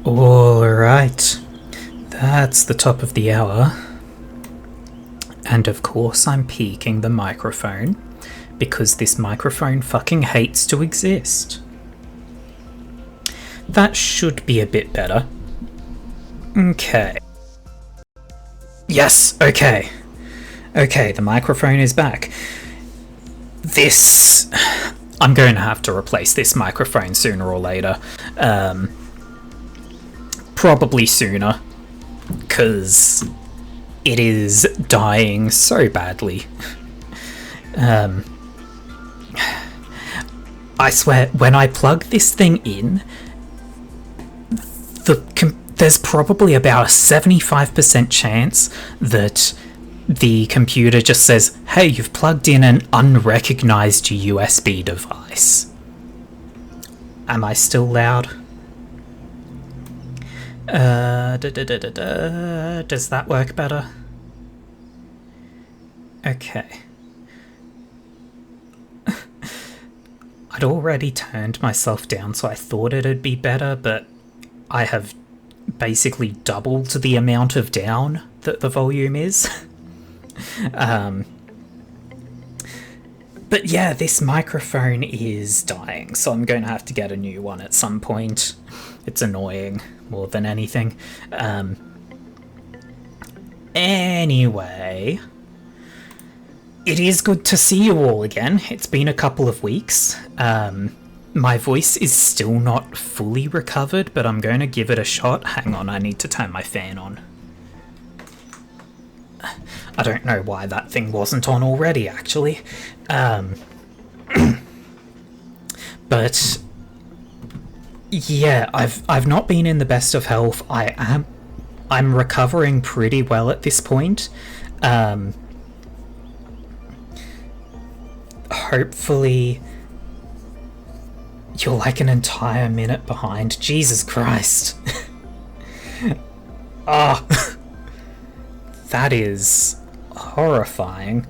Alright, that's the top of the hour. And of course I'm peaking the microphone, because this microphone fucking hates to exist. That should be a bit better. Okay. Yes, okay. Okay, the microphone is back. I'm going to have to replace this microphone sooner or later. Probably sooner, because it is dying so badly. I swear, when I plug this thing in, there's probably about a 75% chance that the computer just says, hey, you've plugged in an unrecognized USB device. Am I still loud? Does that work better? Okay. I'd already turned myself down, so I thought it'd be better, but I have basically doubled the amount of down that the volume is. But yeah, this microphone is dying, so I'm going to have to get a new one at some point. It's annoying more than anything. Anyway, it is good to see you all again. It's been a couple of weeks. My voice is still not fully recovered, but I'm going to give it a shot. Hang on, I need to turn my fan on. I don't know why that thing wasn't on already, actually. But yeah, I've not been in the best of health. I'm recovering pretty well at this point. Hopefully you're like an entire minute behind. Jesus Christ. Ah. That is horrifying.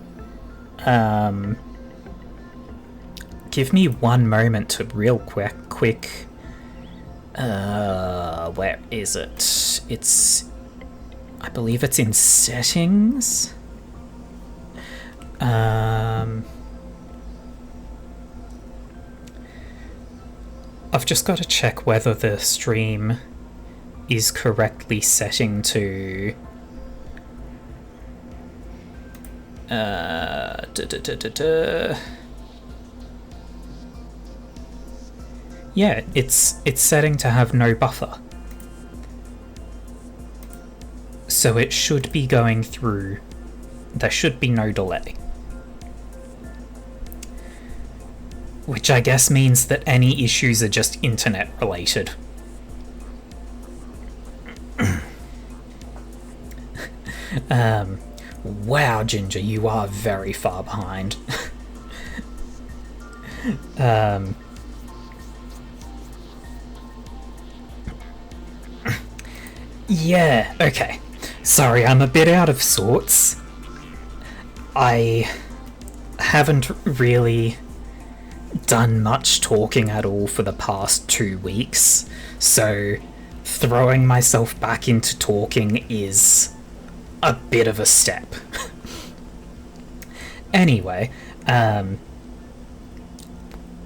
Give me one moment to real quick. Where is it? I believe it's in settings. I've just got to check whether the stream is correctly setting to yeah, it's setting to have no buffer, so it should be going through. There should be no delay, which I guess means that any issues are just internet related. Wow, Ginger, you are very far behind. Yeah, okay. Sorry, I'm a bit out of sorts. I haven't really done much talking at all for the past 2 weeks, so throwing myself back into talking is a bit of a step. Anyway,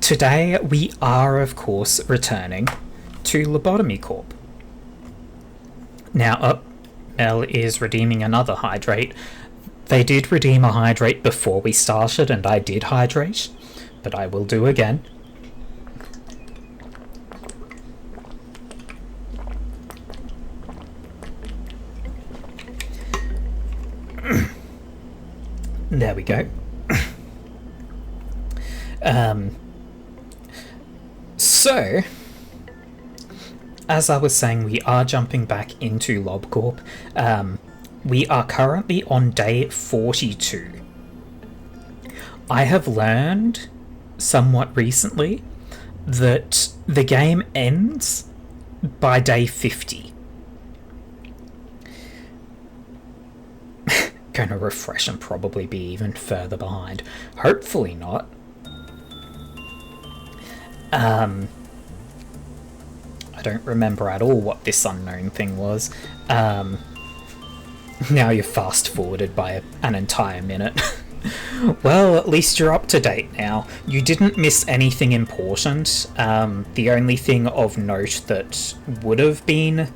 today we are, of course, returning to LobCorp. Now, Mel is redeeming another hydrate. They did redeem a hydrate before we started, and I did hydrate, but I will do again. There we go. So, as I was saying, we are jumping back into LobCorp. We are currently on day 42. I have learned somewhat recently that the game ends by day 50. Going to refresh and probably be even further behind. Hopefully not. I don't remember at all what this unknown thing was. Now you're fast-forwarded by an entire minute. Well, at least you're up to date now. You didn't miss anything important. The only thing of note that would have been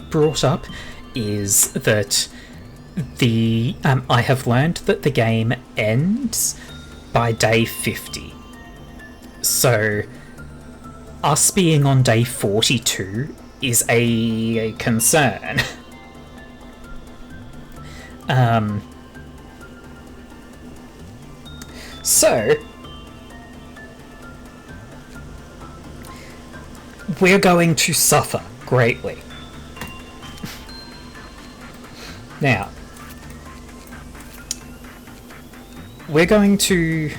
brought up is that I have learned that the game ends by day 50. So, us being on day 42 is a concern. So, we're going to suffer greatly. Now, we're going to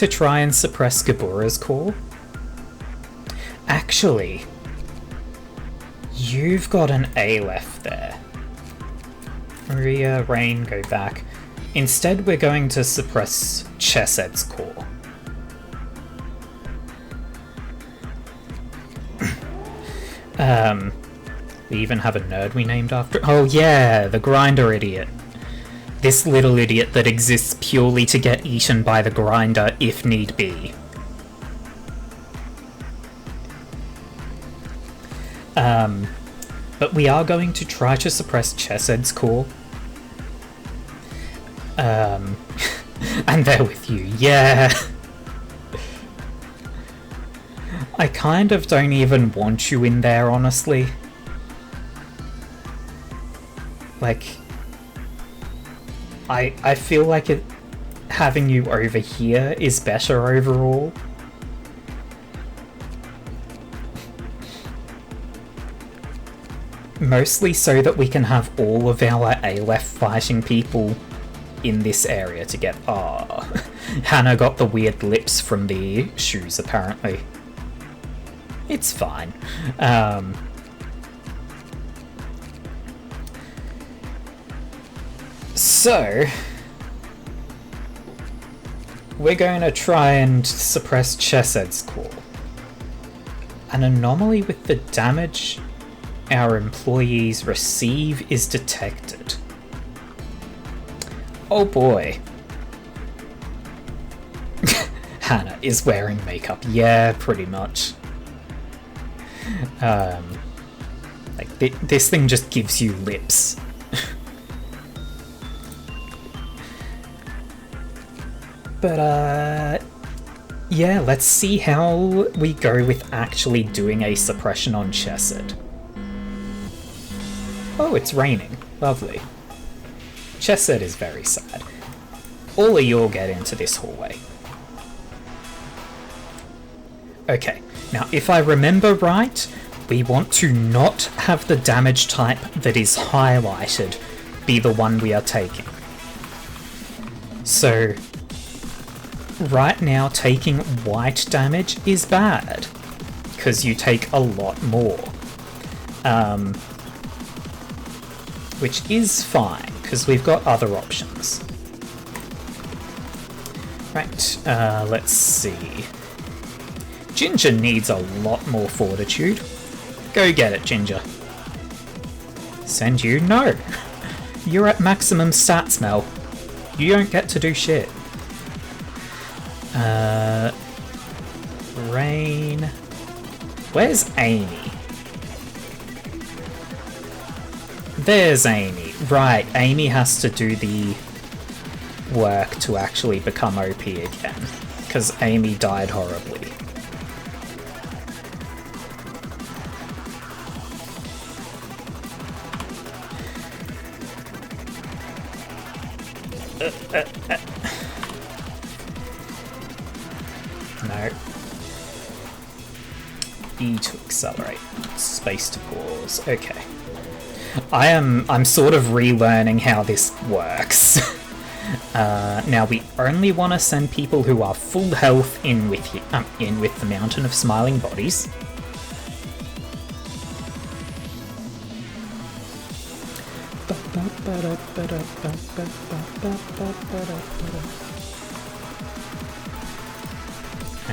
try and suppress Gebura's core. Actually, you've got an A left there. Maria, Rain, go back. Instead, we're going to suppress Chesed's core. We even have a nerd we named after. Oh yeah, the grinder idiot. This little idiot that exists purely to get eaten by the grinder if need be. But we are going to try to suppress Chesed's core. And they're with you, yeah. I kind of don't even want you in there, honestly. Like, I feel like having you over here is better overall. Mostly so that we can have all of our Aleph fighting people in this area to get... Ah, Hannah got the weird lips from the shoes, apparently. It's fine. So, we're going to try and suppress Chesed's core. An anomaly with the damage our employees receive is detected. Oh boy. Hannah is wearing makeup. Yeah, pretty much. Like, this thing just gives you lips. But, yeah, let's see how we go with actually doing a suppression on Chesed. Oh, it's raining. Lovely. Chesed is very sad. All of you'll get into this hallway. Okay, now if I remember right, we want to not have the damage type that is highlighted be the one we are taking. So, right now taking white damage is bad, because you take a lot more. Which is fine, because we've got other options. Right, let's see. Ginger needs a lot more fortitude. Go get it, Ginger. Send you? No. You're at maximum stats, Mel. You don't get to do shit. Rain. Where's Amy? There's Amy. Right, Amy has to do the work to actually become OP again, because Amy died horribly. No. E to accelerate. Space to pause. Okay. I'm sort of relearning how this works. Now we only want to send people who are full health in with the Mountain of Smiling Bodies.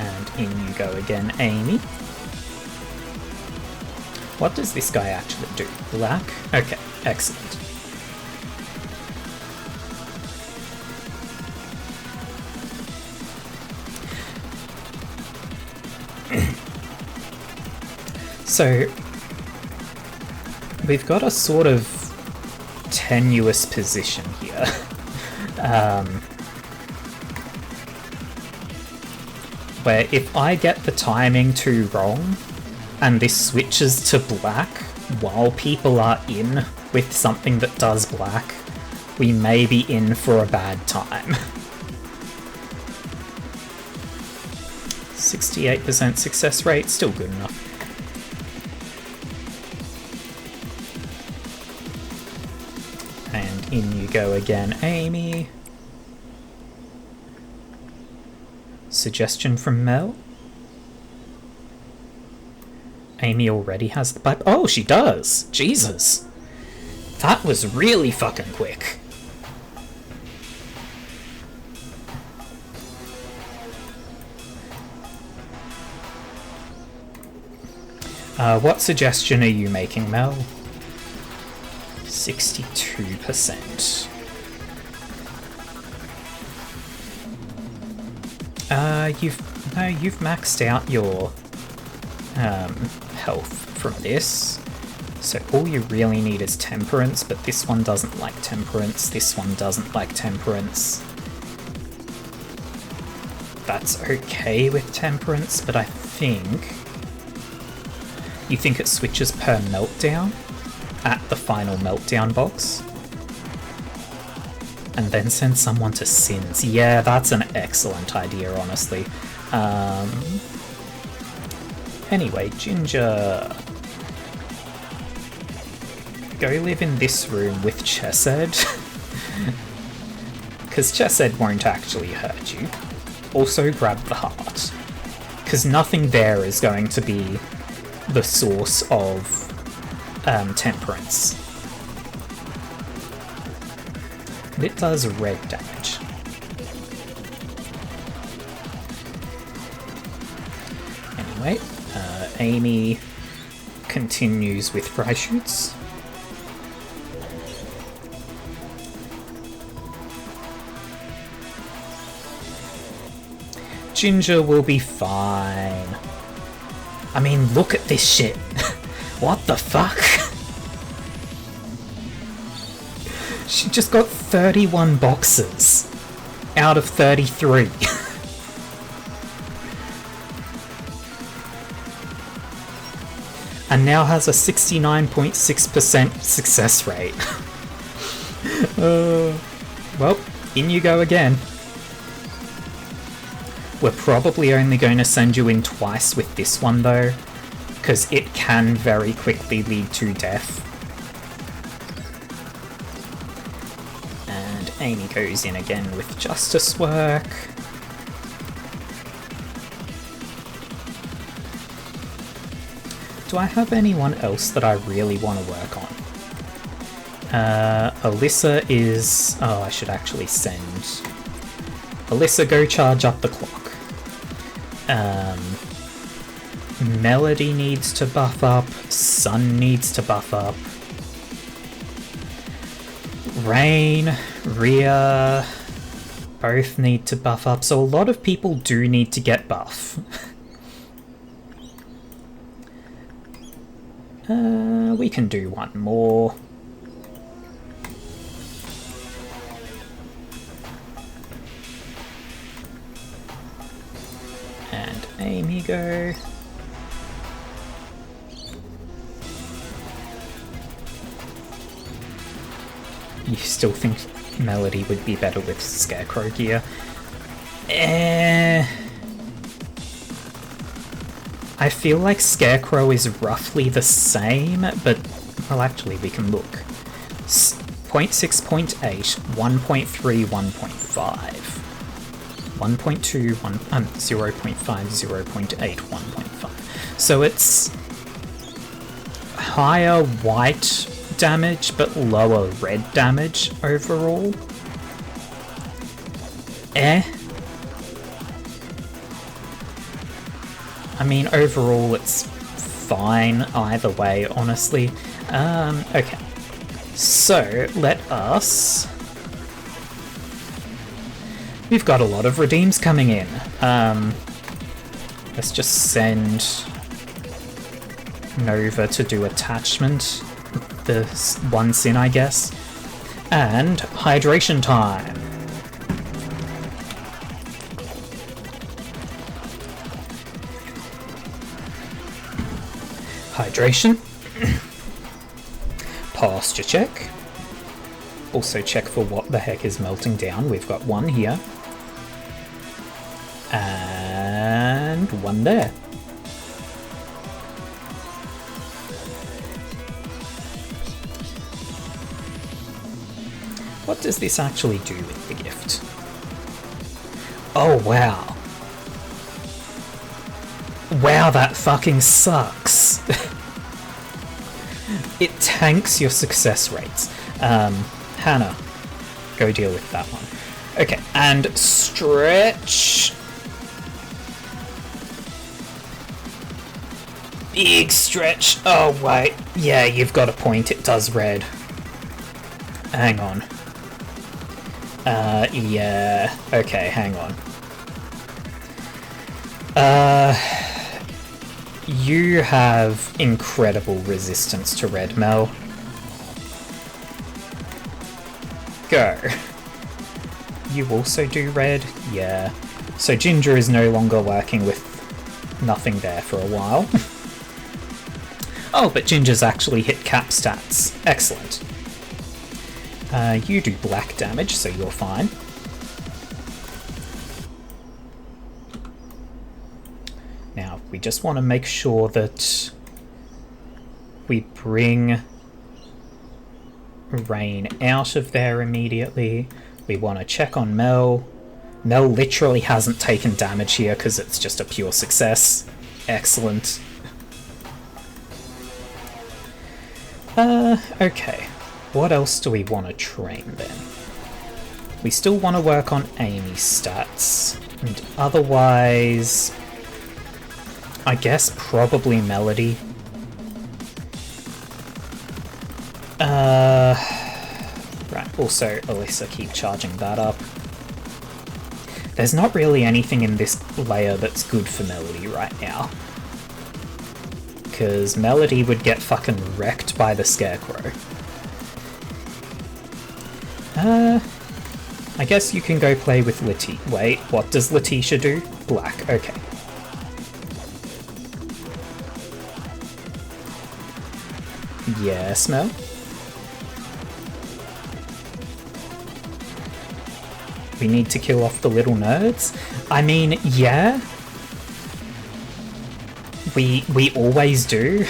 And in you go again, Amy. What does this guy actually do? Black? Okay, excellent. So, we've got a sort of tenuous position here. Where if I get the timing too wrong, and this switches to black while people are in with something that does black, we may be in for a bad time. 68% success rate, still good enough. And in you go again, Amy. Suggestion from Mel? Amy already has the pipe. Oh, she does! Jesus! That was really fucking quick. What suggestion are you making, Mel? 62%. You've maxed out your health from this, so all you really need is temperance, but this one doesn't like temperance, this one doesn't like temperance. That's okay with temperance, but I think... You think it switches per meltdown at the final meltdown box? And then send someone to Sins. Yeah, that's an excellent idea, honestly. Anyway, Ginger... Go live in this room with Chesed. Because Chesed won't actually hurt you. Also grab the heart. Because nothing there is going to be the source of temperance. It does red damage. Anyway, Amy continues with fry shoots. Ginger will be fine. I mean, look at this shit. What the fuck? She just got 31 boxes out of 33. And now has a 69.6% success rate. Well, in you go again. We're probably only going to send you in twice with this one though, because it can very quickly lead to death. And Amy goes in again with justice work. Do I have anyone else that I really want to work on? Alyssa is... Oh, I should actually send... Alyssa, go charge up the clock. Melody needs to buff up. Sun needs to buff up. Rain, Rhea, both need to buff up. So a lot of people do need to get buff. We can do one more. And Amy go. You still think Melody would be better with Scarecrow gear? I feel like Scarecrow is roughly the same, but... Well, actually, we can look. 0.6, 0.8, 1.3, 1.5. 1.2, 0.5, 0.8, 1.5. So it's higher white damage, but lower red damage overall. I mean, overall, it's fine either way, honestly. Okay. So, let us... We've got a lot of redeems coming in. Let's just send Nova to do attachment. The one sin, I guess. And hydration time. Hydration. Posture check. Also check for what the heck is melting down. We've got one here. And one there. What does this actually do with the gift? Oh, wow. Wow, that fucking sucks. It tanks your success rates. Hannah, go deal with that one. Okay, and stretch. Big stretch. Oh, wait. Yeah, you've got a point. It does red. Hang on. Yeah. Okay, hang on. You have incredible resistance to red, Mel. Go. You also do red? Yeah. So Ginger is no longer working with nothing there for a while. Oh, but Ginger's actually hit cap stats. Excellent. You do black damage, so you're fine. Now, we just want to make sure that we bring Rain out of there immediately. We want to check on Mel. Mel literally hasn't taken damage here because it's just a pure success. Excellent. Okay. What else do we want to train then? We still want to work on Amy's stats. And otherwise... I guess probably Melody. Right, also Alyssa, keep charging that up. There's not really anything in this layer that's good for Melody right now. Because Melody would get fucking wrecked by the Scarecrow. I guess you can go play with Letitia. Wait, what does Letitia do? Black, okay. Yes, Mel? We need to kill off the little nerds? I mean, yeah. We always do.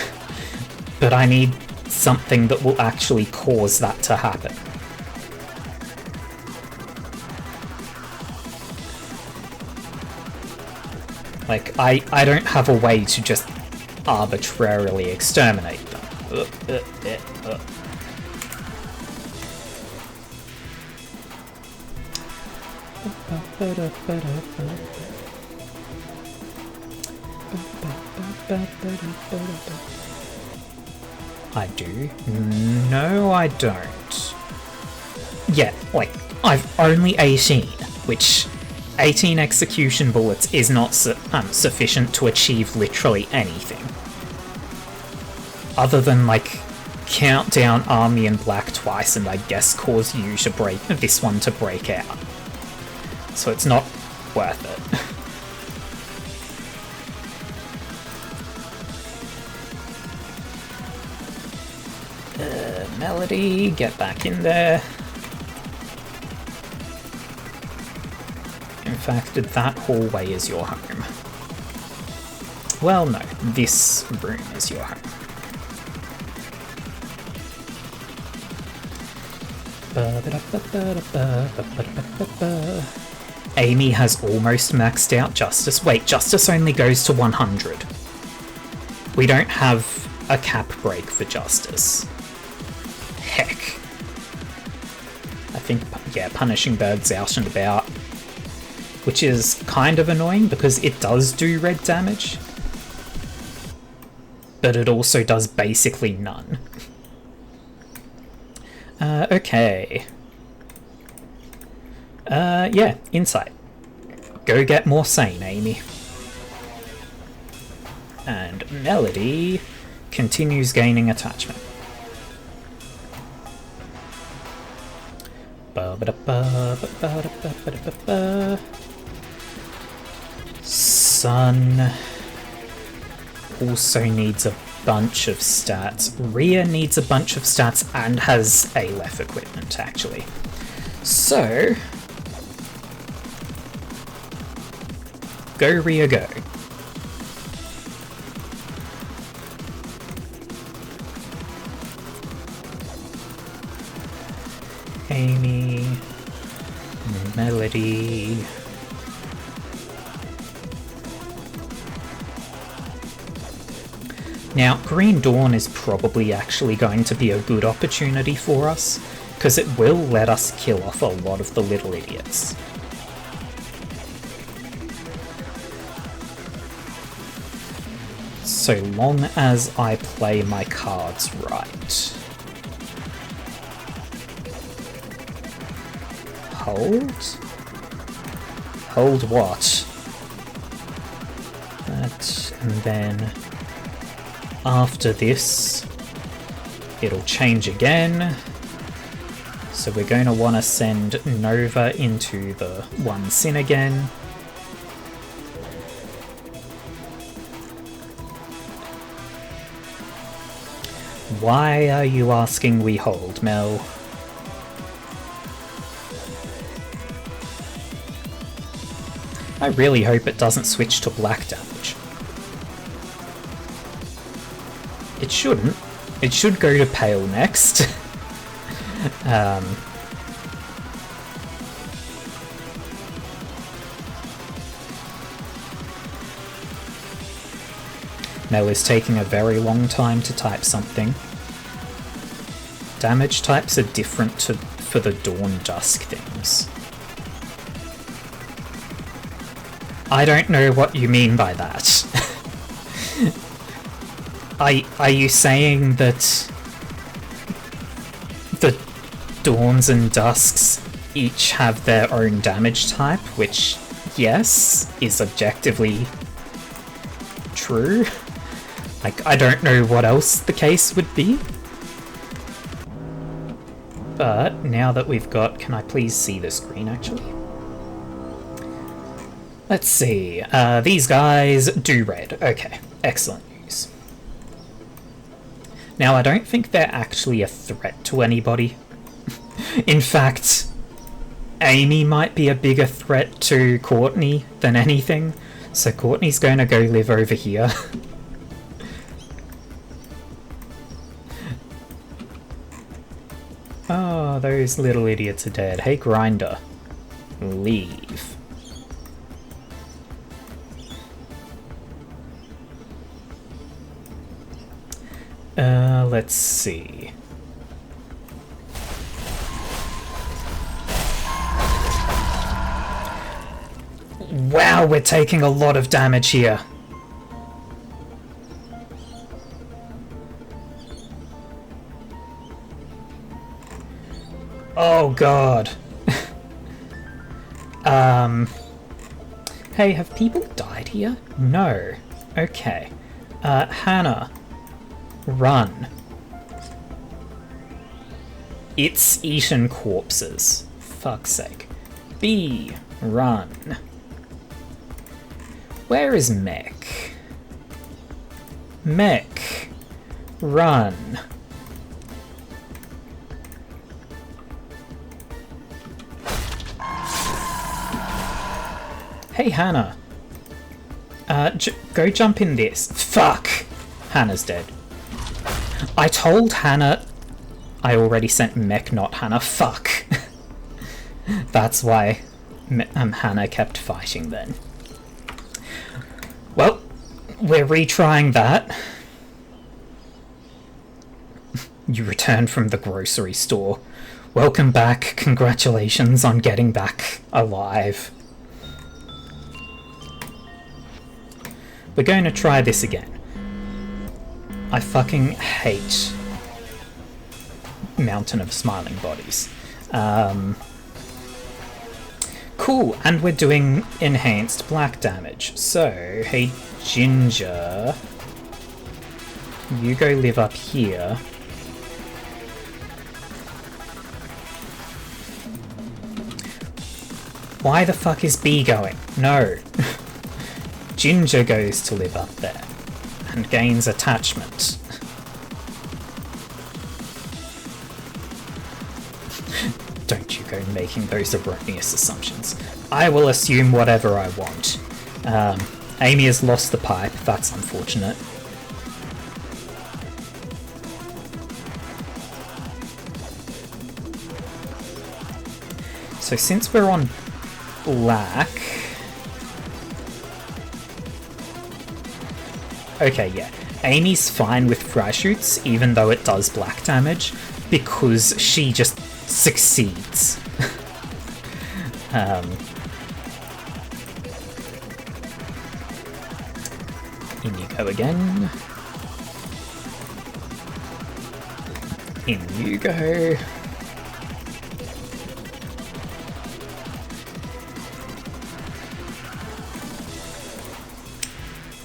But I need something that will actually cause that to happen. Like, I don't have a way to just arbitrarily exterminate them. I do? No, I don't. Yeah, like, I've only 18, which 18 execution bullets is not sufficient to achieve literally anything. Other than, like, count down Army and Black twice and I guess cause you to break this one to break out. So it's not worth it. Melody, get back in there. In fact, that hallway is your home. Well, no, this room is your home. Amy has almost maxed out Justice. Wait, Justice only goes to 100. We don't have a cap break for Justice. Heck. I think, yeah, Punishing Bird's out and about. Which is kind of annoying because it does do red damage. but it also does basically none. Okay. Yeah, insight. Go get more sane, Amy. And Melody continues gaining attachment. Sun also needs a bunch of stats. Rhea needs a bunch of stats and has ALEF equipment, actually. So, go Rhea, go. Amy, Melody. Now, Green Dawn is probably actually going to be a good opportunity for us, because it will let us kill off a lot of the little idiots. So long as I play my cards right. Hold? Hold what? That, and then after this, it'll change again. So we're going to want to send Nova into the one sin again. Why are you asking we hold, Mel? I really hope it doesn't switch to black damage. It shouldn't. It should go to pale next. Mel is taking a very long time to type something. Damage types are different for the Dawn Dusk things. I don't know what you mean by that. Are you saying that the Dawns and Dusks each have their own damage type, which, yes, is objectively true? Like, I don't know what else the case would be. But now that we've got... Can I please see the screen, actually? Let's see. These guys do red. Okay, excellent news. Now, I don't think they're actually a threat to anybody. In fact, Amy might be a bigger threat to Courtney than anything, so Courtney's going to go live over here. Oh, those little idiots are dead. Hey, Grinder. Leave. Let's see. Wow, we're taking a lot of damage here. Oh god. Hey, have people died here? No. Okay. Hannah. Run. It's eaten corpses. Fuck's sake. B. Run. Where is Mech? Mech. Run. Hey, Hannah. Go jump in this. Fuck! Hannah's dead. I told Hannah... I already sent Mech, not Hannah. Fuck. That's why Hannah kept fighting then. Well, we're retrying that. You returned from the grocery store. Welcome back. Congratulations on getting back alive. We're going to try this again. I fucking hate Mountain of Smiling Bodies. Cool, and we're doing enhanced black damage. So, hey Ginger, you go live up here. Why the fuck is B going? No. Ginger goes to live up there and gains attachment. Don't you go making those erroneous assumptions. I will assume whatever I want. Amy has lost the pipe. That's unfortunate. So since we're on black... Okay, yeah. Amy's fine with fry shoots, even though it does black damage, because she just succeeds. In you go again. In you go.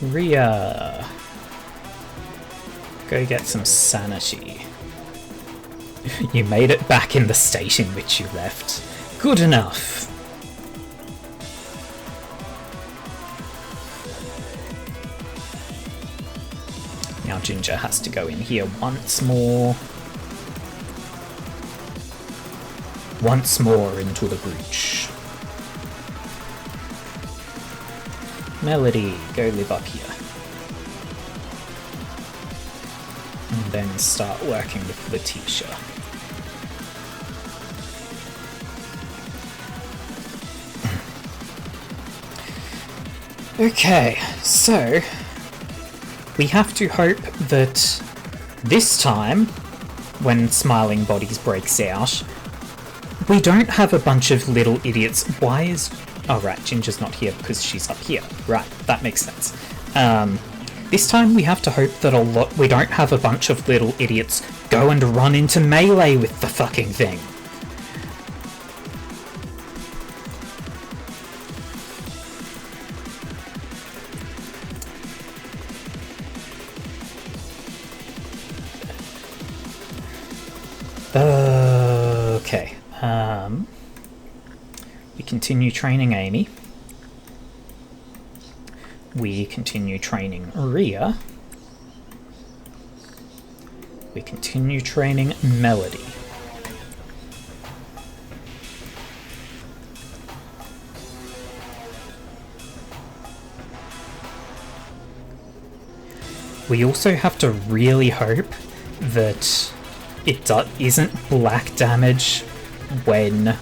Rhea. Go get some sanity. You made it back in the state in which you left. Good enough. Now Ginger has to go in here once more. Once more into the breach. Melody, go live up here. And then start working with Letitia. Okay, so we have to hope that this time, when Smiling Bodies breaks out, we don't have a bunch of little idiots. Why is... Oh right, Ginger's not here because she's up here. Right, that makes sense. This time we have to hope that we don't have a bunch of little idiots go and run into melee with the fucking thing. Okay. We continue training Amy. We continue training Rhea. We continue training Melody. We also have to really hope that it isn't black damage when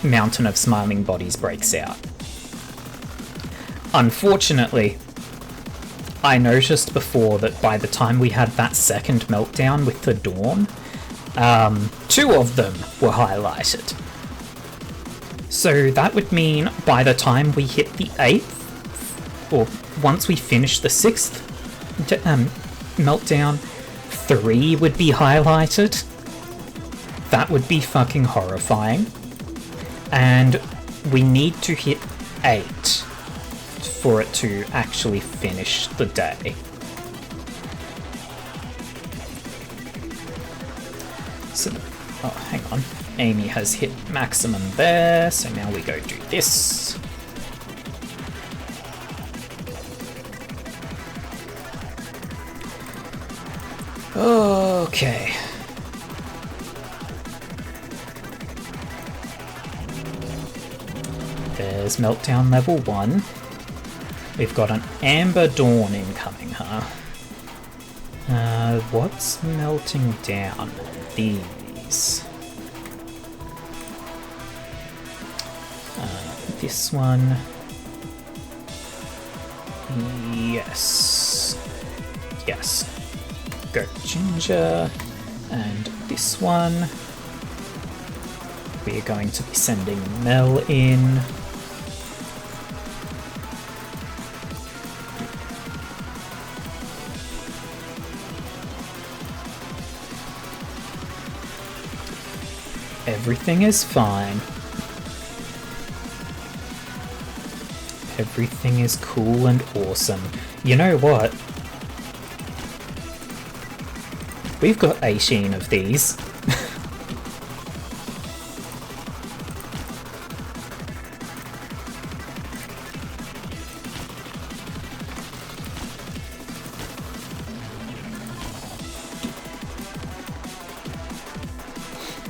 Mountain of Smiling Bodies breaks out. Unfortunately, I noticed before that by the time we had that second meltdown with the Dawn, 2 of them were highlighted. So that would mean by the time we hit the 8th, or once we finish the 6th meltdown, 3 would be highlighted. That would be fucking horrifying. And we need to hit 8 for it to actually finish the day. So, oh, hang on. Amy has hit maximum there, so now we go do this. Okay. There's Meltdown level 1. We've got an Amber Dawn incoming, huh? What's melting down? These. This one. Yes. Yes. Go Ginger. And this one. We are going to be sending Mel in. Everything is fine. Everything is cool and awesome. You know what? We've got 18 of these.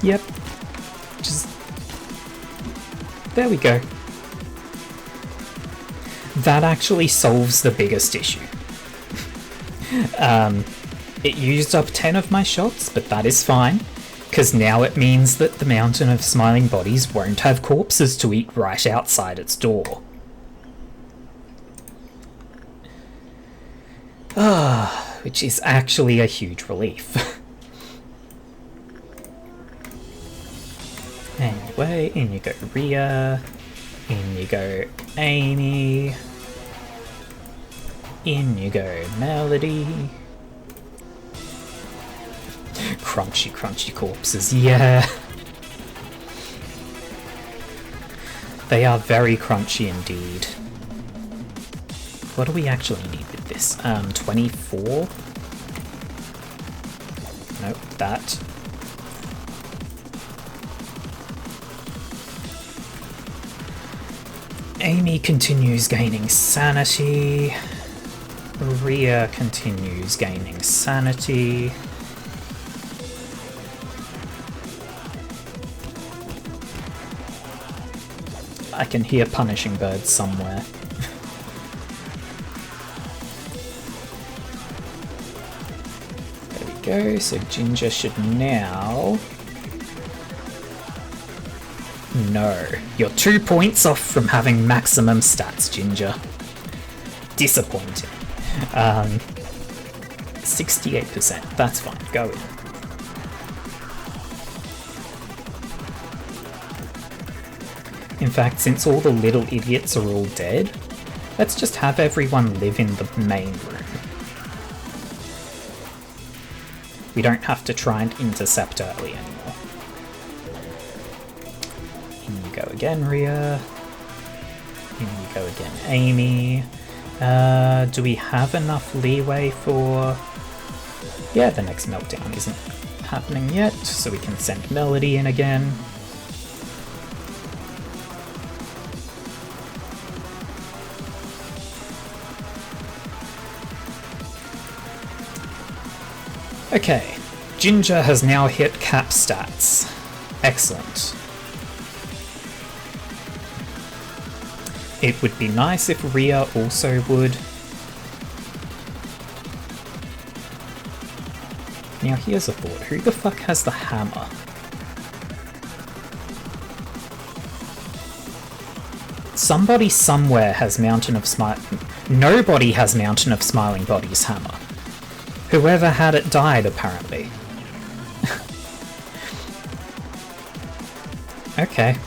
Yep. Just... there we go. That actually solves the biggest issue. It used up 10 of my shots, but that is fine, because now it means that the mountain of smiling bodies won't have corpses to eat right outside its door. Which is actually a huge relief. Anyway, in you go Rhea, in you go Amy, in you go Melody. Crunchy, crunchy corpses, yeah. They are very crunchy indeed. What do we actually need with this? 24? Nope, that. Amy continues gaining sanity. Rhea continues gaining sanity. I can hear punishing birds somewhere. There we go, so Ginger should now... No, you're 2 points off from having maximum stats, Ginger. Disappointing. 68%, that's fine, go in. In fact, since all the little idiots are all dead, let's just have everyone live in the main room. We don't have to try and intercept early anymore. In you go again, Rhea. In you go again, Amy. Do we have enough leeway for... Yeah, the next meltdown isn't happening yet, so we can send Melody in again. Okay, Ginger has now hit cap stats. Excellent. It would be nice if Rhea also would. Now here's a thought, who the fuck has the hammer? Somebody somewhere has Mountain of Nobody has Mountain of Smiling Bodies hammer. Whoever had it died, apparently. Okay.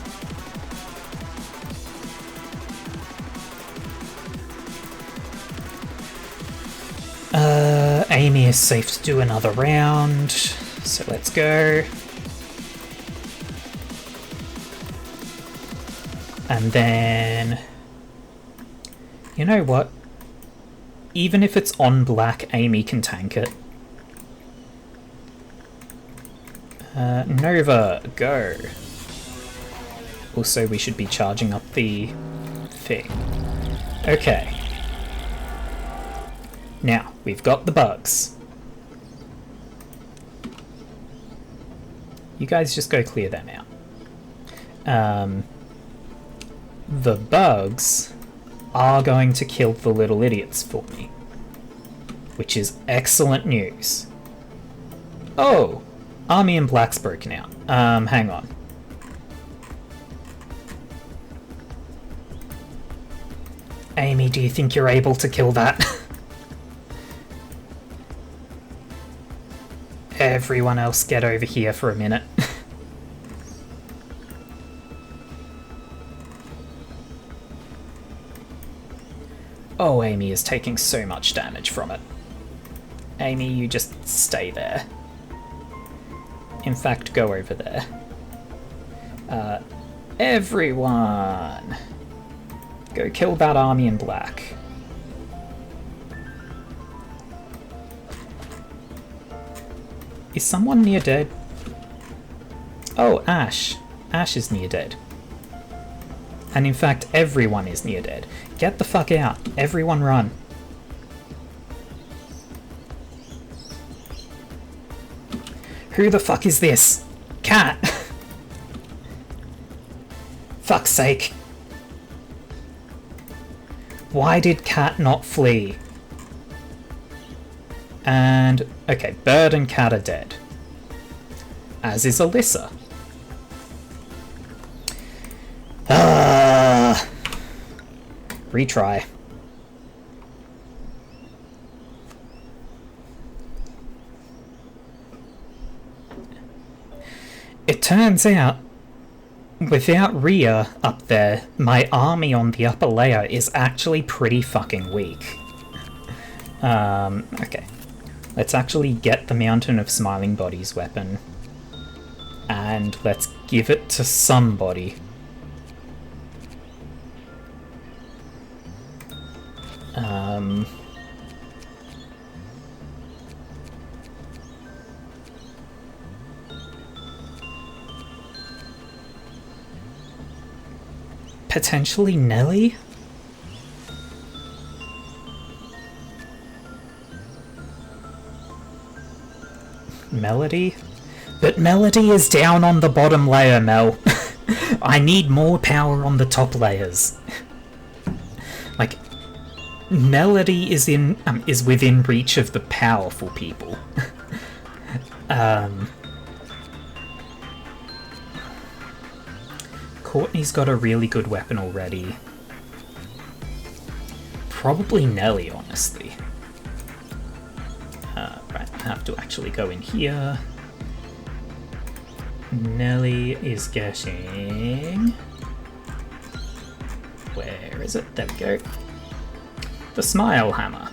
Amy is safe to do another round, so let's go. And then... You know what? Even if it's on black, Amy can tank it. Nova, go. Also, we should be charging up the thing. Okay. Now, we've got the bugs. You guys just go clear them out. The bugs are going to kill the little idiots for me, which is excellent news. Oh, Army in Black's broken out. Hang on. Amy, do you think you're able to kill that? Everyone else get over here for a minute. Oh, Amy is taking so much damage from it. Amy, you just stay there. In fact, go over there. Everyone! Go kill that army in black. Is someone near dead? Oh, Ash. Ash is near dead. And in fact, everyone is near dead. Get the fuck out. Everyone run. Who the fuck is this? Cat! Fuck's sake. Why did Cat not flee? And, okay, Bird and Cat are dead. As is Alyssa. Retry. It turns out, without Rhea up there, my army on the upper layer is actually pretty fucking weak. Okay. Let's actually get the Mountain of Smiling Bodies weapon. And let's give it to somebody. Potentially Nelly? Melody? But Melody is down on the bottom layer, Mel. I need more power on the top layers. Like, Melody is within reach of the powerful people. Courtney's got a really good weapon already. Probably Nelly, honestly. Right, I have to actually go in here. Nelly is getting... Where is it? There we go. The Smile Hammer.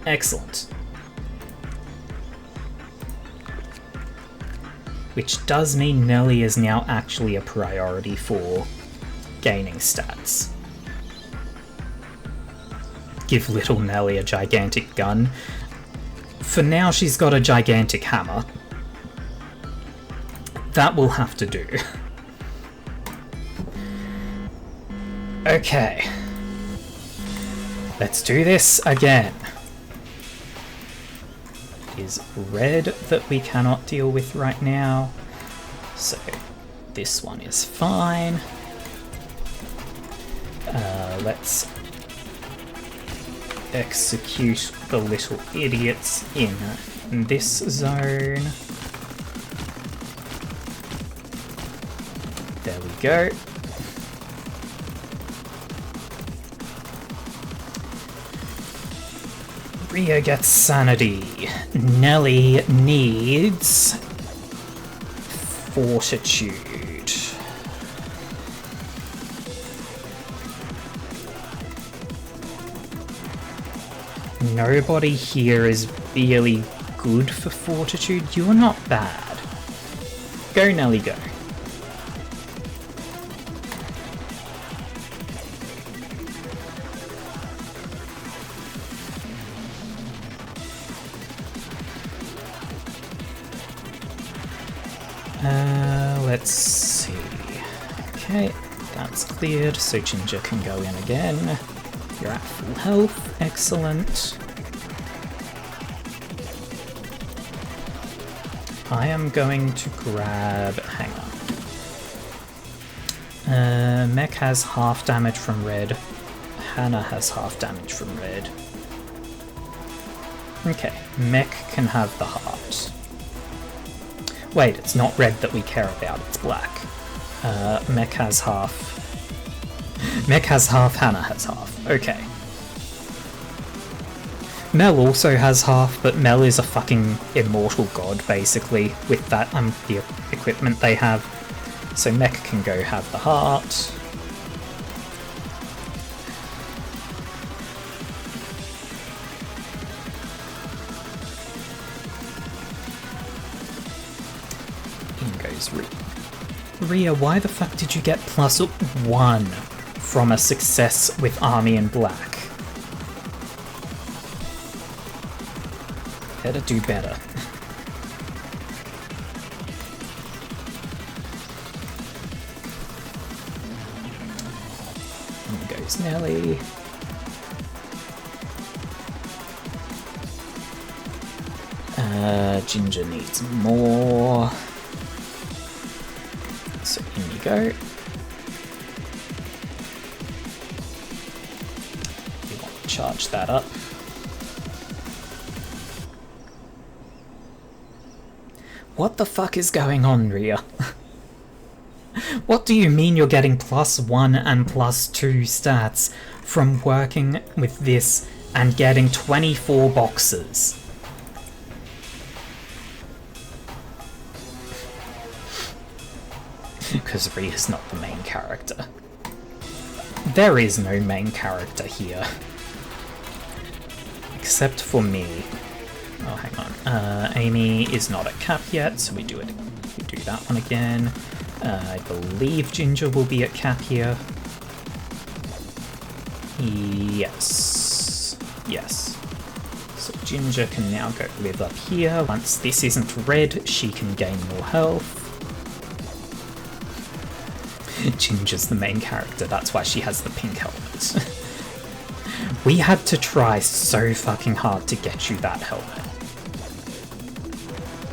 Excellent. Which does mean Nelly is now actually a priority for gaining stats. Give little Nelly a gigantic gun. For now, she's got a gigantic hammer. That will have to do. Okay. Let's do this again. It is red that we cannot deal with right now. So this one is fine. Let's execute the little idiots in this zone. There we go. Rhea gets sanity. Nelly needs fortitude. Nobody here is really good for fortitude. You're not bad. Go, Nelly, go. Let's see. Okay, that's cleared, so Ginger can go in again. You're at full health, excellent. I am going to grab... hang on. Mech has half damage from red. Hannah has half damage from red. Okay, Mech can have the heart. Wait, it's not red that we care about, it's black. Mech has half. Mech has half, Hannah has half. Okay. Mel also has half, but Mel is a fucking immortal god, basically, with that the equipment they have. So Mech can go have the heart. goes. Rhea, why the fuck did you get +1 from a success with Army in Black? Better do better. And goes Nelly. Ginger needs more. So in you go. You want to charge that up. What the fuck is going on, Rhea? What do you mean you're getting +1 and +2 stats from working with this and getting 24 boxes? Because Rhea's not the main character. There is no main character here. Except for me. Oh, hang on. Amy is not at cap yet, so we do that one again. I believe Ginger will be at cap here. Yes. Yes. So Ginger can now go live up here. Once this isn't red, she can gain more health. Ginger's the main character, that's why she has the pink helmet. We had to try so fucking hard to get you that helmet.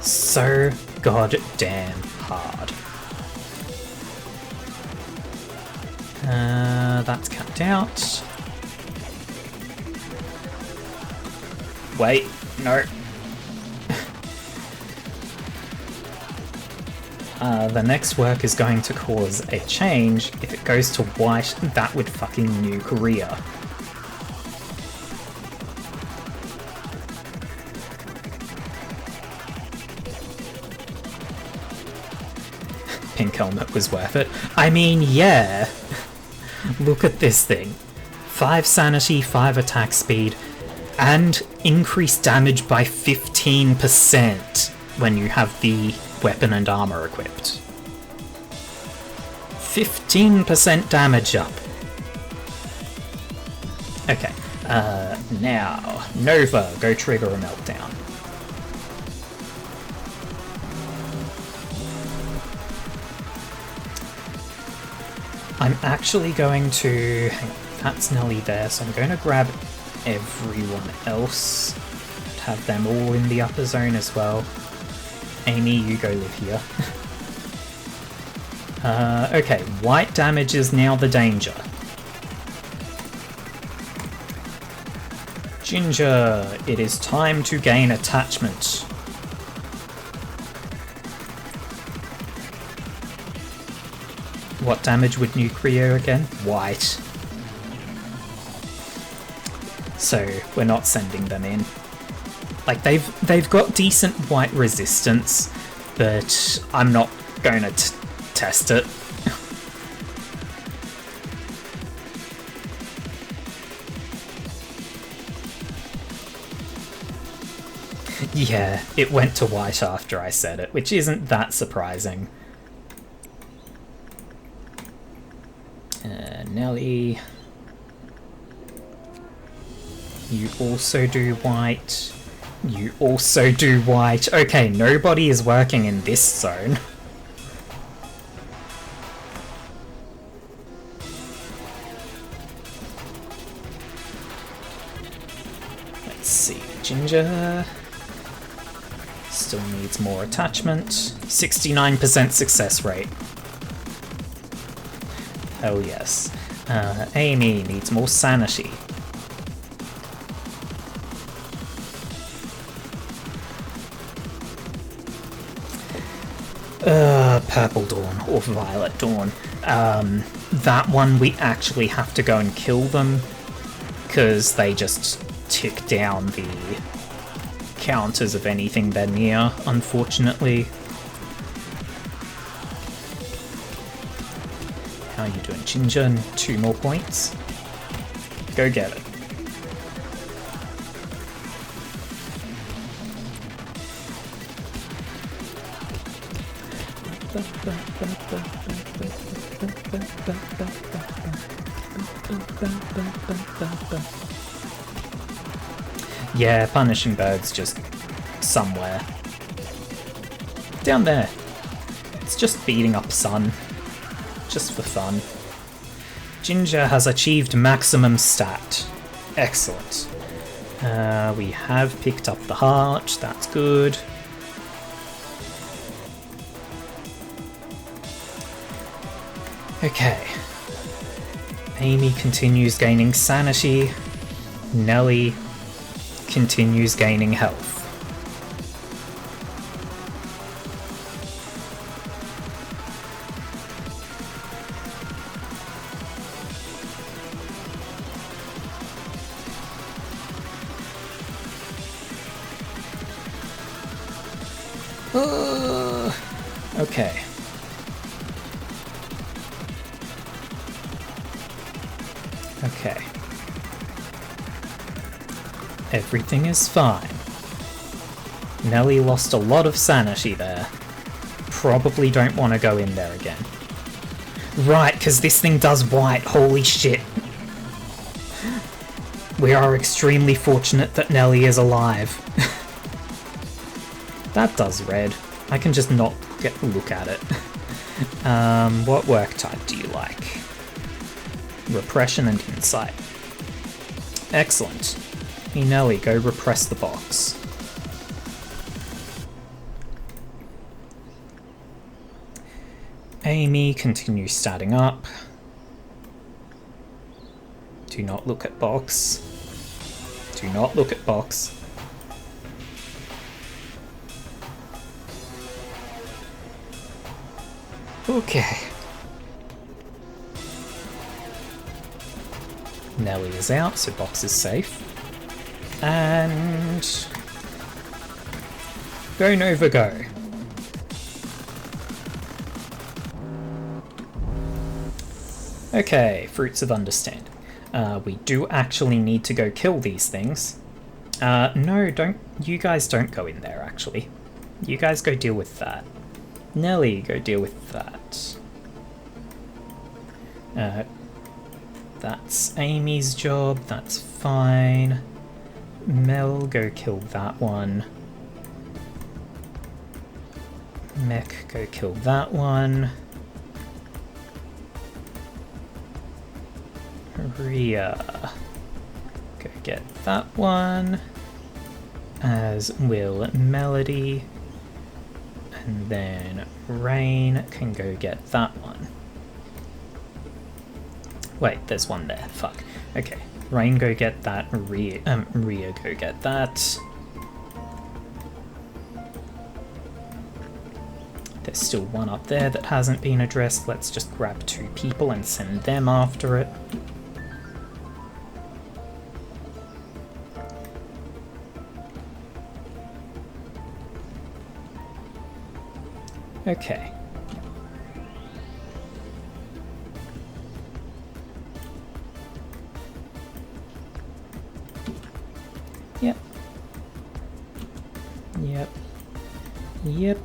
So goddamn hard. That's capped out. Wait, no. The next work is going to cause a change. If it goes to white, that would fucking nuke Rhea. Pink helmet was worth it. I mean, yeah. Look at this thing. 5 sanity, 5 attack speed, and increased damage by 15% when you have the weapon and armor equipped. 15% damage up. Okay, now, Nova, go trigger a meltdown. I'm actually going to... hang on, that's Nelly there, so I'm going to grab everyone else. Have them all in the upper zone as well. Amy, you go live here. Okay, white damage is now the danger. Ginger, it is time to gain attachment. What damage would nuke Rio again? White. So we're not sending them in. Like, they've got decent white resistance, but I'm not going to test it. Yeah, it went to white after I said it, which isn't that surprising. Nelly. You also do white. You also do white. Okay, nobody is working in this zone. Let's see. Ginger still needs more attachment. 69% success rate. Oh yes. Amy needs more sanity. Purple Dawn or Violet Dawn. That one we actually have to go and kill them because they just tick down the counters of anything they're near, unfortunately. How are you doing, Ginger? 2 more points. Go get it. Yeah, punishing bird's just somewhere. Down there. It's just beating up Sun. Just for fun. Ginger has achieved maximum stat. Excellent. We have picked up the heart, that's good. Okay. Amy continues gaining sanity. Nelly continues gaining health. Okay. Okay. Everything is fine. Nelly lost a lot of sanity there. Probably don't want to go in there again. Right, because this thing does white. Holy shit. We are extremely fortunate that Nelly is alive. That does red. I can just not look at it. What work type do you like? Repression and insight. Excellent. Hey Nelly, go repress the box. Amy, continue starting up. Do not look at box. Do not look at box. Okay. Nelly is out, so box is safe. And... Go Nova go. Okay, Fruits of Understanding. We do actually need to go kill these things. No, don't. You guys don't go in there, actually. You guys go deal with that. Nelly, go deal with that. That's Amy's job, that's fine. Mel, go kill that one. Mech, go kill that one. Rhea, go get that one. As will Melody. And then Rain can go get that one. Wait, there's one there. Fuck. Okay. Rain, go get that. Rhea, go get that. There's still one up there that hasn't been addressed. Let's just grab 2 people and send them after it. Okay. Yep. Yep. Yep.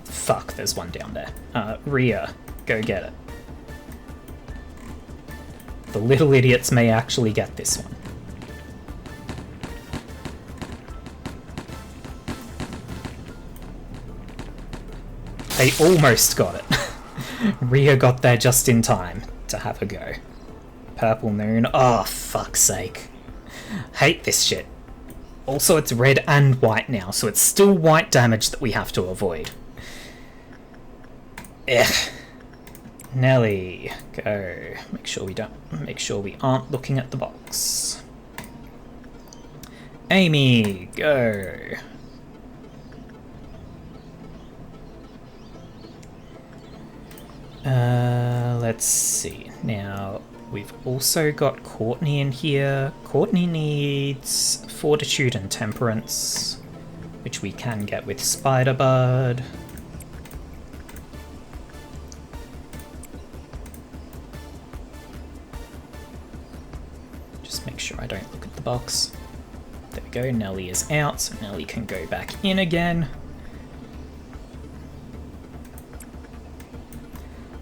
Fuck, there's one down there. Rhea, go get it. The little idiots may actually get this one. They almost got it. Rhea got there just in time to have a go. Purple Moon. Oh, fuck's sake. Hate this shit. Also, it's red and white now, so it's still white damage that we have to avoid. Ugh. Nelly, go. Make sure we aren't looking at the box. Amy, go. Let's see. Now, we've also got Courtney in here. Courtney needs Fortitude and Temperance, which we can get with Spider-Bird. Just make sure I don't look at the box. There we go, Nelly is out, so Nelly can go back in again.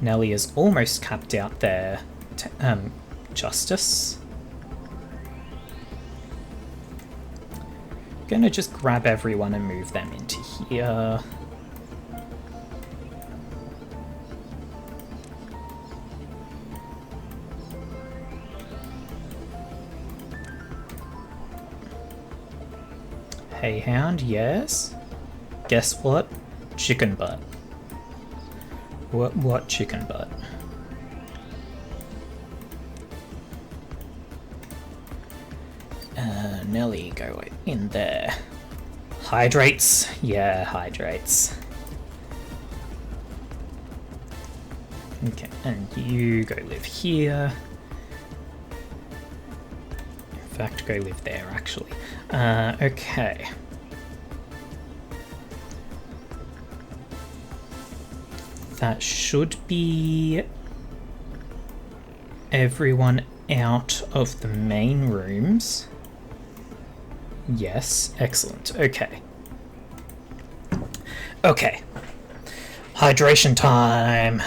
Nelly is almost capped out their justice. Gonna just grab everyone and move them into here. Hey Hound, yes? Guess what? Chicken butt. What chicken butt? Nelly, go in there. Hydrates? Yeah, hydrates. Okay, and you go live here. In fact, go live there, actually. Okay. That should be everyone out of the main rooms. Yes, excellent. Okay. Okay. Hydration time.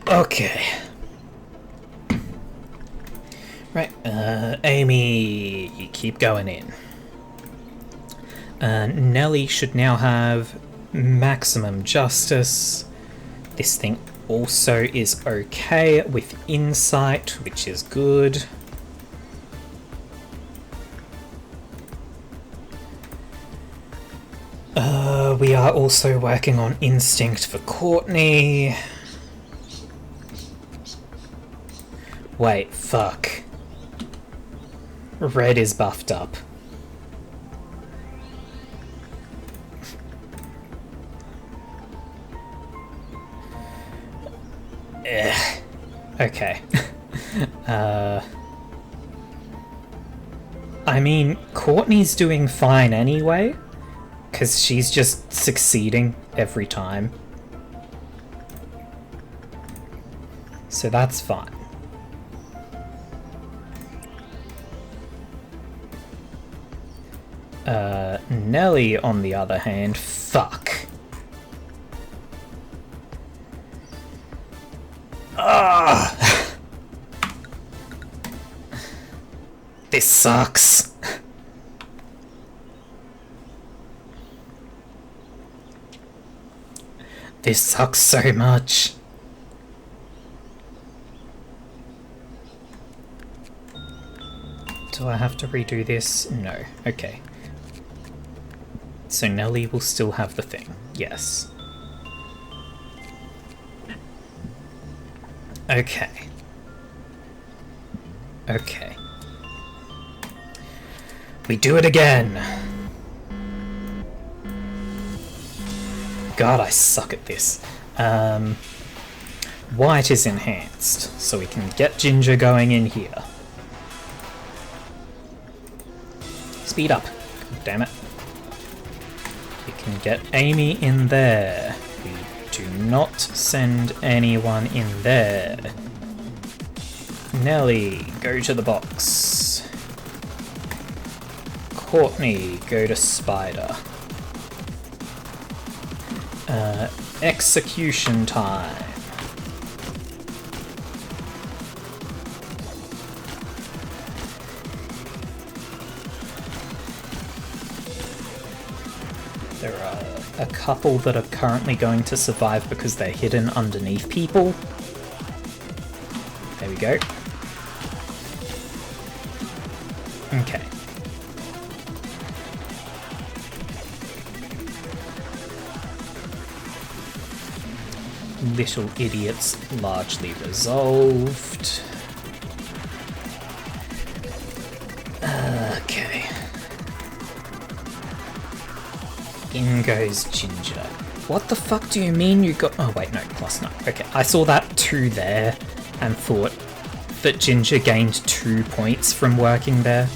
Okay. Right, Amy, you keep going in. Nelly should now have maximum justice. This thing also is okay with insight, which is good. We are also working on instinct for Courtney. Wait, fuck. Red is buffed up. Okay. I mean, Courtney's doing fine anyway, because she's just succeeding every time. So that's fine. Nelly, on the other hand, fuck. Ah! This sucks. This sucks so much. Do I have to redo this? No. Okay. So Nelly will still have the thing. Yes. Okay. Okay. We do it again! God, I suck at this. White is enhanced, so we can get Ginger going in here. Speed up. God damn it. We can get Amy in there. We do not send anyone in there. Nelly, go to the box. Courtney, go to Spider. Execution time. There are a couple that are currently going to survive because they're hidden underneath people. There we go. Okay. Little idiots largely resolved. Okay. In goes Ginger. What the fuck do you mean you got... Oh wait, no, plus no. Okay, I saw that 2 there and thought that Ginger gained 2 points from working there.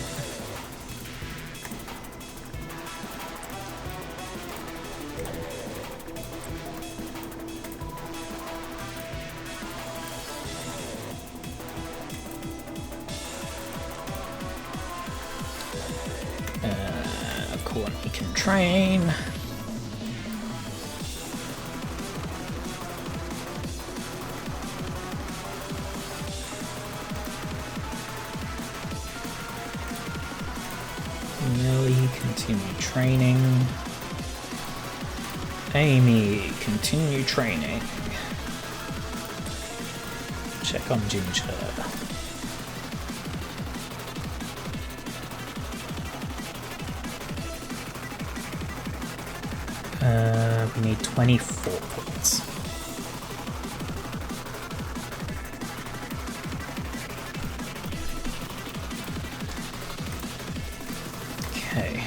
can train. Nelly, continue training. Amy, continue training. Check on Ginger. We need 24 points. Okay.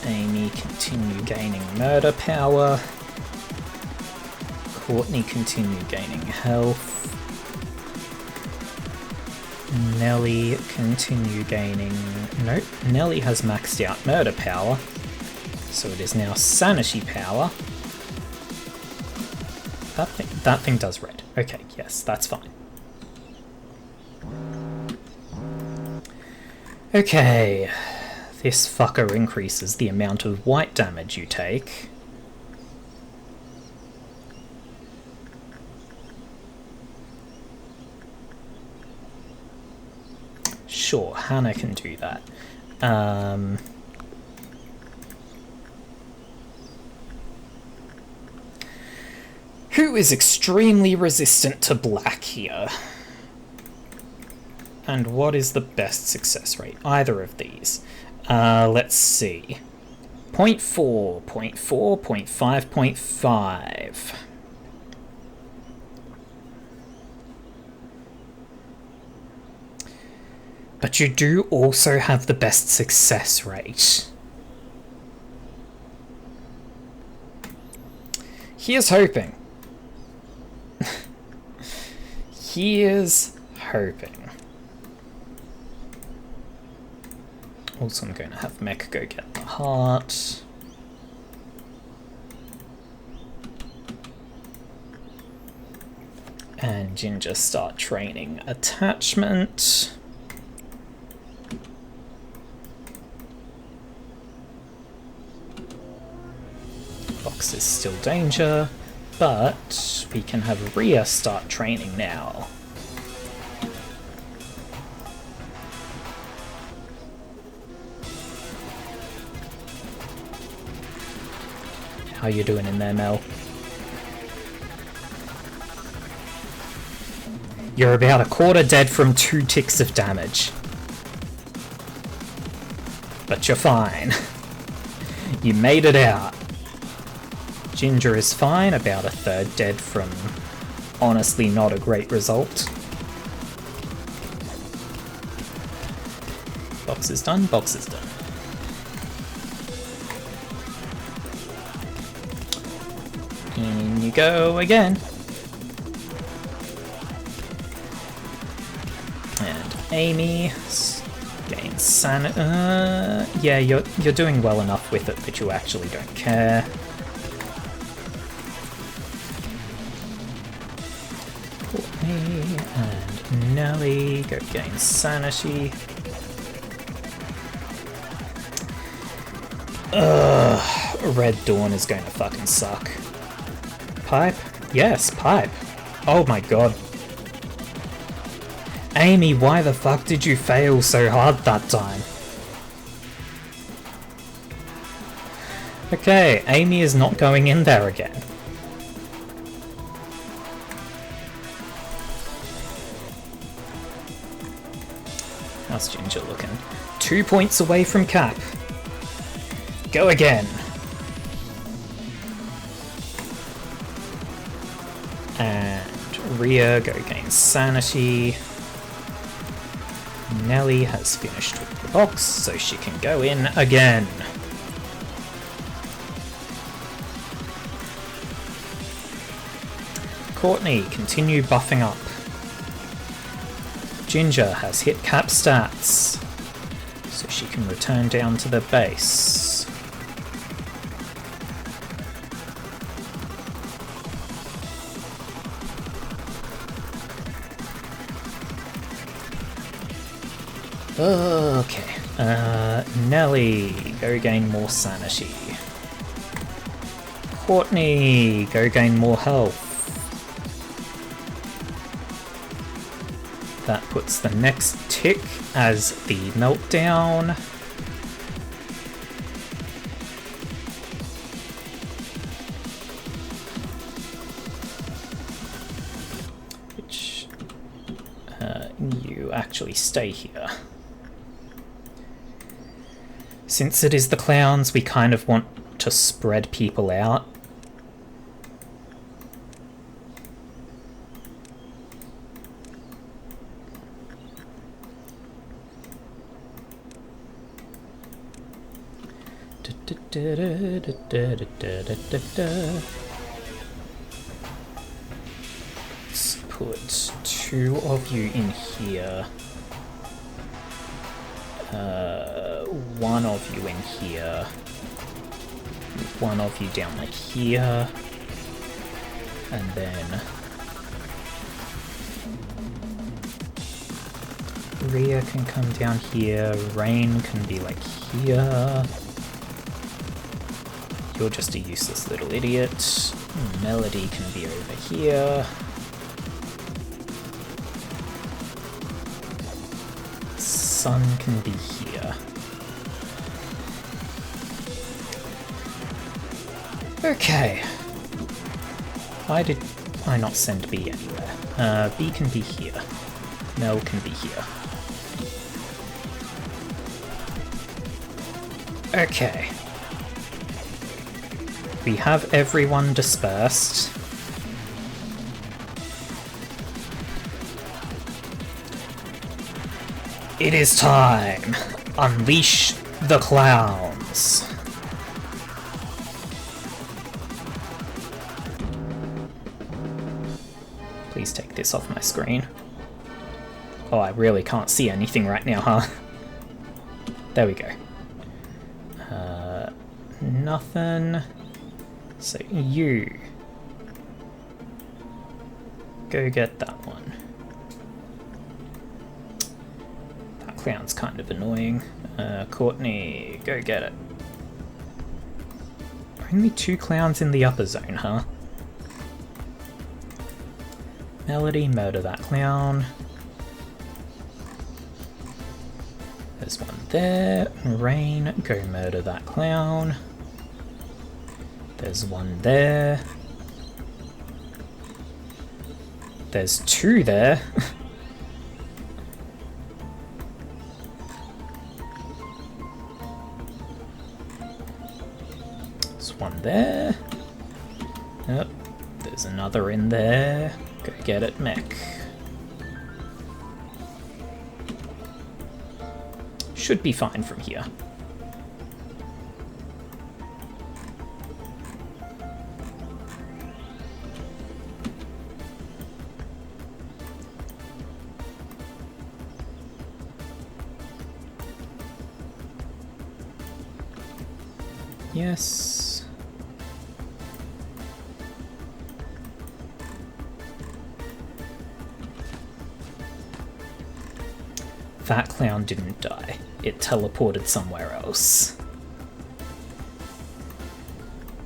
Amy, continue gaining murder power. Courtney, continue gaining health. Nelly, continue gaining... Nope, Nelly has maxed out murder power. So it is now sanity power. That thing does red. Okay, yes, that's fine. Okay, this fucker increases the amount of white damage you take. Sure, Hannah can do that. Who is extremely resistant to black here? And what is the best success rate? Either of these. Let's see. 0.4, 0.4, 0.5, 0.5. But you do also have the best success rate. Here's hoping. Here's hoping. Also, I'm going to have Mech go get the heart. And Ginger start training attachment. Box is still danger, but we can have Rhea start training now. How you doing in there, Mel? You're about a quarter dead from 2 ticks of damage. But you're fine. You made it out. Ginger is fine, about a third dead from honestly not a great result. Box is done, box is done. In you go again. And Amy gains sanity. Yeah, you're doing well enough with it that you actually don't care. Courtney and Nelly go gain sanity. Ugh, Red Dawn is going to fucking suck. Pipe? Yes, pipe. Oh my god. Amy, why the fuck did you fail so hard that time? Okay, Amy is not going in there again. How's Ginger looking? 2 points away from cap. Go again. And Rhea, go gain sanity. Nelly has finished with the box, so she can go in again. Courtney, continue buffing up. Ginger has hit cap stats, so she can return down to the base. Okay. Nelly, go gain more sanity. Courtney, go gain more health. That puts the next tick as the meltdown. Which, you actually stay here. Since it is the clowns, we kind of want to spread people out. Let's put 2 of you in here. 1 of you in here. 1 of you down like here. And then Rhea can come down here. Rain can be like here. You're just a useless little idiot. Melody can be over here. Sun can be here. Okay. Why did I not send B anywhere? B can be here. Mel can be here. Okay. We have everyone dispersed. It is time! Unleash the clowns! Please take this off my screen. Oh, I really can't see anything right now, huh? There we go. Nothing. So you go get that one. That clown's kind of annoying. Courtney, go get it. Only 2 clowns in the upper zone, huh? Melody, murder that clown. There's one there. Rain, go murder that clown. There's one there. There's 2 there. There's one there. Yep. There's another in there. Go get it, mech. Should be fine from here. Yes. That clown didn't die. It teleported somewhere else.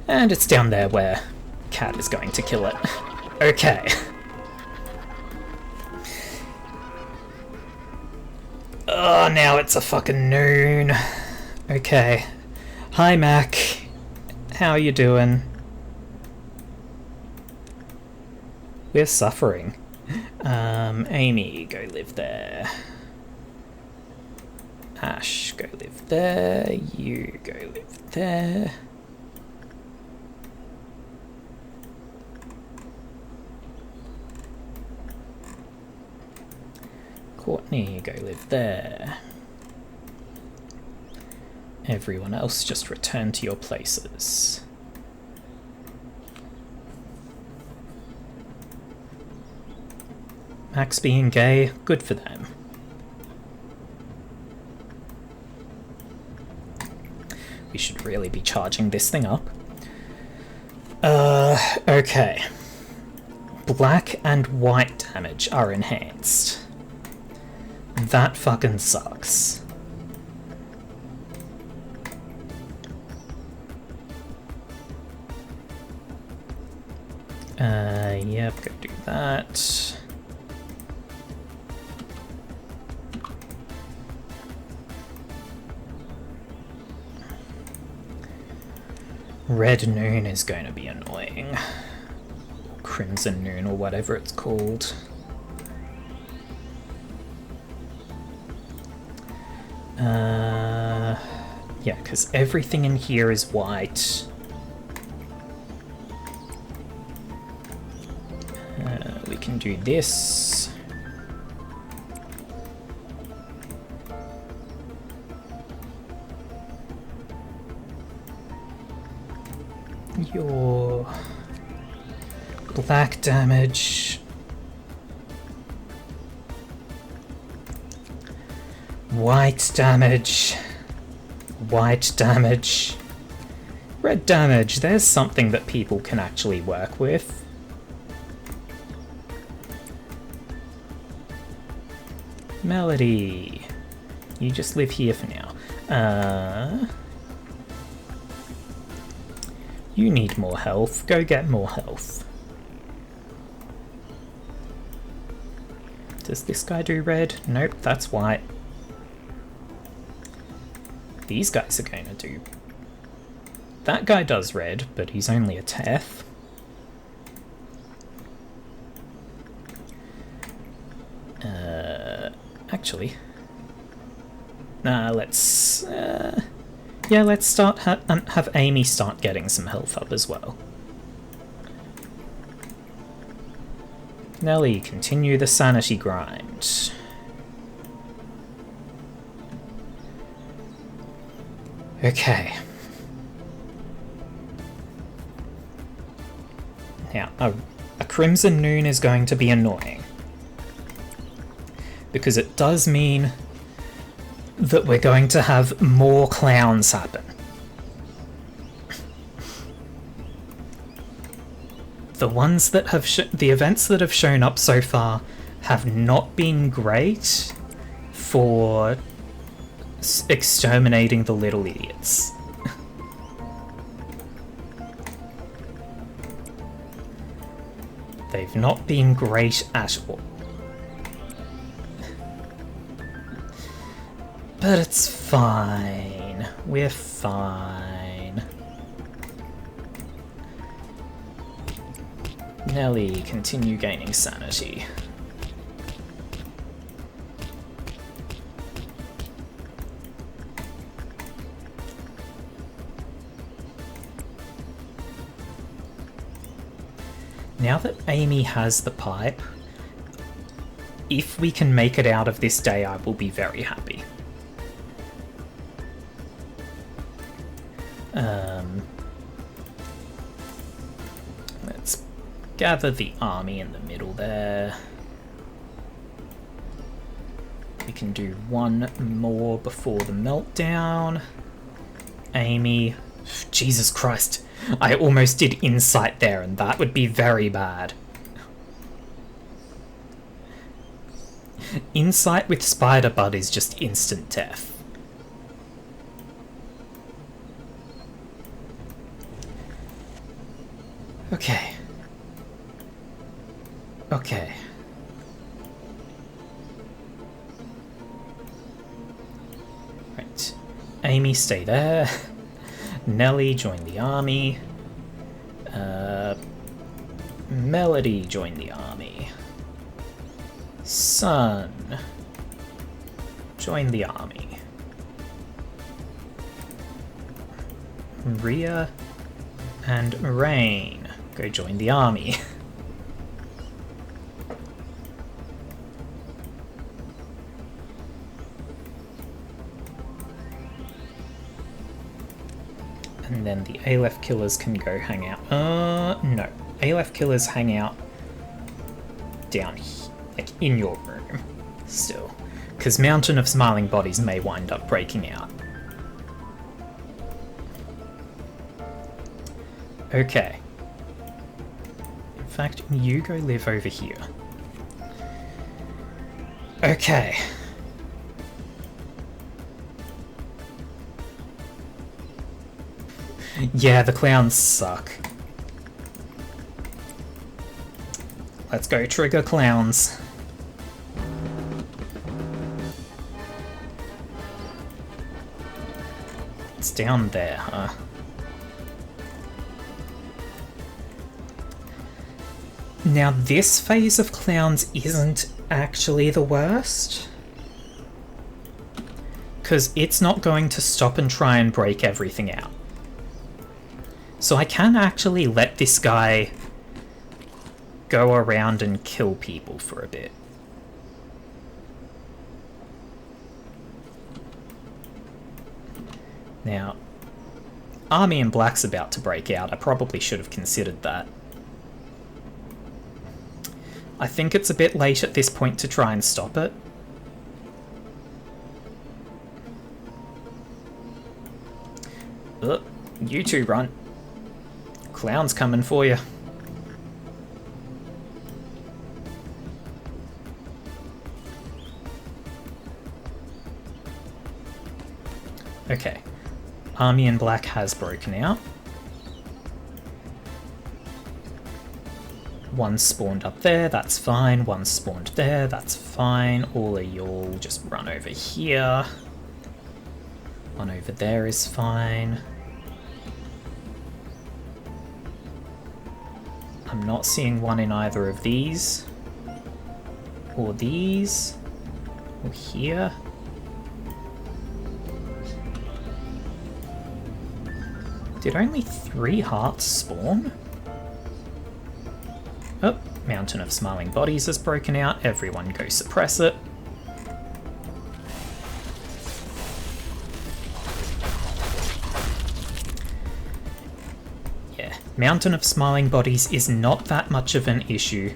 And it's down there where Cat is going to kill it. Okay. Oh, now it's a fucking noon. Okay. Hi, Mac. How you doing? We're suffering. Amy, go live there. Ash, go live there. You go live there. Courtney, go live there. Everyone else just return to your places. Max being gay, good for them. We should really be charging this thing up. Okay. Black and white damage are enhanced. That fucking sucks. Yep, go do that. Red Noon is going to be annoying. Crimson Noon, or whatever it's called. Yeah, because everything in here is white. We can do this. Your black damage. White damage. White damage. Red damage. There's something that people can actually work with. Melody. You just live here for now. You need more health. Go get more health. Does this guy do red? Nope, that's white. These guys are going to do... That guy does red, but he's only a Teth. Actually... let's... yeah, let's start have Amy start getting some health up as well. Nelly, continue the sanity grind. Okay. Now, a Crimson Noon is going to be annoying. Because it does mean that we're going to have more clowns happen. The ones that have the events that have shown up so far have not been great for exterminating the little idiots. They've not been great at all. But it's fine. We're fine. Nelly, continue gaining sanity. Now that Amy has the pipe, if we can make it out of this day, I will be very happy. Let's gather the army in the middle there. We can do one more before the meltdown. Amy, Jesus Christ, I almost did insight there and that would be very bad. Insight with Spider Bud is just instant death. Okay. Okay. Right. Amy, stay there. Nelly, join the army. Melody, join the army. Sun, join the army. Rhea and Rain, go join the army. And then the Aleph killers can go hang out. No. Aleph killers hang out down here, like in your room, still. Because Mountain of Smiling Bodies may wind up breaking out. Okay. In fact, you go live over here. Okay. Yeah, the clowns suck. let's go trigger clowns. It's down there, huh? Now this phase of clowns isn't actually the worst, because it's not going to stop and try and break everything out. So I can actually let this guy go around and kill people for a bit. Now, Army in Black's about to break out. I probably should have considered that. I think it's a bit late at this point to try and stop it. You two run. Clown's coming for you. Okay. Army in Black has broken out. One spawned up there, that's fine. One spawned there, that's fine. All of y'all just run over here. One over there is fine. I'm not seeing one in either of these. Or these. Or here. Did only 3 hearts spawn? Oh, Mountain of Smiling Bodies has broken out. Everyone go suppress it. Yeah, Mountain of Smiling Bodies is not that much of an issue,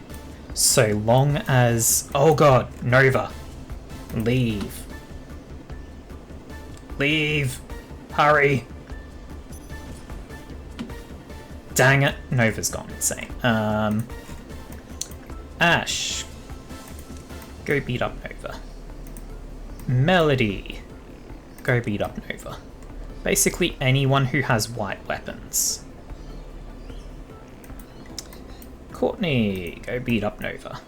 so long as... Oh god, Nova. Leave. Leave. Hurry. Dang it, Nova's gone insane. Ash. Go beat up Nova. Melody. Go beat up Nova. Basically anyone who has white weapons. Courtney. Go beat up Nova.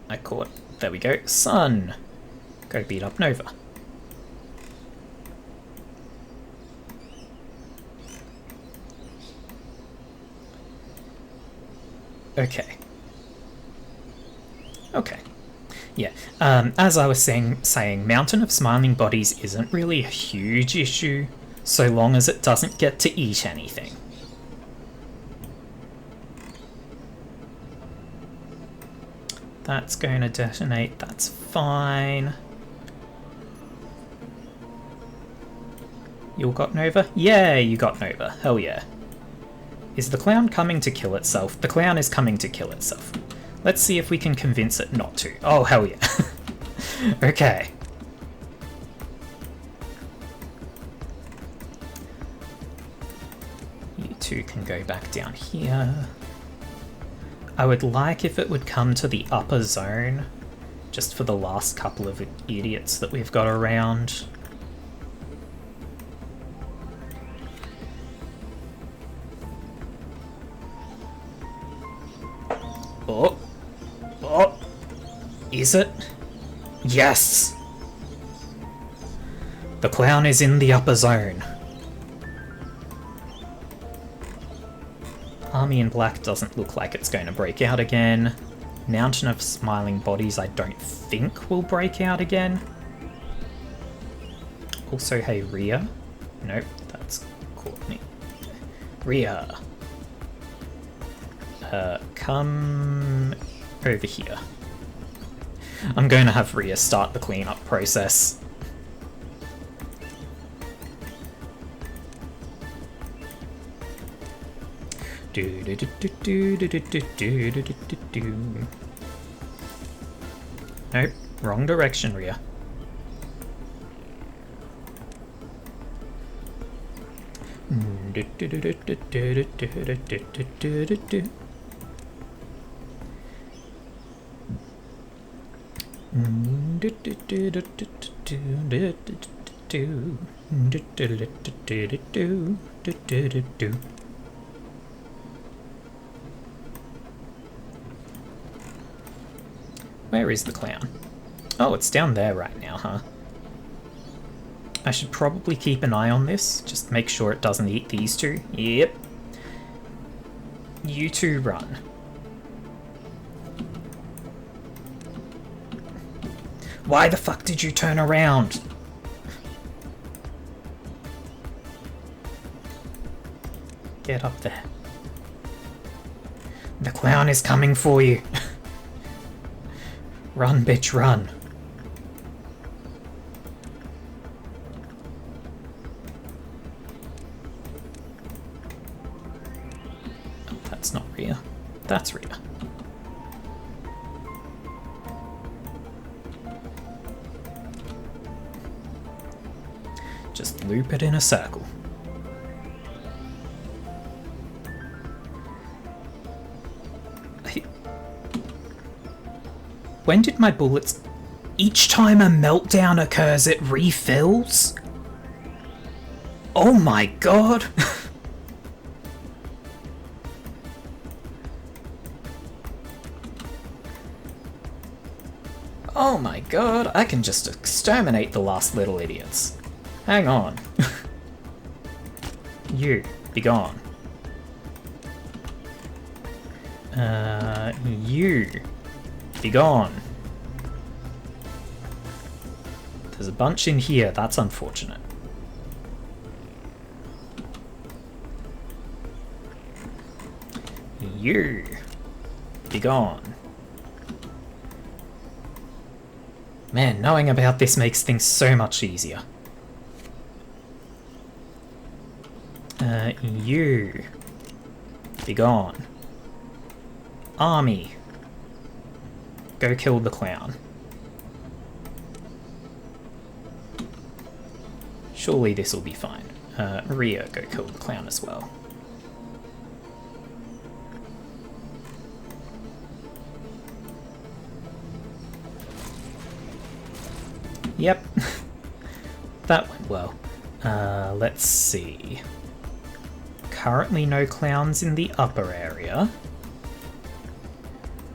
I caught. There we go. Sun. Go beat up Nova. Okay. Okay. Yeah. As I was saying, Mountain of Smiling Bodies isn't really a huge issue, so long as it doesn't get to eat anything. That's going to detonate, that's fine. You all got Nova? Yeah, you got Nova. Hell yeah. Is the clown coming to kill itself? The clown is coming to kill itself. Let's see if we can convince it not to. Oh, hell yeah. Okay. You two can go back down here. I would like if it would come to the upper zone, just for the last couple of idiots that we've got around. Oh. Oh. Is it? Yes! The clown is in the upper zone. Army in Black doesn't look like it's going to break out again. Mountain of Smiling Bodies I don't think will break out again. Also, hey, Rhea. Nope, that's Courtney. Rhea. Come over here. I'm going to have Rhea start the cleanup process. Nope, wrong direction, Rhea. Where is the clown? Oh, it's down there right now, huh? I should probably keep an eye on this, just make sure it doesn't eat these two. Yep. You two run. Why the fuck did you turn around? Get up there. The clown is coming for you. Run, bitch, run. Oh, that's not Rhea. That's Rhea. Just loop it in a circle. When did my bullets... Each time a meltdown occurs, it refills? Oh my god! Oh my god, I can just exterminate the last little idiots. Hang on. You, be gone. You, be gone. There's a bunch in here, that's unfortunate. You, be gone. Man, knowing about this makes things so much easier. You, be gone. Army, go kill the clown. Surely this will be fine. Rhea, go kill the clown as well. Yep. That went well. Let's see. Currently no clowns in the upper area,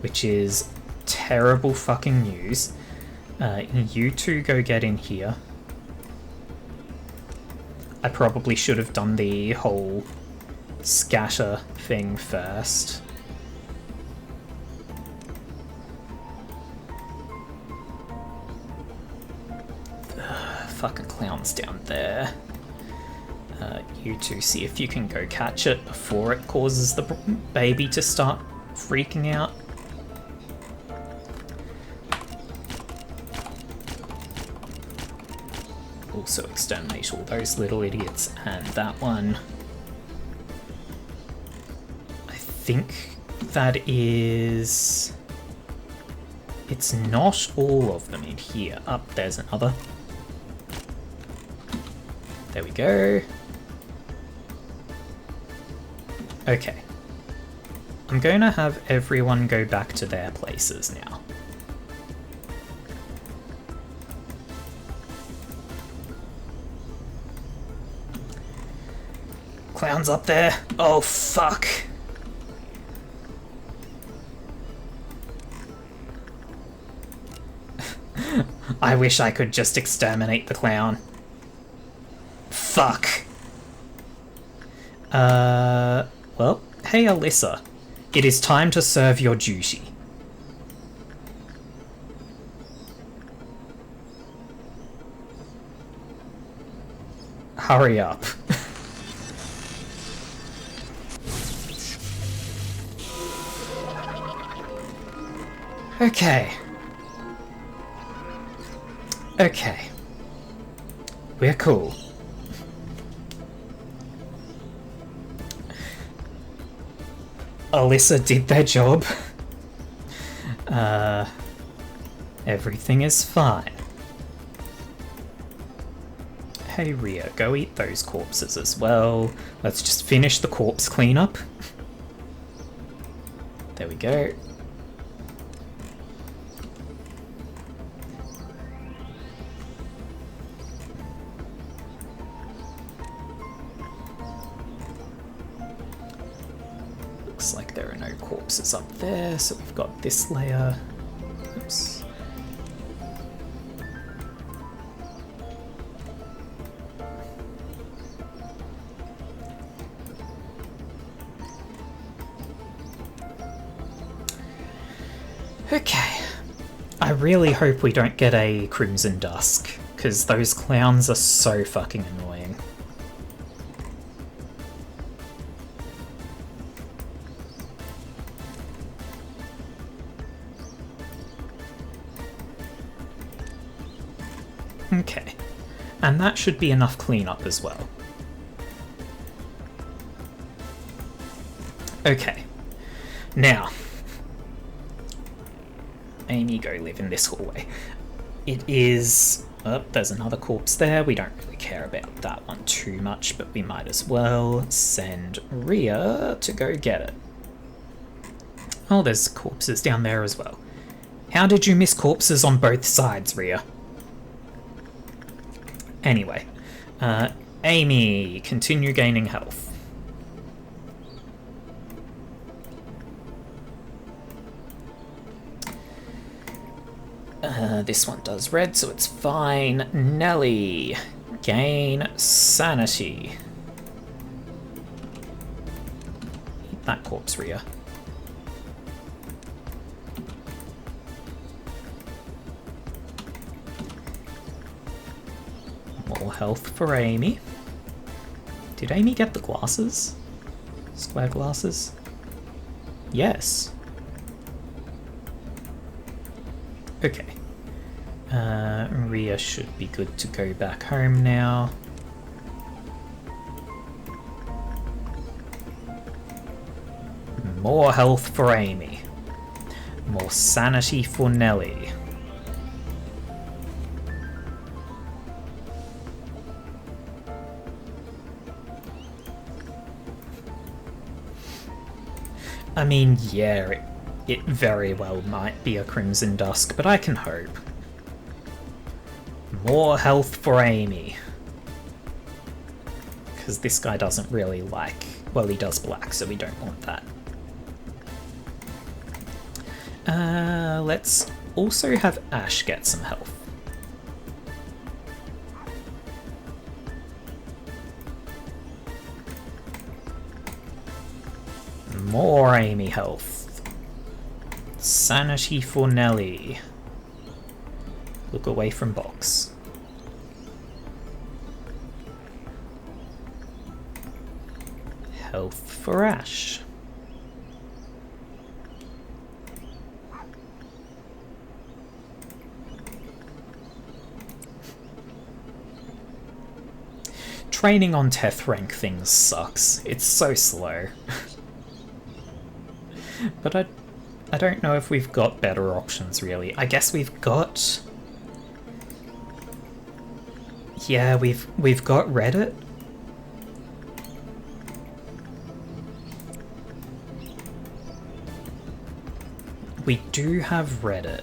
which is terrible fucking news. You two go get in here. I probably should have done the whole scatter thing first. Fucking clown's down there. You two see if you can go catch it before it causes the baby to start freaking out. Also exterminate all those little idiots, and that one. I think that is... It's not all of them in here. Up, there's another. There we go. Okay. I'm going to have everyone go back to their places now. Clown's up there. Oh, fuck. I wish I could just exterminate the clown. Fuck. Well, hey Alyssa. It is time to serve your duty. Hurry up. Okay. Okay. We're cool. Alyssa did their job. Everything is fine. Hey Rhea, go eat those corpses as well. Let's just finish the corpse cleanup. There we go. looks like there are no corpses up there, so we've got this layer. Oops. Okay. I really hope we don't get a Crimson Dusk, because those clowns are so fucking annoying. Okay. And that should be enough cleanup as well. Okay. Now, Amy, go live in this hallway. It is... Oh, there's another corpse there. We don't really care about that one too much, but we might as well send Rhea to go get it. Oh, there's corpses down there as well. How did you miss corpses on both sides, Rhea? Anyway, Amy, continue gaining health. This one does red, so it's fine. Nelly, gain sanity. Eat that corpse, Rhea. More health for Amy. Did Amy get the glasses? Square glasses? Yes. Okay. Rhea should be good to go back home now. More health for Amy. More sanity for Nelly. I mean, yeah, it very well might be a Crimson Dusk, but I can hope. More health for Amy. Because this guy doesn't really like... Well, he does black, so we don't want that. Let's also have Ash get some health. More Amy health. Sanity for Nelly. Look away from box. Health for Ash. Training on 10th rank things sucks. It's so slow. But I don't know if we've got better options, really. I guess we've got... Yeah, we've got Reddit. We do have Reddit.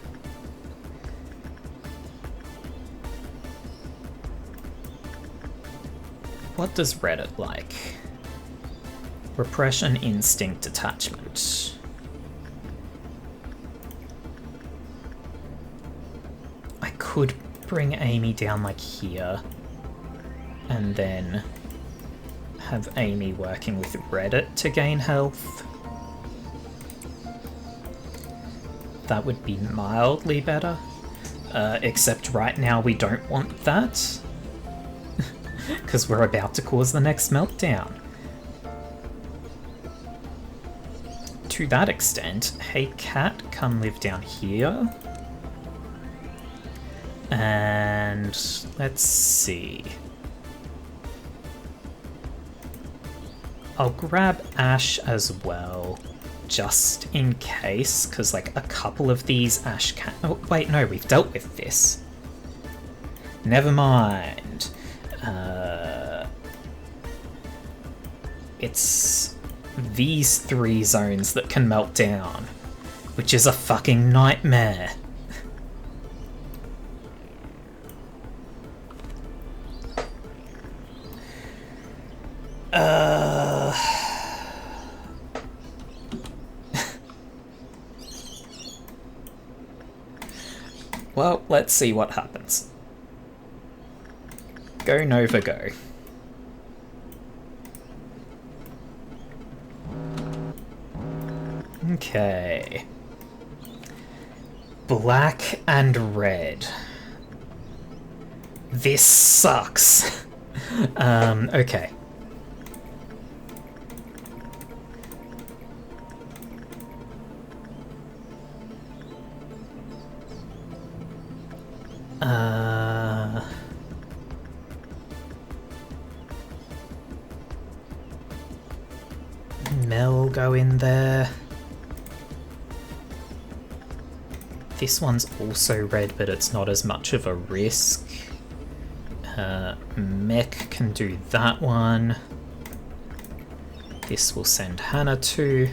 What does Reddit like? Repression, instinct, attachment. I could bring Amy down like here and then have Amy working with Reddit to gain health. That would be mildly better, except right now we don't want that because we're about to cause the next meltdown. To that extent, hey cat, come live down here. And let's see. I'll grab Ash as well, just in case, because like a couple of these Ash can... Oh, wait, no, we've dealt with this. Never mind. It's these 3 zones that can melt down, which is a fucking nightmare. Well, let's see what happens. Go Nova go. Okay. Black and red. This sucks. Okay. Mel go in there. This one's also red, but it's not as much of a risk. Mech can do that one. This will send Hannah to.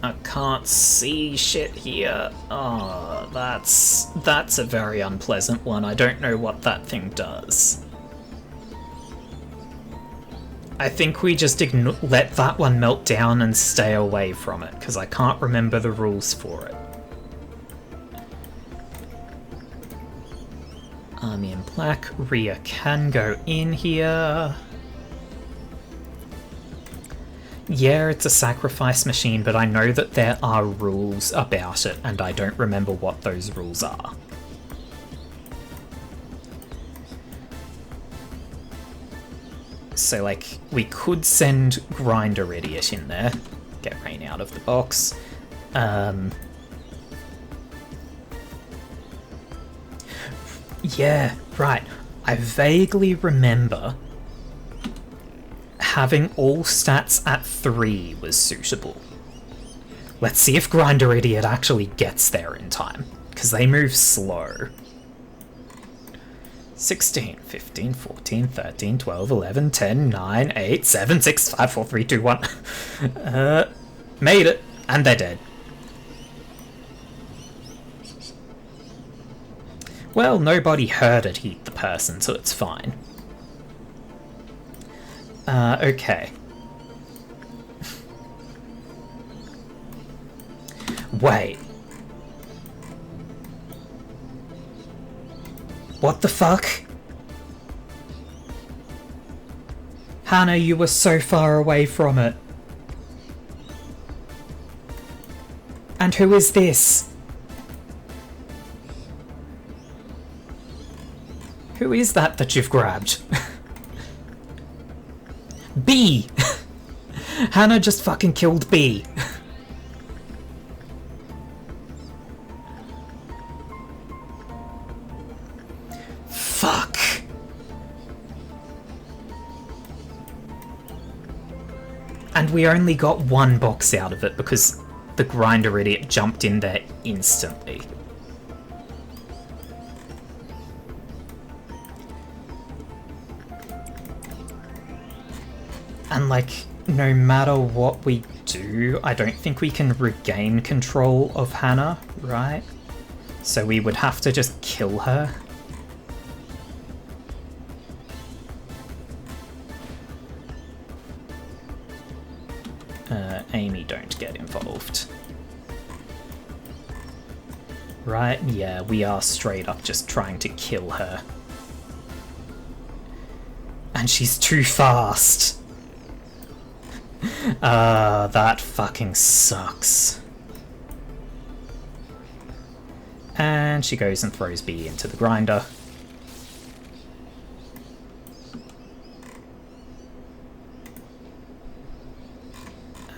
I can't see shit here. Oh, that's a very unpleasant one. I don't know what that thing does. I think we just let that one melt down and stay away from it, because I can't remember the rules for it. Army in black. Rhea can go in here. Yeah, it's a sacrifice machine, but I know that there are rules about it, and I don't remember what those rules are. So, like, we could send Grinder Idiot in there. Get Rain out of the box. Yeah, right. I vaguely remember having all stats at 3 was suitable. Let's see if Grinder Idiot actually gets there in time, because they move slow. 16, 15, 14, 13, 12, 11, 10, 9, 8, 7, 6, 5, 4, 3, 2, 1. Made it, and they're dead. Well, nobody heard it eat the person, so it's fine. Okay. Wait. What the fuck? Hannah, you were so far away from it. And who is this? Who is that you've grabbed? B! Hannah just fucking killed B. Fuck. And we only got one box out of it because the Grinder Idiot jumped in there instantly. And, like, no matter what we do, I don't think we can regain control of Hannah, right? So we would have to just kill her. Amy, don't get involved. Right? Yeah, we are straight up just trying to kill her. And she's too fast. That fucking sucks. And she goes and throws B into the grinder.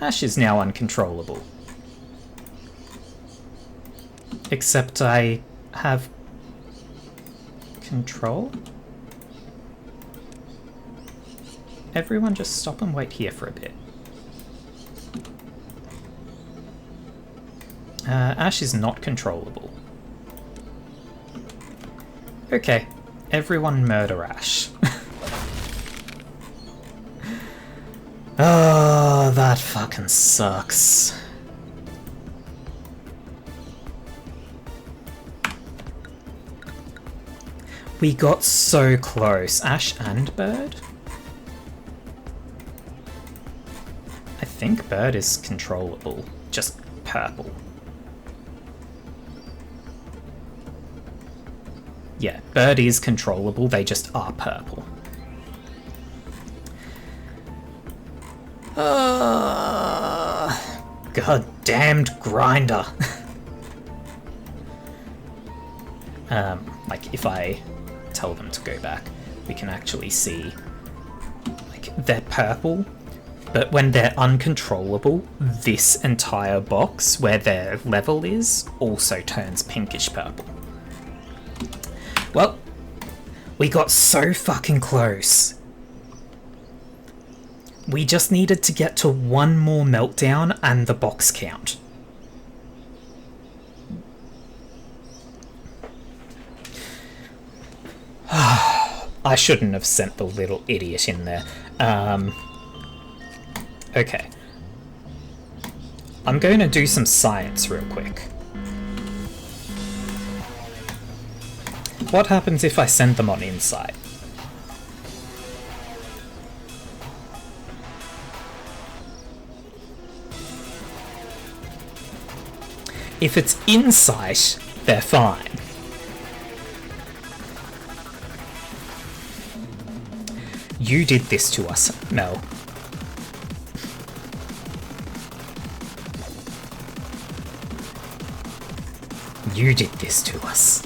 Ash is now uncontrollable. Except I have control? Everyone just stop and wait here for a bit. Ash is not controllable. Okay, everyone murder Ash. Oh, that fucking sucks. We got so close. Ash and Bird? I think Bird is controllable. Just purple. Yeah, bird is controllable, they just are purple. Goddamned grinder. Like, if I tell them to go back, we can actually see, like, they're purple, but when they're uncontrollable, this entire box where their level is also turns pinkish purple. Well, we got so fucking close. We just needed to get to one more meltdown and the box count. I shouldn't have sent the little idiot in there. Okay. I'm going to do some science real quick. What happens if I send them on Insight? If it's Insight, they're fine. You did this to us, Mel. You did this to us.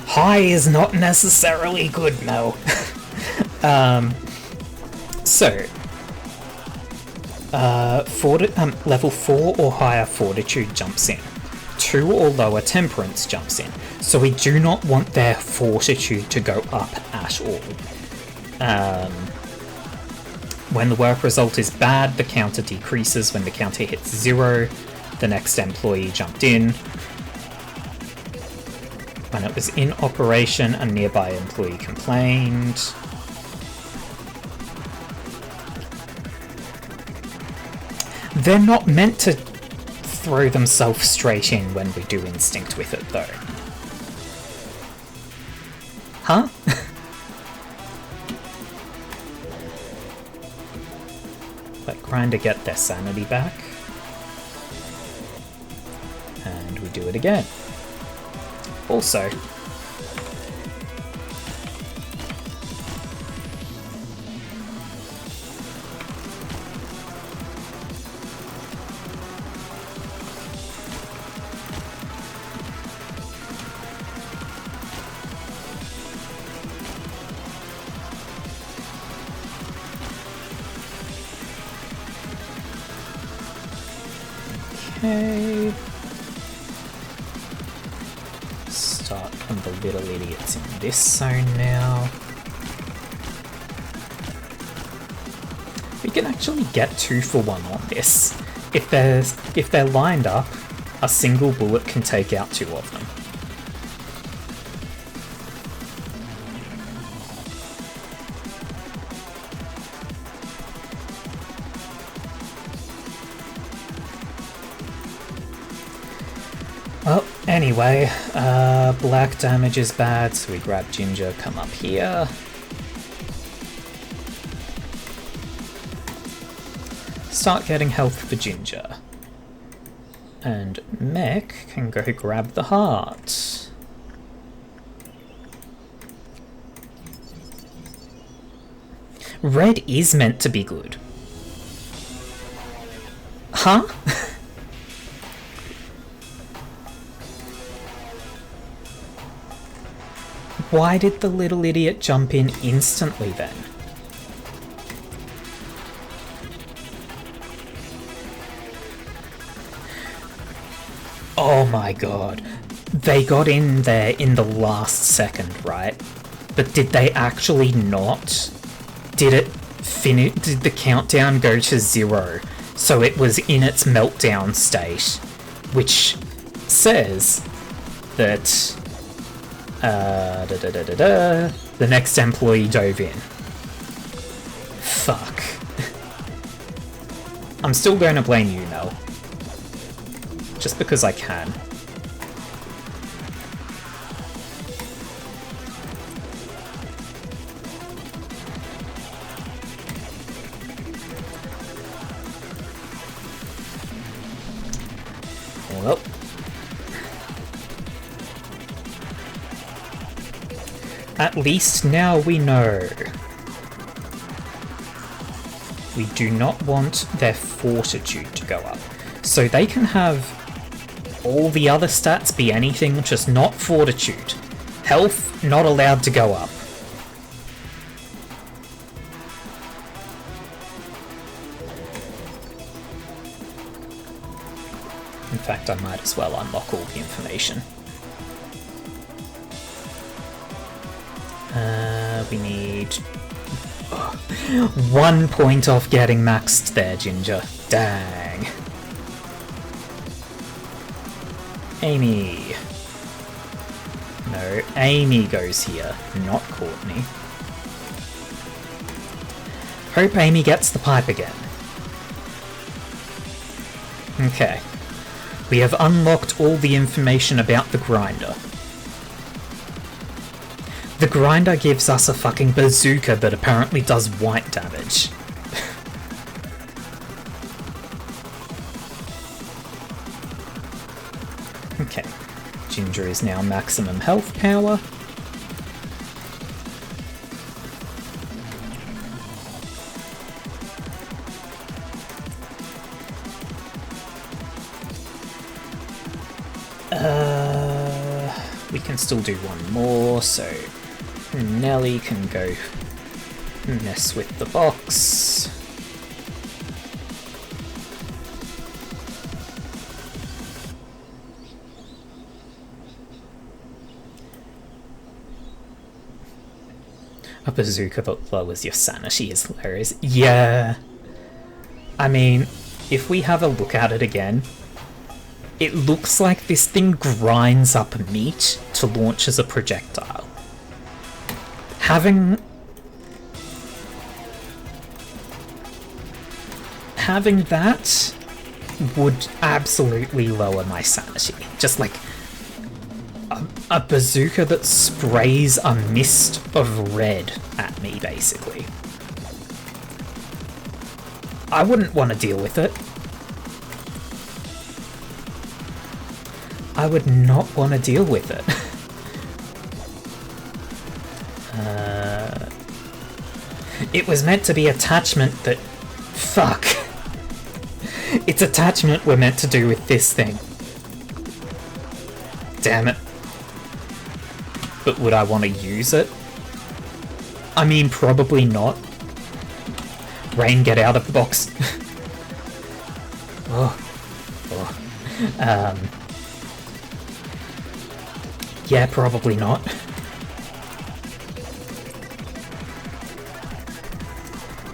High is not necessarily good, Mel. Level 4 or higher fortitude jumps in. 2 or lower temperance jumps in. So we do not want their fortitude to go up at all. When the work result is bad, the counter decreases. When the counter hits 0, the next employee jumped in. When it was in operation, a nearby employee complained. They're not meant to throw themselves straight in when we do instinct with it, though. Huh? Let Grinder get their sanity back. And we do it again. Also, okay. Start on the little idiots in this zone now. We can actually get 2 for 1 on this. If they're lined up, a single bullet can take out 2 of them. Well, anyway, black damage is bad, so we grab Ginger, come up here. Start getting health for Ginger. And Mech can go grab the heart. Red is meant to be good. Huh? Why did the little idiot jump in instantly then? Oh my god. They got in there in the last second, right? But did they actually not? Did the countdown go to 0? So it was in its meltdown state, which says that the next employee dove in. Fuck. I'm still going to blame you, Mel. Just because I can. Well. At least now we know. We do not want their fortitude to go up. So they can have all the other stats be anything, just not fortitude. Health, not allowed to go up. In fact, I might as well unlock all the information. We need 1 point off getting maxed there, Ginger. Dang. Amy. No, Amy goes here, not Courtney. Hope Amy gets the pipe again. Okay. We have unlocked all the information about the grinder. The grinder gives us a fucking bazooka that apparently does white damage. Okay. Ginger is now maximum health power. We can still do one more, so Nelly can go mess with the box. A bazooka that lowers your sanity is hilarious. Yeah. I mean, if we have a look at it again, it looks like this thing grinds up meat to launch as a projectile. Having that would absolutely lower my sanity. Just like a bazooka that sprays a mist of red at me, basically. I wouldn't want to deal with it. I would not want to deal with it. It was meant to be attachment that... Fuck. It's attachment we're meant to do with this thing. Damn it. But would I want to use it? I mean, probably not. Rain, get out of the box. Yeah, probably not.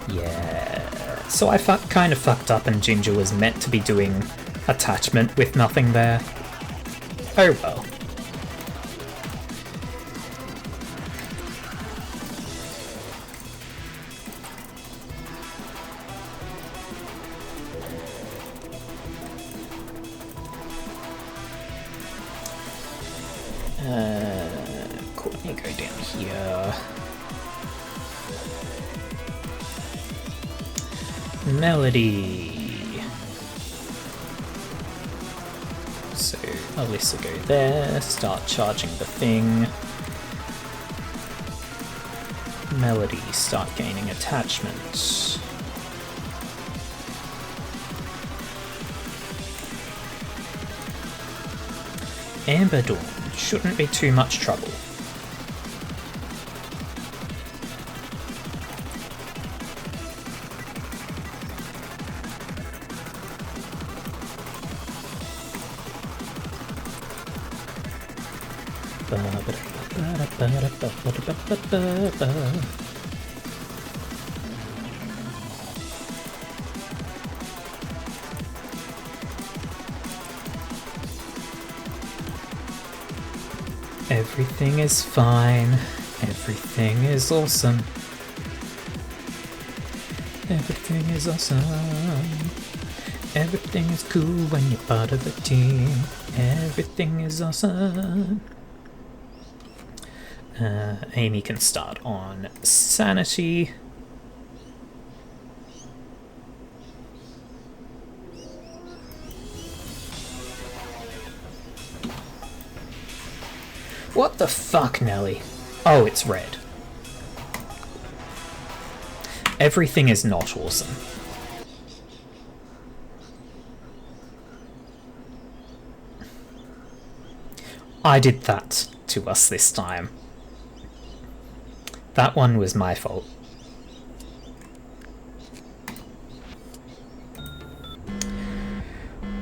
Yeah. So I kind of fucked up and Ginger was meant to be doing attachment with nothing there. Oh well. Courtney, go down here. Melody. So Alyssa, go there, start charging the thing. Melody, start gaining attachment. Amber Dawn, shouldn't be too much trouble. Everything is fine. Everything is awesome. Everything is awesome. Everything is cool when you're part of a team. Everything is awesome. Amy can start on sanity. What the fuck, Nelly? Oh, it's red. Everything is not awesome. I did that to us this time. That one was my fault.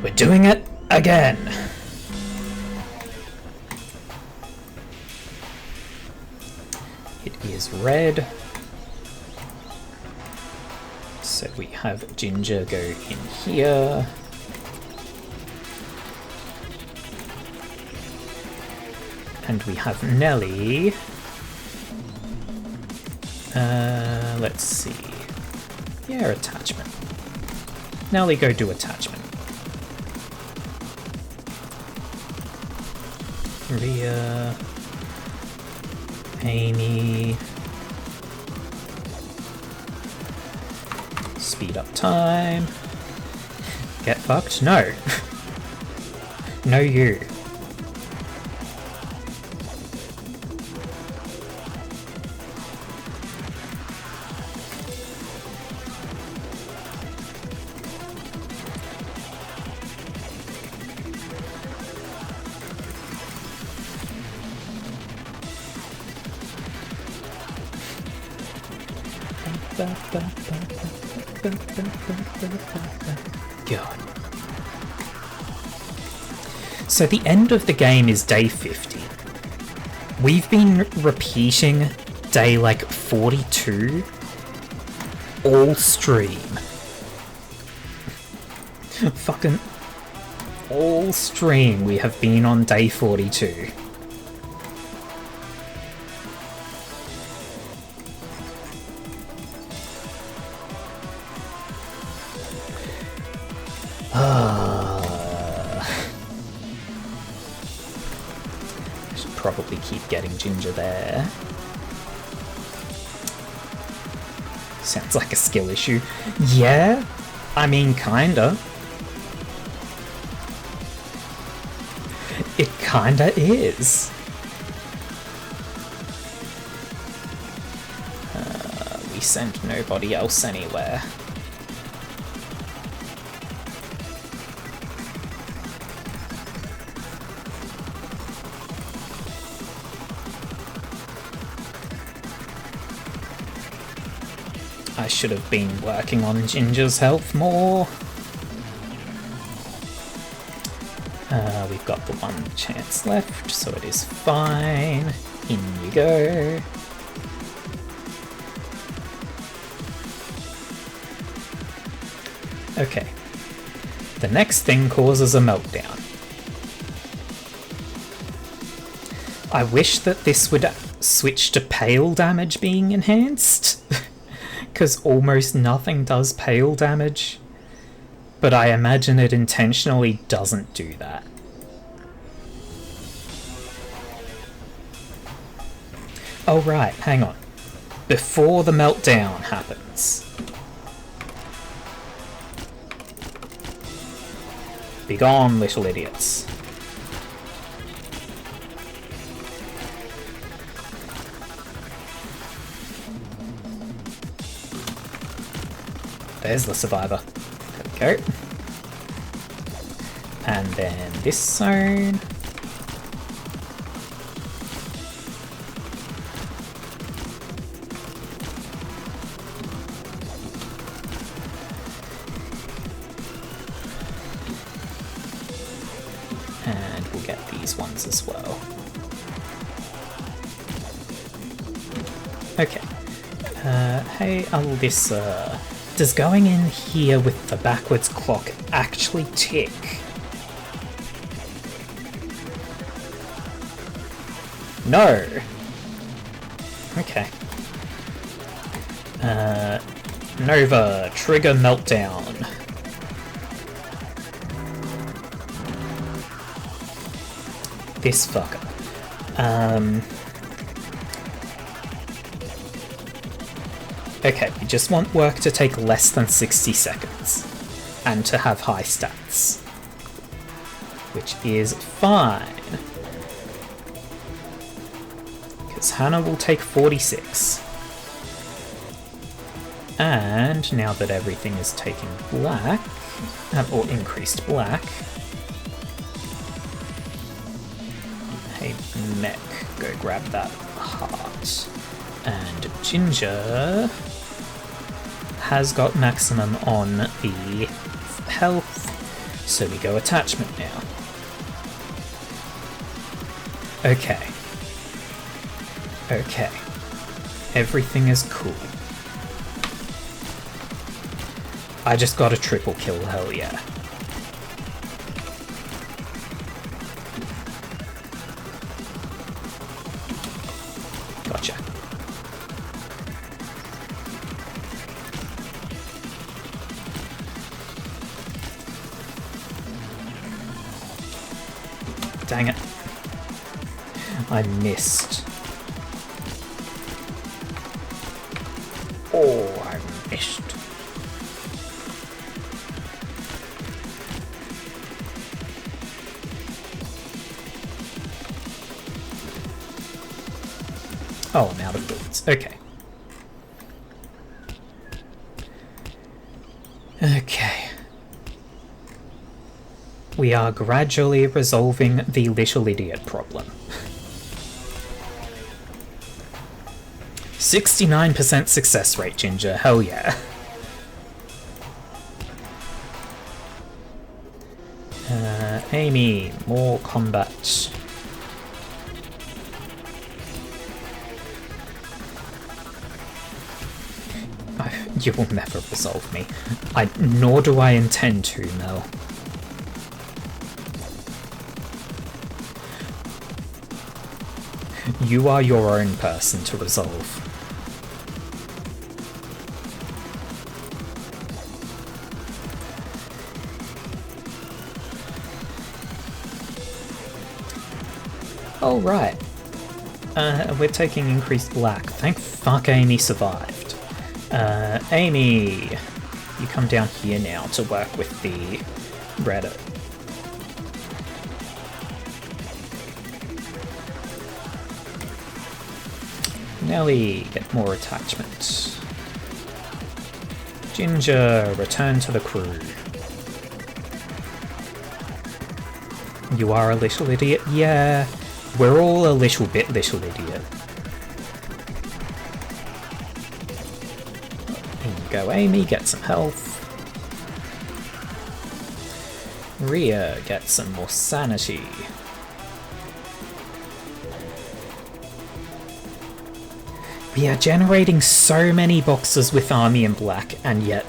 We're doing it again. It is red. So we have Ginger go in here. And we have Nelly. Let's see. Yeah, attachment. Nelly, go do attachment. Rhea. Amy. Speed up time. Get fucked? No. No, you. God. So the end of the game is day 50. We've been repeating day like 42 all stream. Fucking all stream we have been on day 42. Probably keep getting Ginger there. Sounds like a skill issue. Yeah, I mean, kinda. It kinda is. We sent nobody else anywhere. I should have been working on Ginger's health more. We've got the one chance left, so it is fine. In you go. Okay. The next thing causes a meltdown. I wish that this would switch to pale damage being enhanced. Because almost nothing does pale damage, but I imagine it intentionally doesn't do that. Oh right, hang on. Before the meltdown happens. Begone, little idiots. There's the survivor. There we go. And then this zone. And we'll get these ones as well. Okay. Hey, Alyssa. Does going in here with the backwards clock actually tick? No! Okay. Nova, trigger meltdown. This fucker. Okay, we just want work to take less than 60 seconds, and to have high stats. Which is fine. So Hannah will take 46. And now that everything is taking black, or increased black, hey Mech, go grab that heart. And Ginger has got maximum on the health, so we go attachment now. Okay. Okay. Everything is cool. I just got a triple kill, hell yeah. Gotcha. Dang it. I missed. Oh, I missed. Oh, I'm out of bullets. Okay. Okay. We are gradually resolving the little idiot problem. 69% success rate, Ginger. Hell yeah. Amy, more combat. You will never resolve me. Nor do I intend to, Mel. You are your own person to resolve. Oh, right. We're taking increased black. Thank fuck Amy survived. Amy, you come down here now to work with the Reddit. Nelly, get more attachment. Ginger, return to the crew. You are a little idiot? Yeah, we're all a little bit little idiot. Go Amy, get some health. Rhea, get some more sanity. We are generating so many boxes with Army in black, and yet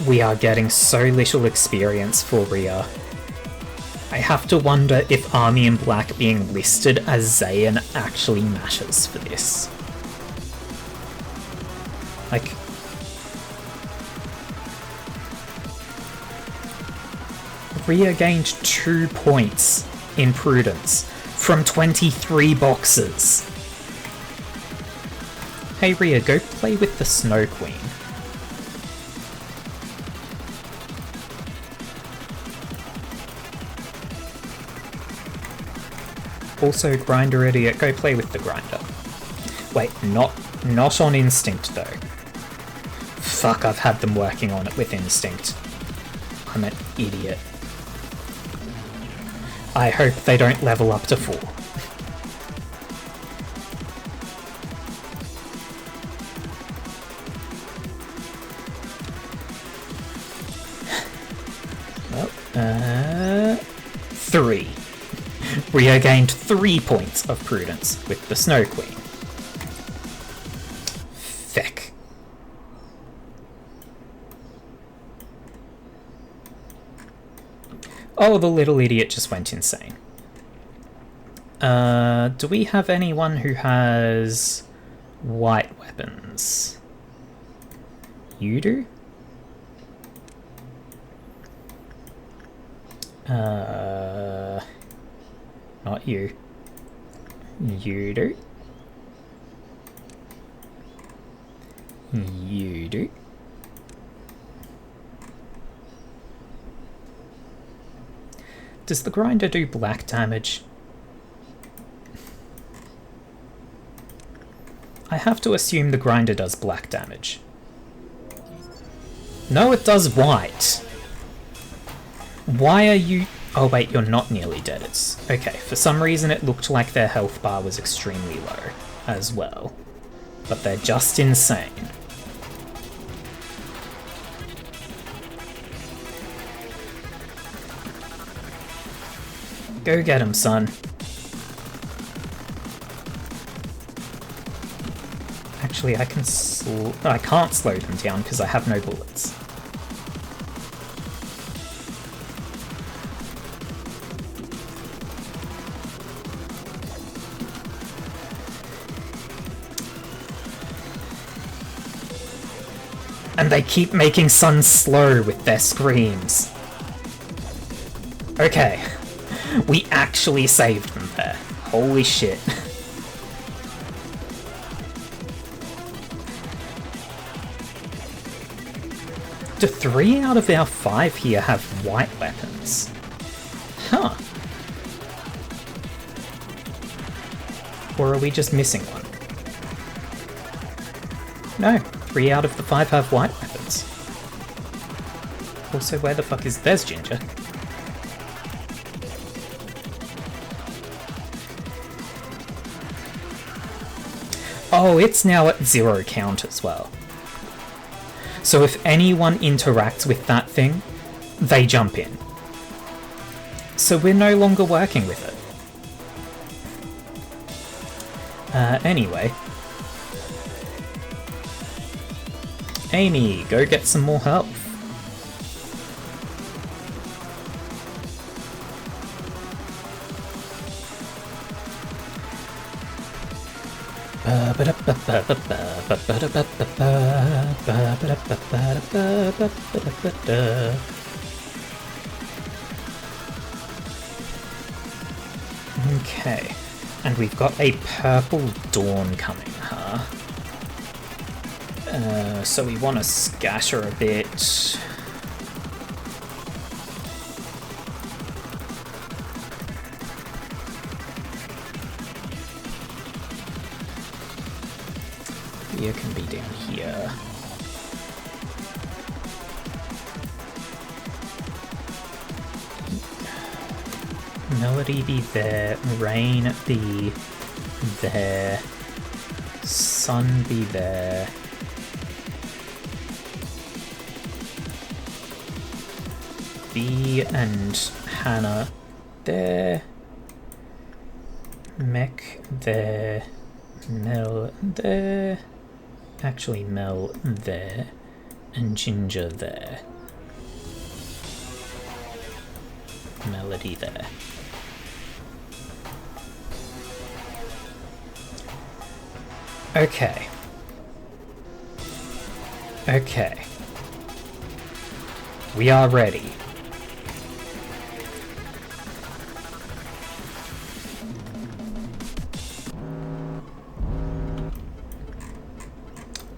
we are getting so little experience for Rhea. I have to wonder if Army in black being listed as Zayn actually matters for this. Like, Rhea gained 2 points in Prudence from 23 boxes. Hey Rhea, go play with the Snow Queen. Also, Grinder Idiot, go play with the Grinder. Wait, not on Instinct though. Fuck, I've had them working on it with Instinct. I'm an idiot. I hope they don't level up to 4. Well, 3. Rhea gained 3 points of Prudence with the Snow Queen. Feck. Oh, the little idiot just went insane. Do we have anyone who has white weapons? You do? Not you. You do? You do? Does the Grinder do black damage? I have to assume the grinder does black damage. No, it does white. Why are you... Oh wait, you're not nearly dead. It's... Okay, for some reason it looked like their health bar was extremely low as well. But they're just insane. Go get him, son. Actually, I can't slow them down because I have no bullets. And they keep making Sun slow with their screams. Okay. We actually saved them there. Holy shit. Do 3 out of our 5 here have white weapons? Huh. Or are we just missing one? No, 3 out of the 5 have white weapons. Also, where the fuck is... There's Ginger. Oh, it's now at 0 count as well. So if anyone interacts with that thing, they jump in. So we're no longer working with it. Anyway. Amy, go get some more help. Okay, and we've got a purple dawn coming, huh? So we want to scatter a bit. Here can be down here. Melody be there, Rain be there, Sun be there. B and Hannah there. Mech there. Mel there. Actually, Mel there. And Ginger there. Melody there. Okay. Okay. We are ready.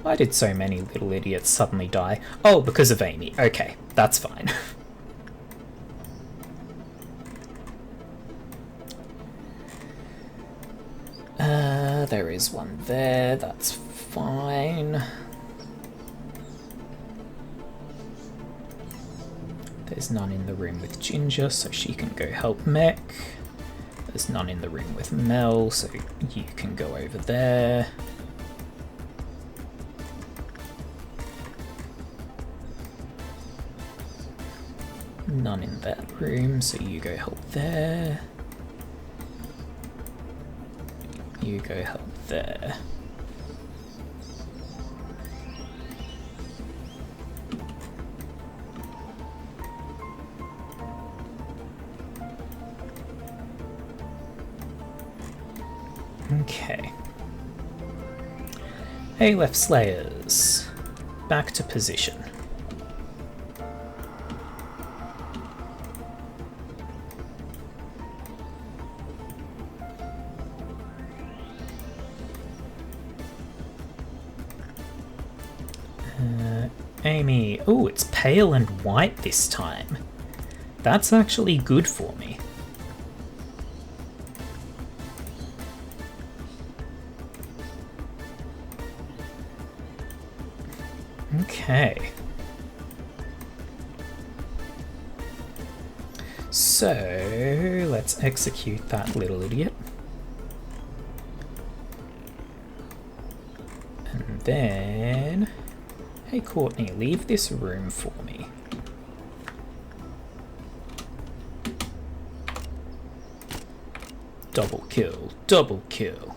Why did so many little idiots suddenly die? Oh, because of Amy. Okay, that's fine. There is one there, that's fine. There's none in the room with Ginger, so she can go help Mech. There's none in the room with Mel, so you can go over there. None in that room, so you go help there. You go help there. Okay. Hey, left Slayers. Back to position. Amy. Ooh, it's pale and white this time. That's actually good for me. Okay. So, let's execute that little idiot. And then... Hey Courtney, leave this room for me. Double kill, double kill.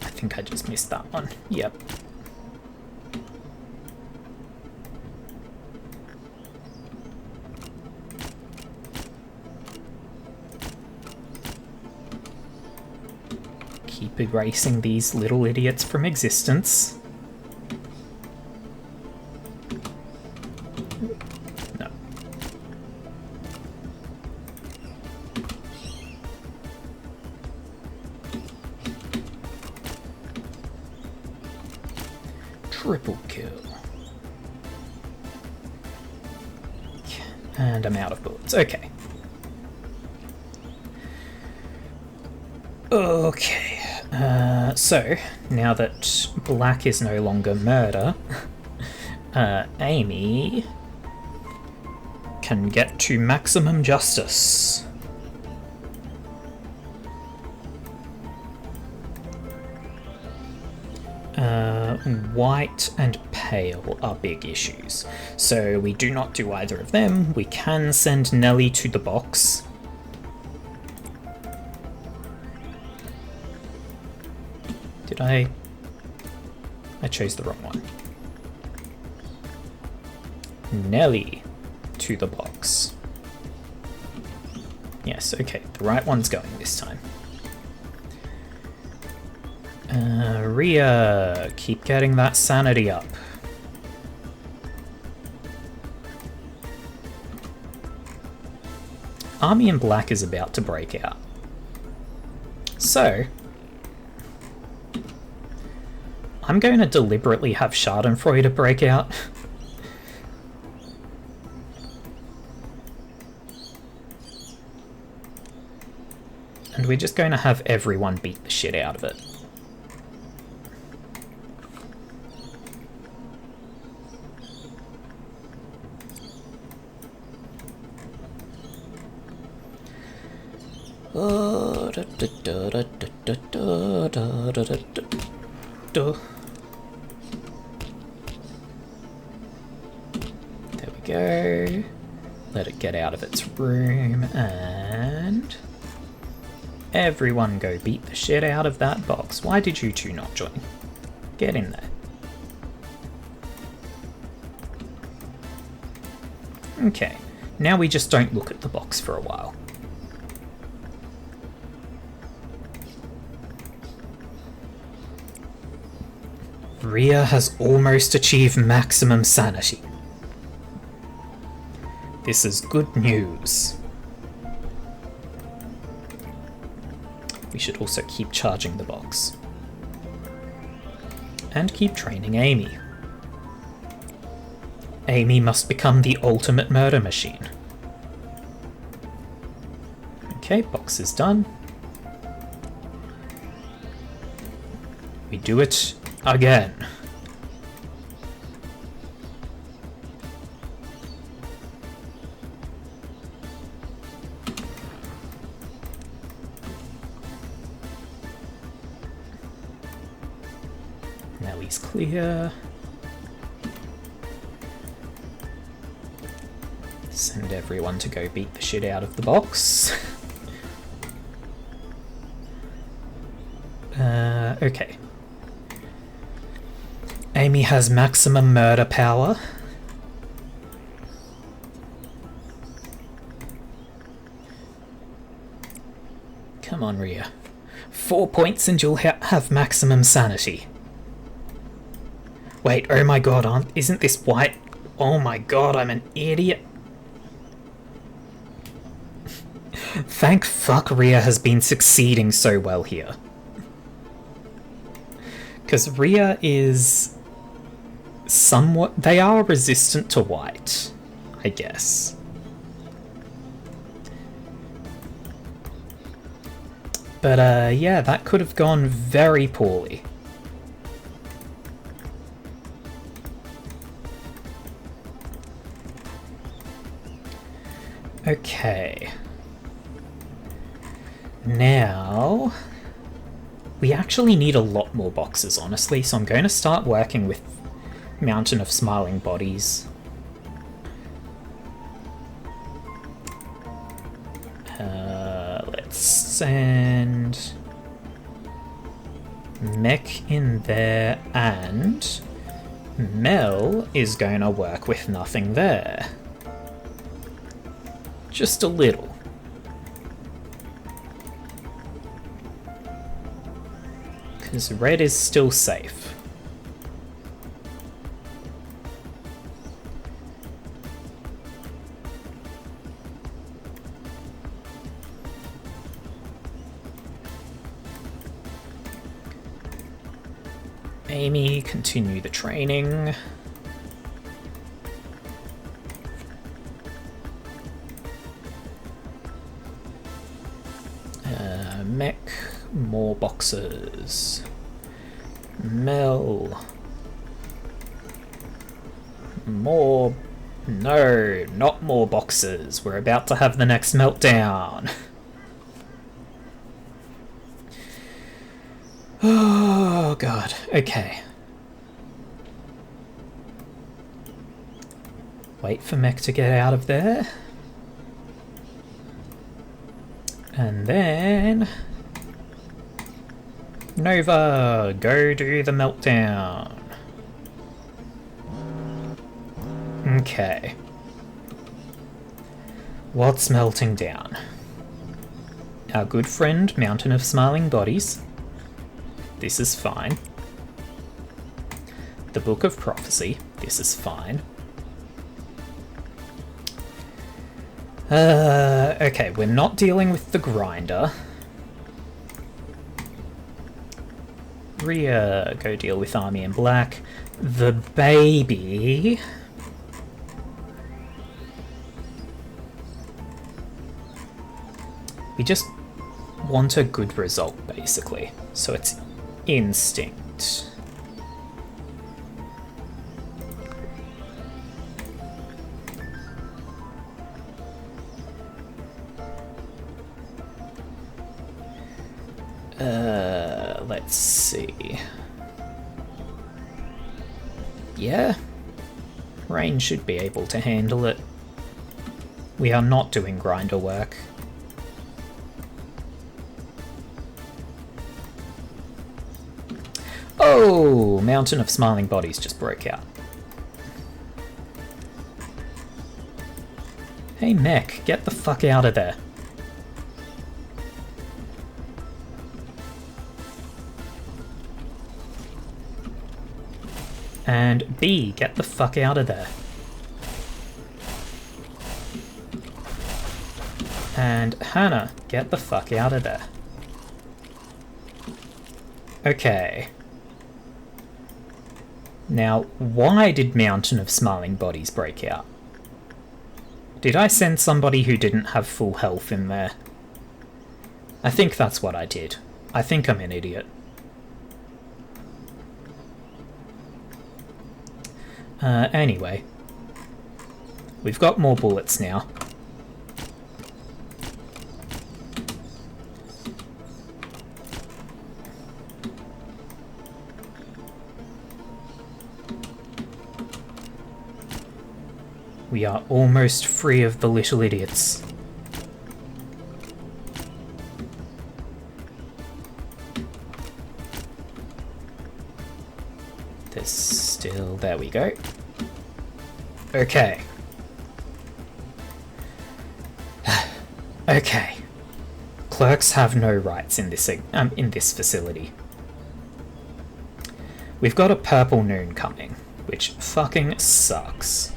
I think I just missed that one. Yep. Keep erasing these little idiots from existence. No. Triple kill. And I'm out of bullets. Okay. Okay. So, now that black is no longer murder, Amy can get to maximum justice. White and pale are big issues, so we do not do either of them. We can send Nelly to the box. Did I chose the wrong one. Nelly to the box. Yes, okay, the right one's going this time. Rhea, keep getting that sanity up. Army in Black is about to break out. So, I'm going to deliberately have Schadenfreude break out. And we're just going to have everyone beat the shit out of it. There we go. Let it get out of its room, and everyone go beat the shit out of that box. Why did you two not join? Get in there. Okay, now we just don't look at the box for a while. Rhea has almost achieved maximum sanity. This is good news. We should also keep charging the box. And keep training Amy. Amy must become the ultimate murder machine. Okay, box is done. We do it again. Now he's clear. Send everyone to go beat the shit out of the box. Okay. Amy has maximum murder power. Come on, Rhea. 4 points and you'll have maximum sanity. Wait, oh my god, isn't this white? Oh my god, I'm an idiot. Thank fuck Rhea has been succeeding so well here. Because Rhea is somewhat... They are resistant to white, I guess. But yeah, that could have gone very poorly. Okay. Now, we actually need a lot more boxes, honestly, so I'm going to start working with Mountain of Smiling Bodies. Let's send Mech in there, and Mel is going to work with nothing there. Just a little. Because red is still safe. Amy, continue the training. Mech, more boxes. Mel. More. No, not more boxes. We're about to have the next meltdown. Oh god, okay. Wait for Mech to get out of there. And then... Nova, go do the meltdown. Okay. What's melting down? Our good friend, Mountain of Smiling Bodies. This is fine. The Book of Prophecy. This is fine. Okay, we're not dealing with the grinder. Rhea, go deal with Army in Black. The baby... We just want a good result, basically. So it's instinct. Let's see. Yeah. Rain should be able to handle it. We are not doing grinder work. Oh! Mountain of Smiling Bodies just broke out. Hey Mech, get the fuck out of there. And B, get the fuck out of there. And Hannah, get the fuck out of there. Okay. Now, why did Mountain of Smiling Bodies break out? Did I send somebody who didn't have full health in there? I think that's what I did. I think I'm an idiot. Anyway. We've got more bullets now. We are almost free of the little idiots. There's still... there we go. Okay. Okay. Clerks have no rights in this facility. We've got a purple noon coming, which fucking sucks.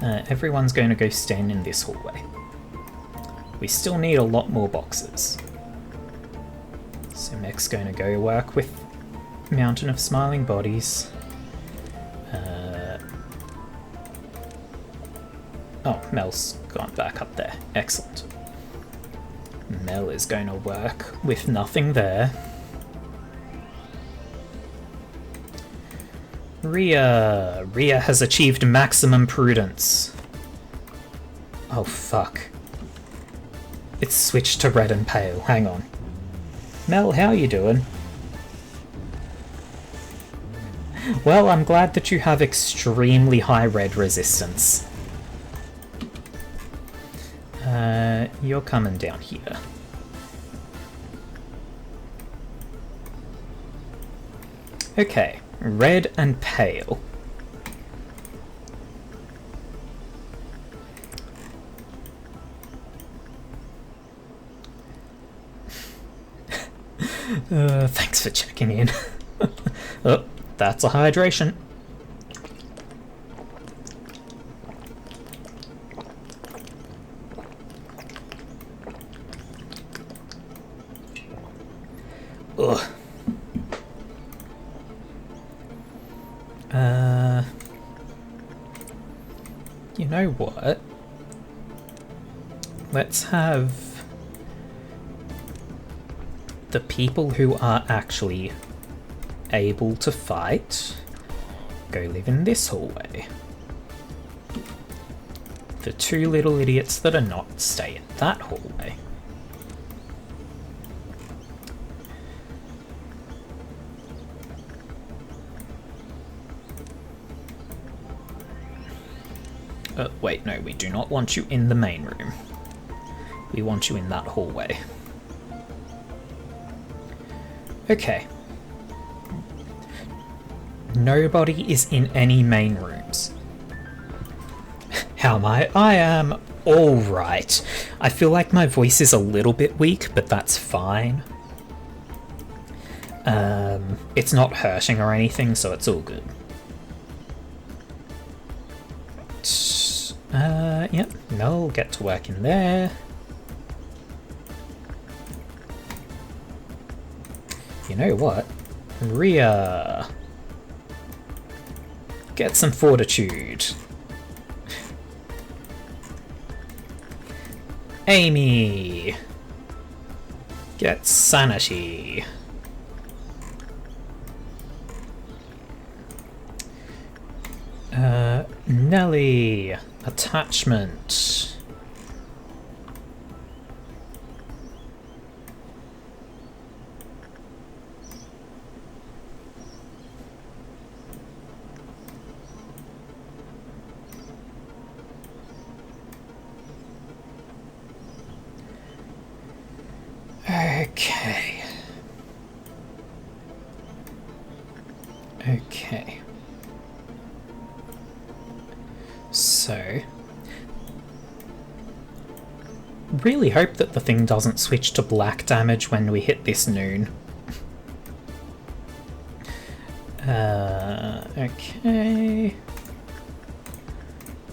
Everyone's going to go stand in this hallway. We still need a lot more boxes. So Mech's going to go work with Mountain of Smiling Bodies. Oh, Mel's gone back up there. Excellent. Mel is going to work with nothing there. Rhea has achieved maximum prudence. Oh fuck. It's switched to red and pale. Hang on. Mel, how you doing? Well, I'm glad that you have extremely high red resistance. You're coming down here. Okay, red and pale. Thanks for checking in. Oh, that's a hydration. Ugh. You know what? Let's have the people who are actually able to fight go live in this hallway. The two little idiots that are not stay in that hallway. Wait, no, we do not want you in the main room. We want you in that hallway. Okay. Nobody is in any main rooms. How am I? I am alright. I feel like my voice is a little bit weak, but that's fine. It's not hurting or anything, so it's all good. Yep, Mel, get to work in there. You know what? Rhea! Get some fortitude. Amy! Get sanity. Nelly! Attachment. Okay. Okay. So, really hope that the thing doesn't switch to black damage when we hit this noon. Okay.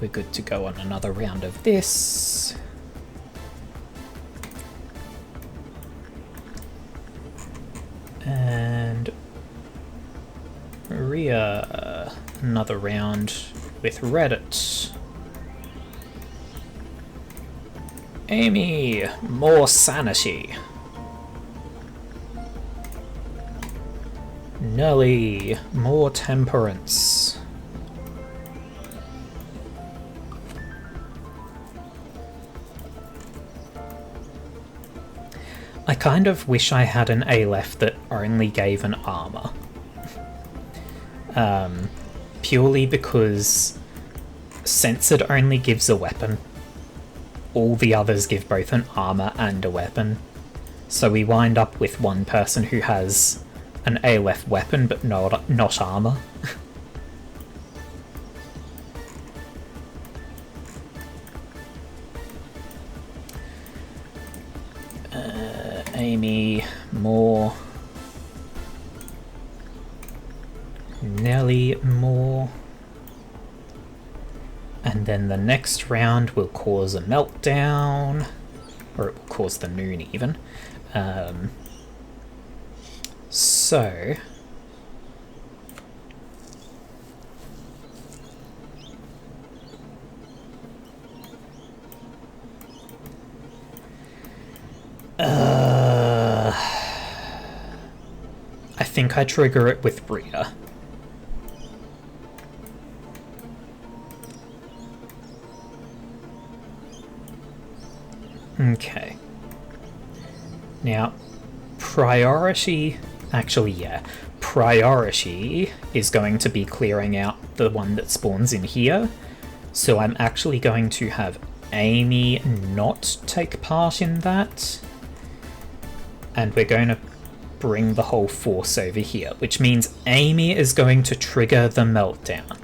We're good to go on another round of this. And Rhea, another round with Reddit. Amy, more sanity. Nelly, more temperance. I kind of wish I had an Aleph that only gave an armor. Purely because Censored only gives a weapon. All the others give both an armor and a weapon. So we wind up with one person who has an Aleph weapon but not armor. Amy, more. Nelly, more. And then the next round will cause a meltdown. Or it will cause the noon even. So... think I trigger it with Rhea. Okay. Now, priority... Actually, yeah. Priority is going to be clearing out the one that spawns in here. So I'm actually going to have Amy not take part in that. And we're going to bring the whole force over here, which means Amy is going to trigger the meltdown.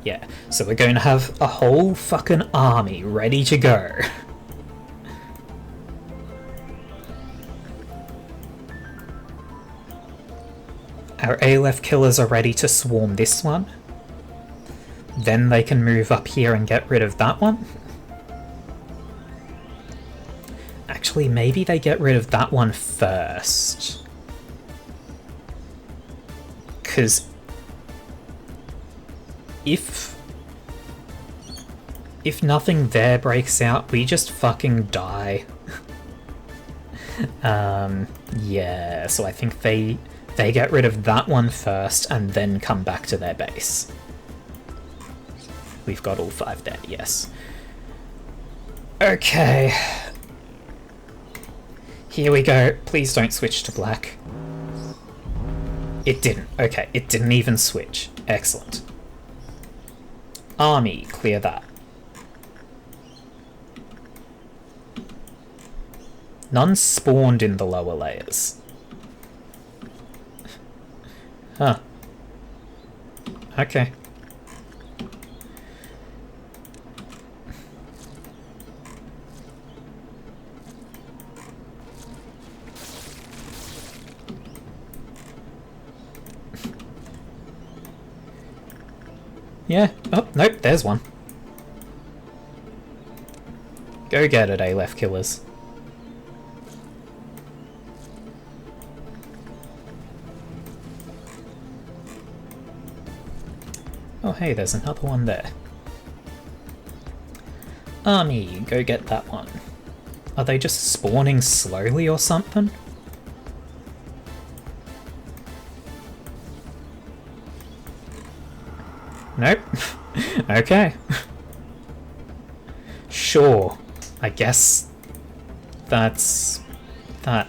Yeah, so we're going to have a whole fucking army ready to go. Our ALF killers are ready to swarm this one. Then they can move up here and get rid of that one. Actually, maybe they get rid of that one first. Because if nothing there breaks out, we just fucking die. Yeah, so I think they get rid of that one first and then come back to their base. We've got all 5 dead, yes. Okay. Here we go. Please don't switch to black. It didn't. Okay, it didn't even switch. Excellent. Army, clear that. None spawned in the lower layers. Huh. Okay. Yeah. Oh, nope, there's one. Go get it, ALF killers. Oh hey, there's another one there. Army, go get that one. Are they just spawning slowly or something? Nope. Okay. Sure. I guess that's that.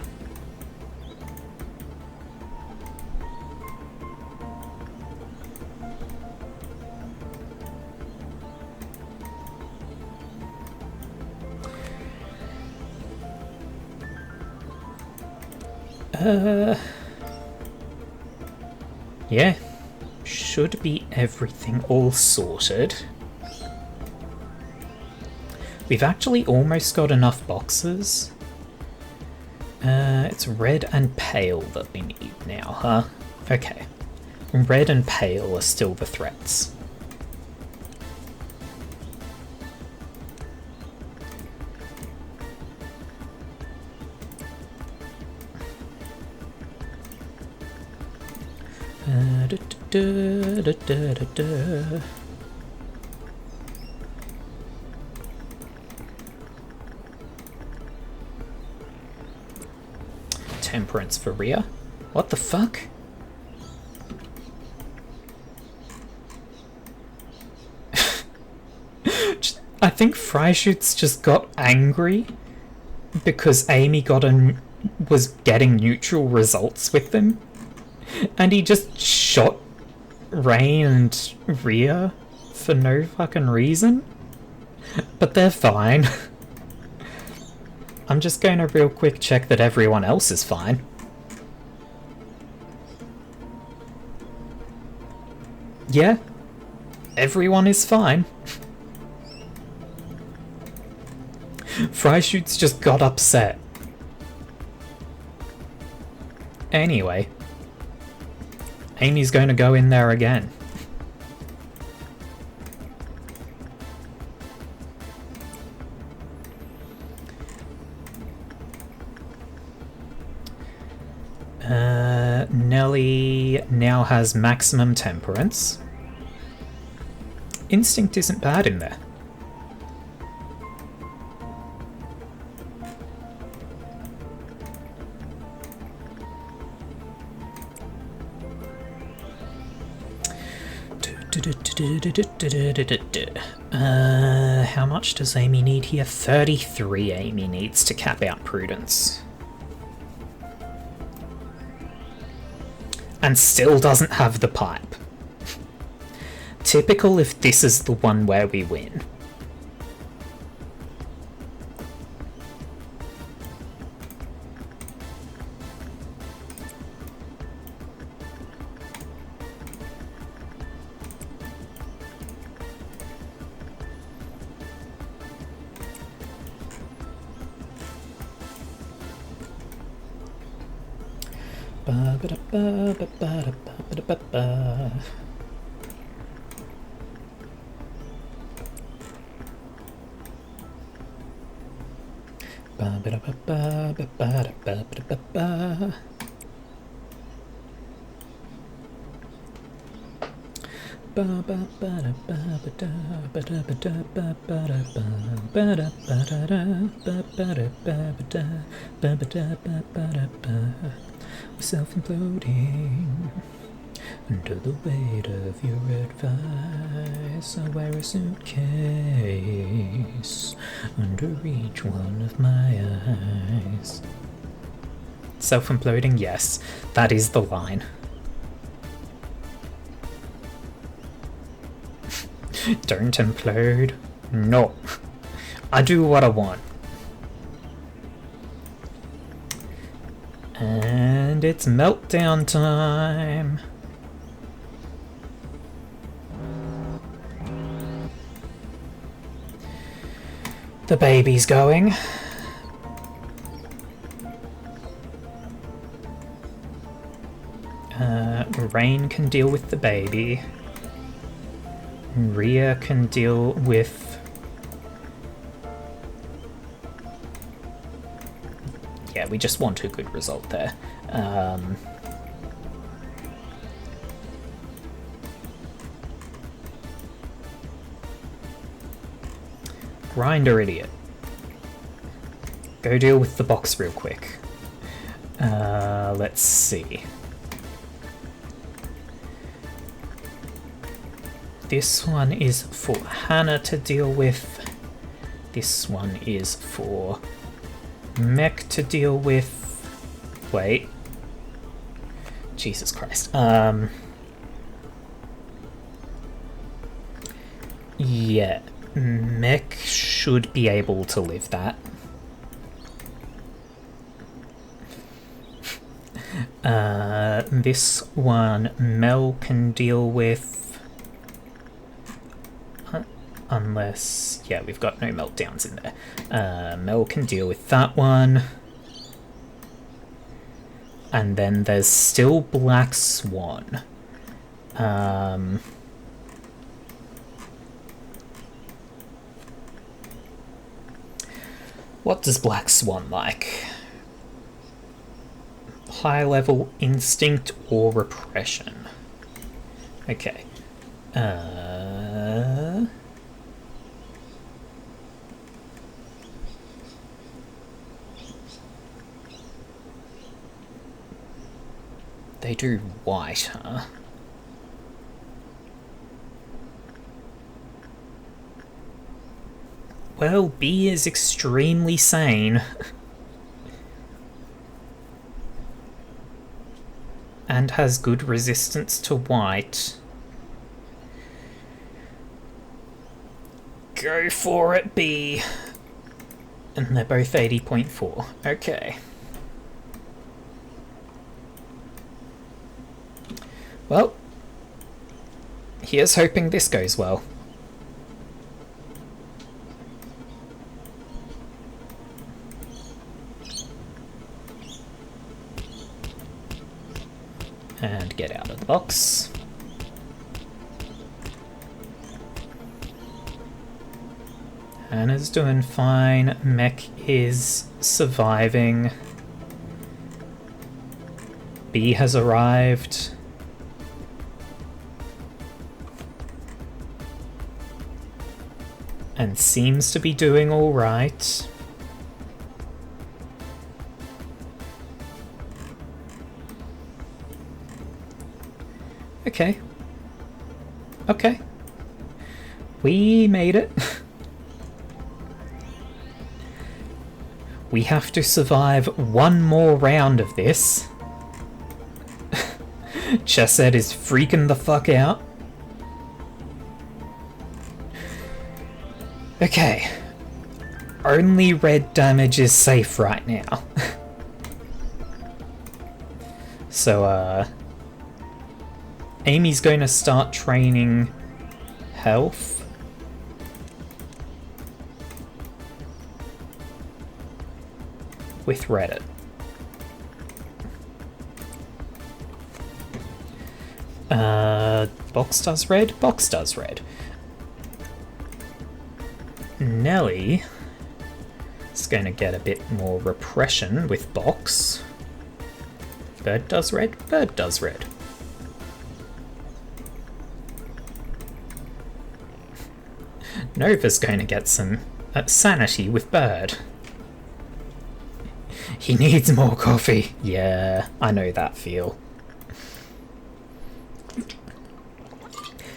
Yeah. Should be everything all sorted. We've actually almost got enough boxes. It's red and pale that we need now, huh? Okay. Red and pale are still the threats. Temperance for Rhea? What the fuck? I think Freischütz just got angry because Amy was getting neutral results with them, and he just shot Rain and Rhea for no fucking reason. But they're fine. I'm just going to real quick check that everyone else is fine. Yeah, everyone is fine. Freischütz just got upset. Anyway, Amy's going to go in there again. Nelly now has maximum temperance. Instinct isn't bad in there. How much does Amy need here? 33 Amy needs to cap out Prudence. And still doesn't have the pipe. Typical if this is the one where we win. Self-imploding under the weight of your advice. I wear a suitcase under each one of my eyes. Self-imploding, yes, that is the line. Don't implode. No. I do what I want. And it's meltdown time. The baby's going. Rain can deal with the baby. Rhea can deal with... Yeah, we just want a good result there. Grinder idiot. Go deal with the box real quick. Let's see. This one is for Hannah to deal with. This one is for Mech to deal with. Wait. Jesus Christ. Yeah. Mech should be able to live that. This one Mel can deal with. Unless, yeah, we've got no meltdowns in there. Mel can deal with that one. And then there's still Black Swan. What does Black Swan like? High level instinct or repression? Okay. They do white, huh? Well, B is extremely sane. And has good resistance to white. Go for it, B. And they're both 80.4. Okay. Well, here's hoping this goes well. And get out of the box. Hannah's doing fine. Mech is surviving. B has arrived. and seems to be doing alright. Okay. Okay. We made it. We have to survive one more round of this. Chesed is freaking the fuck out. Okay. Only red damage is safe right now. So, Amy's going to start training health. With Reddit. Box does red? Box does red. Nelly is going to get a bit more repression with box. Bird does red? Bird does red. Nova's going to get some sanity with bird. He needs more coffee. Yeah, I know that feel.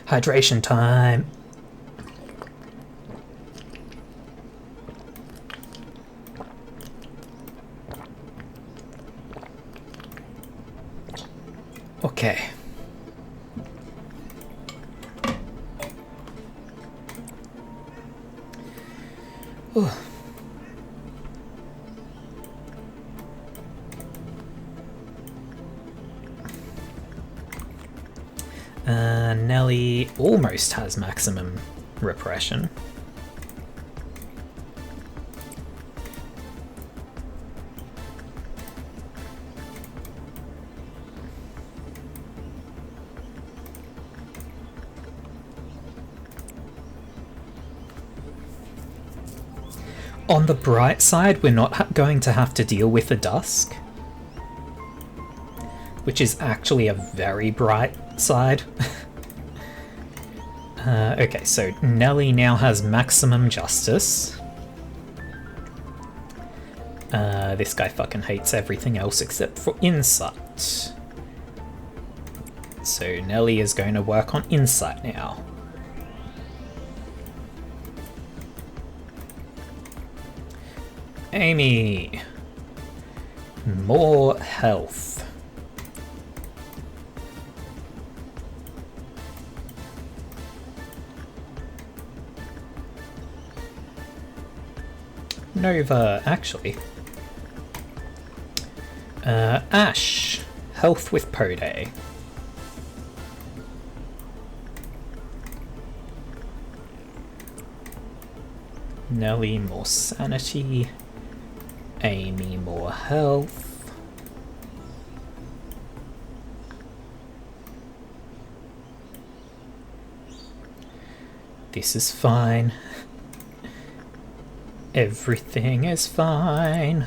Hydration time. Okay. Ooh. Nelly almost has maximum repression. On the bright side, we're not going to have to deal with the dusk, which is actually a very bright side. Okay, so Nelly now has maximum justice. This guy fucking hates everything else except for insight. So Nelly is going to work on insight now. Amy! More health. Nova, actually. Ash. Health with Pode. Nelly, more sanity. Amy, more health. This is fine. Everything is fine.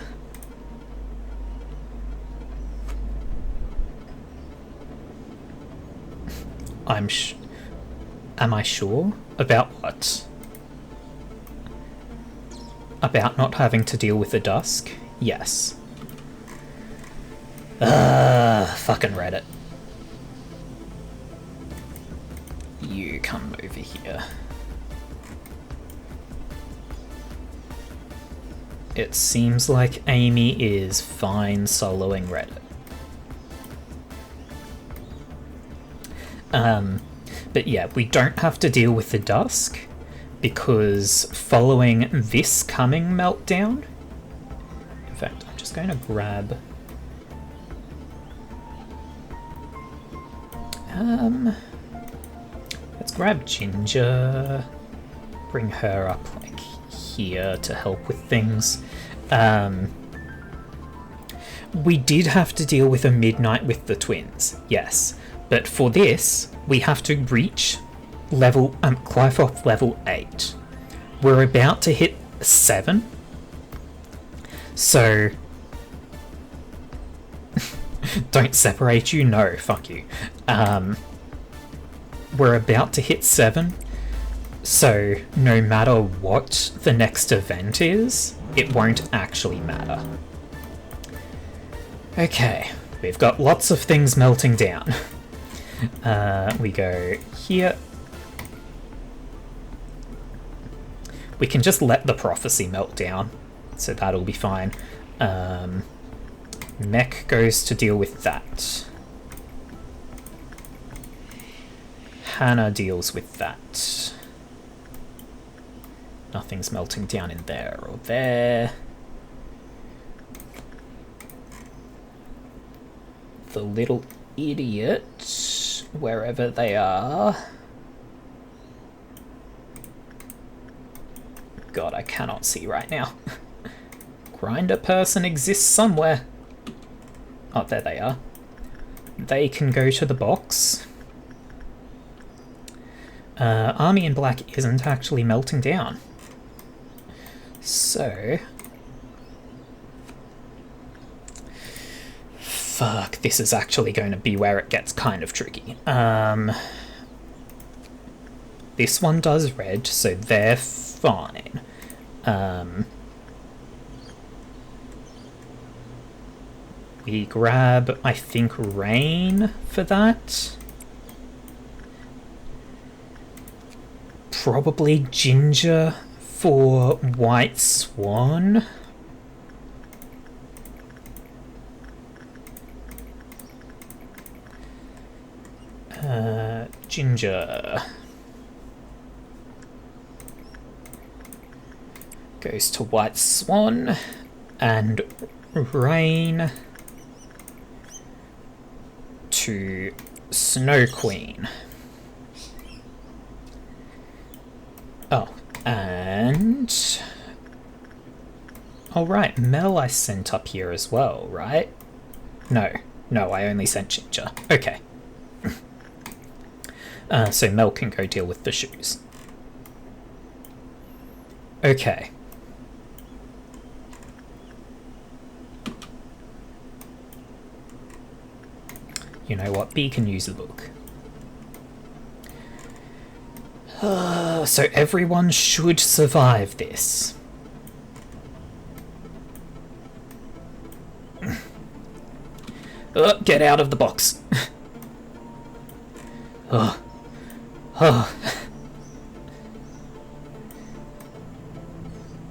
Am I sure? About what? About not having to deal with the dusk? Yes. Fucking Reddit. You come over here. It seems like Amy is fine soloing Reddit. But yeah, we don't have to deal with the dusk because following this coming meltdown... In fact, I'm just going to grab... let's grab Ginger, bring her up like here to help with things. We did have to deal with a midnight with the twins, yes, but for this we have to reach level Clifoth level 8. We're about to hit 7, so don't separate you, no, fuck you. We're about to hit 7, So no matter what the next event is, it won't actually matter. Okay, we've got lots of things melting down. We go here. We can just let the prophecy melt down, so that'll be fine. Mech goes to deal with that. Hannah deals with that. Nothing's melting down in there or there. The little idiot, wherever they are. God, I cannot see right now. Grinder person exists somewhere. Oh, there they are. They can go to the box. Army in black isn't actually melting down. So... Fuck, this is actually going to be where it gets kind of tricky. This one does red, so they're fine. We grab, I think, rain for that. Probably ginger for white swan. Ginger goes to white swan, and rain to Snow Queen. Oh, and... oh right, Mel I sent up here as well, right? No, I only sent Ginger. Okay. So Mel can go deal with the shoes. Okay. You know what? B can use the book. So everyone should survive this. Get out of the box.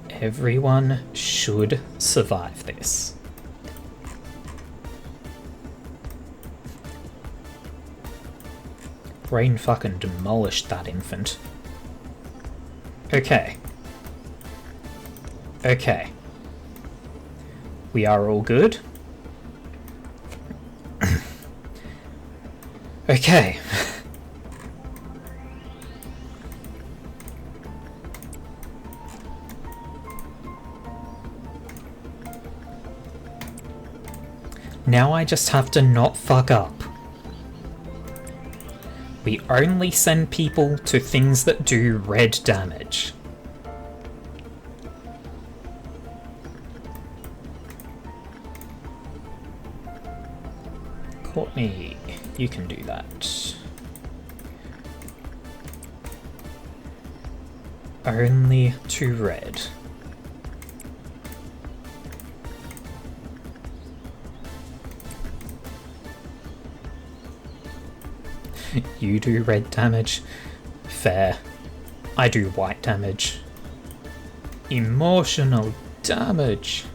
Everyone should survive this. Rain fucking demolished that infant. Okay. Okay. We are all good. Okay. Now I just have to not fuck up. We only send people to things that do red damage. Courtney, you can do that. Only to red. You do red damage. Fair. I do white damage. Emotional damage.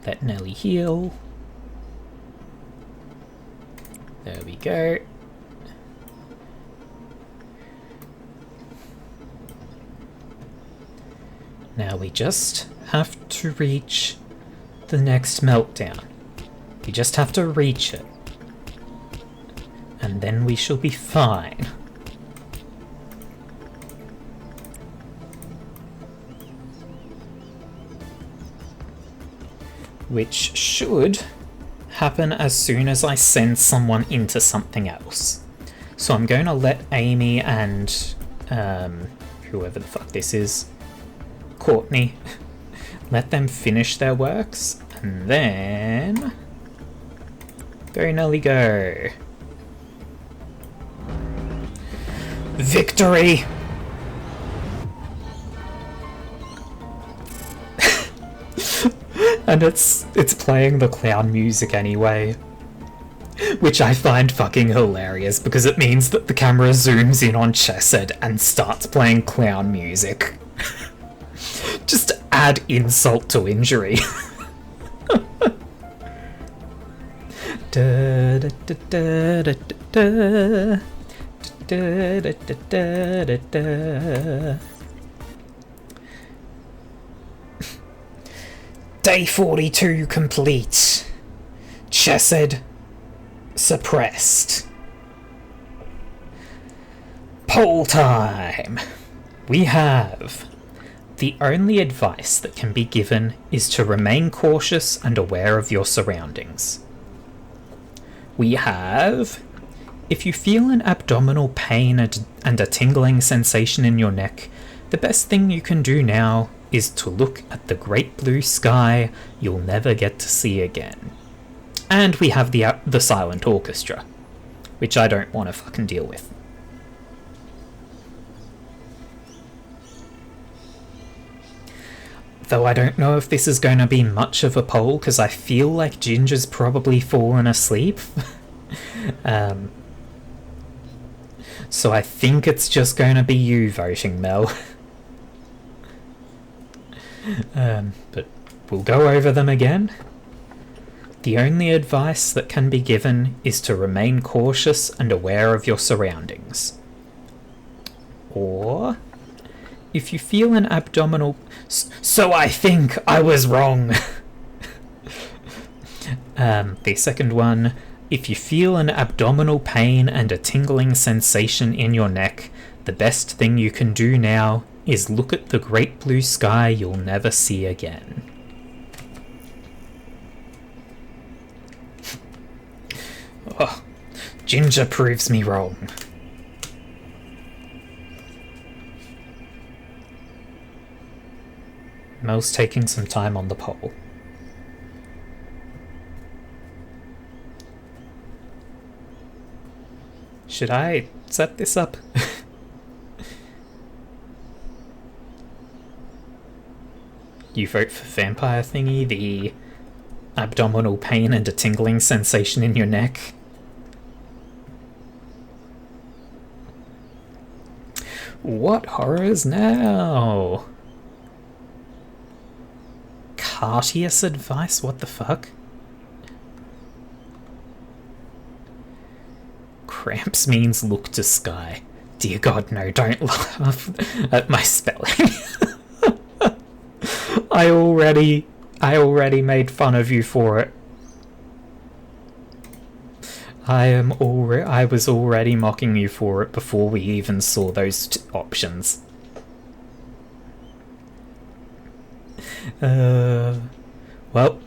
Let Nelly heal. There we go. Now we just have to reach the next meltdown. We just have to reach it. And then we shall be fine. Which should happen as soon as I send someone into something else. So I'm going to let Amy and whoever the fuck this is, Courtney, let them finish their works, and then go Nelly go. Victory! And it's playing the clown music anyway, which I find fucking hilarious because it means that the camera zooms in on Chesed and starts playing clown music. Just add insult to injury. Da, da, da, da, da, da, da, da, da, da, da. Day 42 complete. Chesed suppressed. Poll time. We have: the only advice that can be given is to remain cautious and aware of your surroundings. We have: if you feel an abdominal pain and a tingling sensation in your neck, the best thing you can do now is to look at the great blue sky you'll never get to see again. And we have the silent orchestra, which I don't want to fucking deal with. Though I don't know if this is going to be much of a poll, because I feel like Ginger's probably fallen asleep. So I think it's just going to be you voting, Mel. But we'll go over them again. The only advice that can be given is to remain cautious and aware of your surroundings. Or, if you feel an abdominal... So I think I was wrong! The second one: if you feel an abdominal pain and a tingling sensation in your neck, the best thing you can do now is look at the great blue sky you'll never see again. Oh, Ginger proves me wrong. Mel's taking some time on the poll. Should I set this up? You vote for vampire thingy, the abdominal pain and a tingling sensation in your neck. What horrors now? Courteous advice? What the fuck? Cramps means look to sky. Dear God, no, don't laugh at my spelling. I already made fun of you for it. I was already mocking you for it before we even saw those options. Well,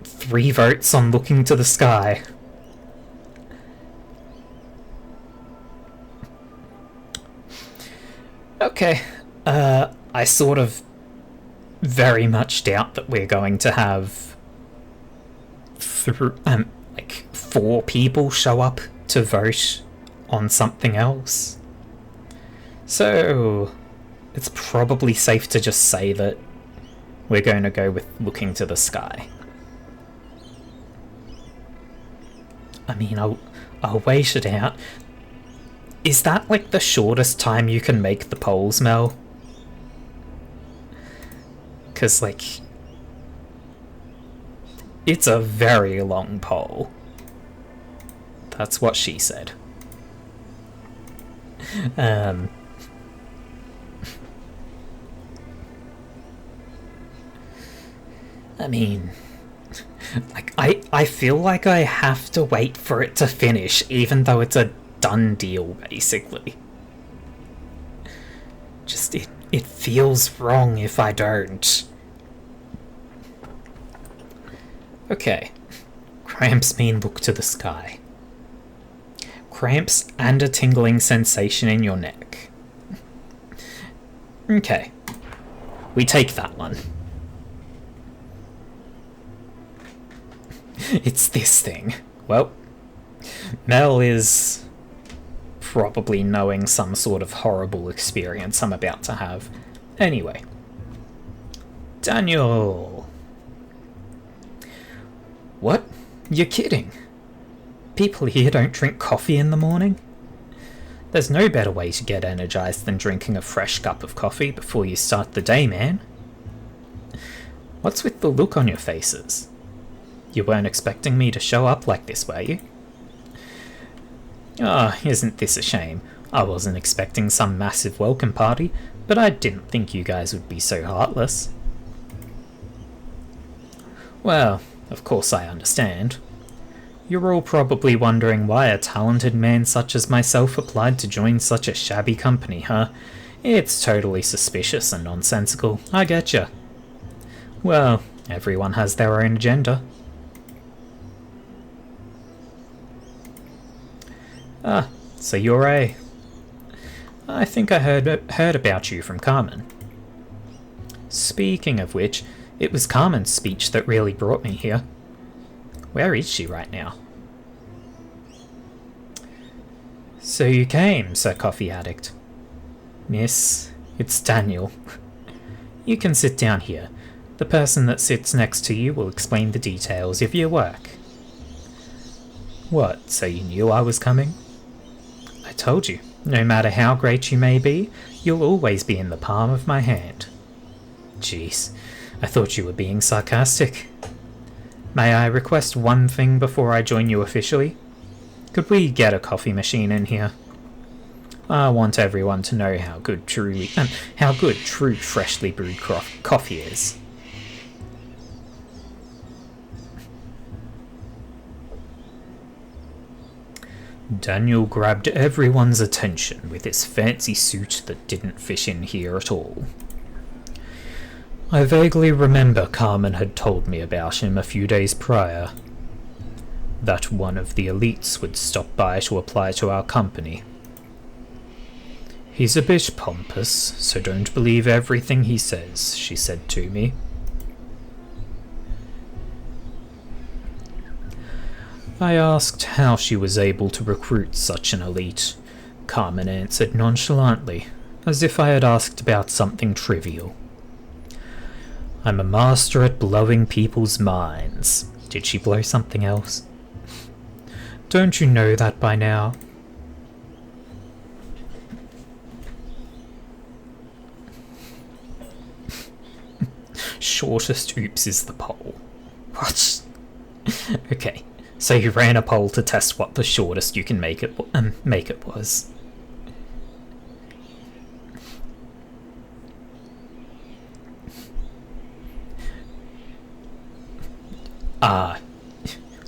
3 votes on looking to the sky. Okay, I sort of very much doubt that we're going to have like 4 people show up to vote on something else. So it's probably safe to just say that we're going to go with looking to the sky. I mean, I'll wait it out. Is that like the shortest time you can make the polls, Mel? Because, like, it's a very long poll. That's what she said. I mean, like, I feel like I have to wait for it to finish, even though it's a done deal, basically. Just, it feels wrong if I don't. Okay. Cramps mean look to the sky. cramps and a tingling sensation in your neck. Okay. We take that one. It's this thing. Well, Mel is probably knowing some sort of horrible experience I'm about to have. Anyway. Daniel! What? You're kidding. People here don't drink coffee in the morning? There's no better way to get energized than drinking a fresh cup of coffee before you start the day, man. What's with the look on your faces? You weren't expecting me to show up like this, were you? Ah, isn't this a shame? I wasn't expecting some massive welcome party, but I didn't think you guys would be so heartless. Well, of course I understand. You're all probably wondering why a talented man such as myself applied to join such a shabby company, huh? It's totally suspicious and nonsensical, I getcha. Well, everyone has their own agenda. Ah, so you're A. I think I heard about you from Carmen. Speaking of which, it was Carmen's speech that really brought me here. Where is she right now? So you came, Sir Coffee Addict. Miss, it's Daniel. You can sit down here. The person that sits next to you will explain the details of your work. What, so you knew I was coming? I told you, no matter how great you may be, you'll always be in the palm of my hand. Jeez, I thought you were being sarcastic. May I request one thing before I join you officially? Could we get a coffee machine in here? I want everyone to know how good true freshly brewed coffee is. Daniel grabbed everyone's attention with his fancy suit that didn't fit in here at all. I vaguely remember Carmen had told me about him a few days prior. That one of the elites would stop by to apply to our company. He's a bit pompous, so don't believe everything he says, she said to me. I asked how she was able to recruit such an elite. Carmen answered nonchalantly, as if I had asked about something trivial. I'm a master at blowing people's minds. Did she blow something else? Don't you know that by now? Shortest oops is the poll. What? Okay, so you ran a poll to test what the shortest you can make it was.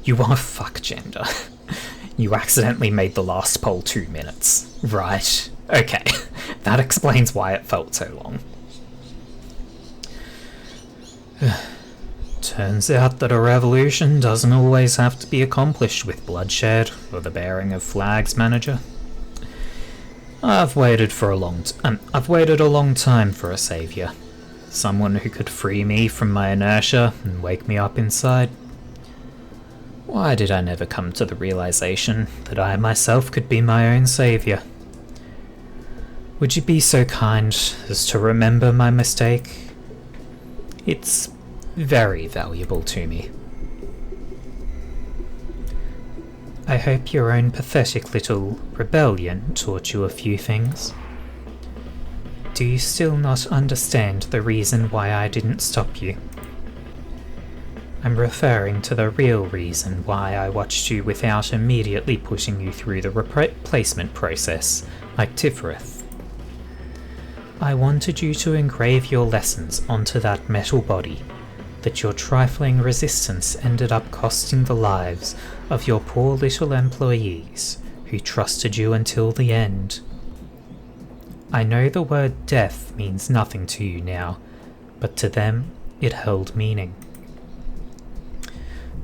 You are fuck gender. You accidentally made the last poll 2 minutes. Right. Okay. That explains why it felt so long. Turns out that a revolution doesn't always have to be accomplished with bloodshed or the bearing of flags, manager. I've waited a long time for a savior. Someone who could free me from my inertia and wake me up inside. Why did I never come to the realization that I myself could be my own savior? Would you be so kind as to remember my mistake? It's very valuable to me. I hope your own pathetic little rebellion taught you a few things. Do you still not understand the reason why I didn't stop you? I'm referring to the real reason why I watched you without immediately putting you through the replacement process, like Tiferet. I wanted you to engrave your lessons onto that metal body, that your trifling resistance ended up costing the lives of your poor little employees, who trusted you until the end. I know the word death means nothing to you now, but to them it held meaning.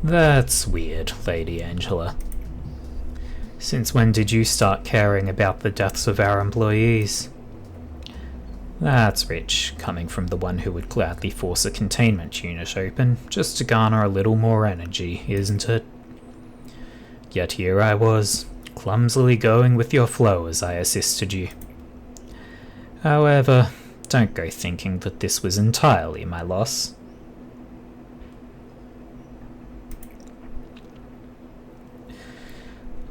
That's weird, Lady Angela. Since when did you start caring about the deaths of our employees? That's rich, coming from the one who would gladly force a containment unit open just to garner a little more energy, isn't it? Yet here I was, clumsily going with your flow as I assisted you. However, don't go thinking that this was entirely my loss.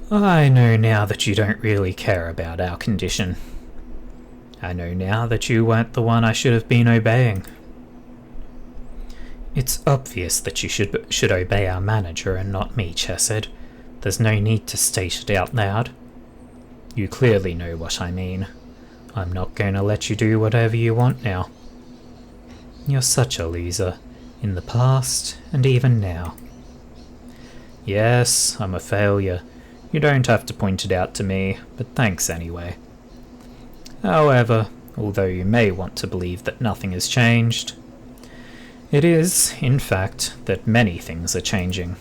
I know now that you don't really care about our condition. I know now that you weren't the one I should have been obeying. It's obvious that you should obey our manager and not me, Chesed. There's no need to state it out loud. You clearly know what I mean. I'm not going to let you do whatever you want now. You're such a loser, in the past and even now. Yes, I'm a failure. You don't have to point it out to me, but thanks anyway. However, although you may want to believe that nothing has changed, it is, in fact, that many things are changing.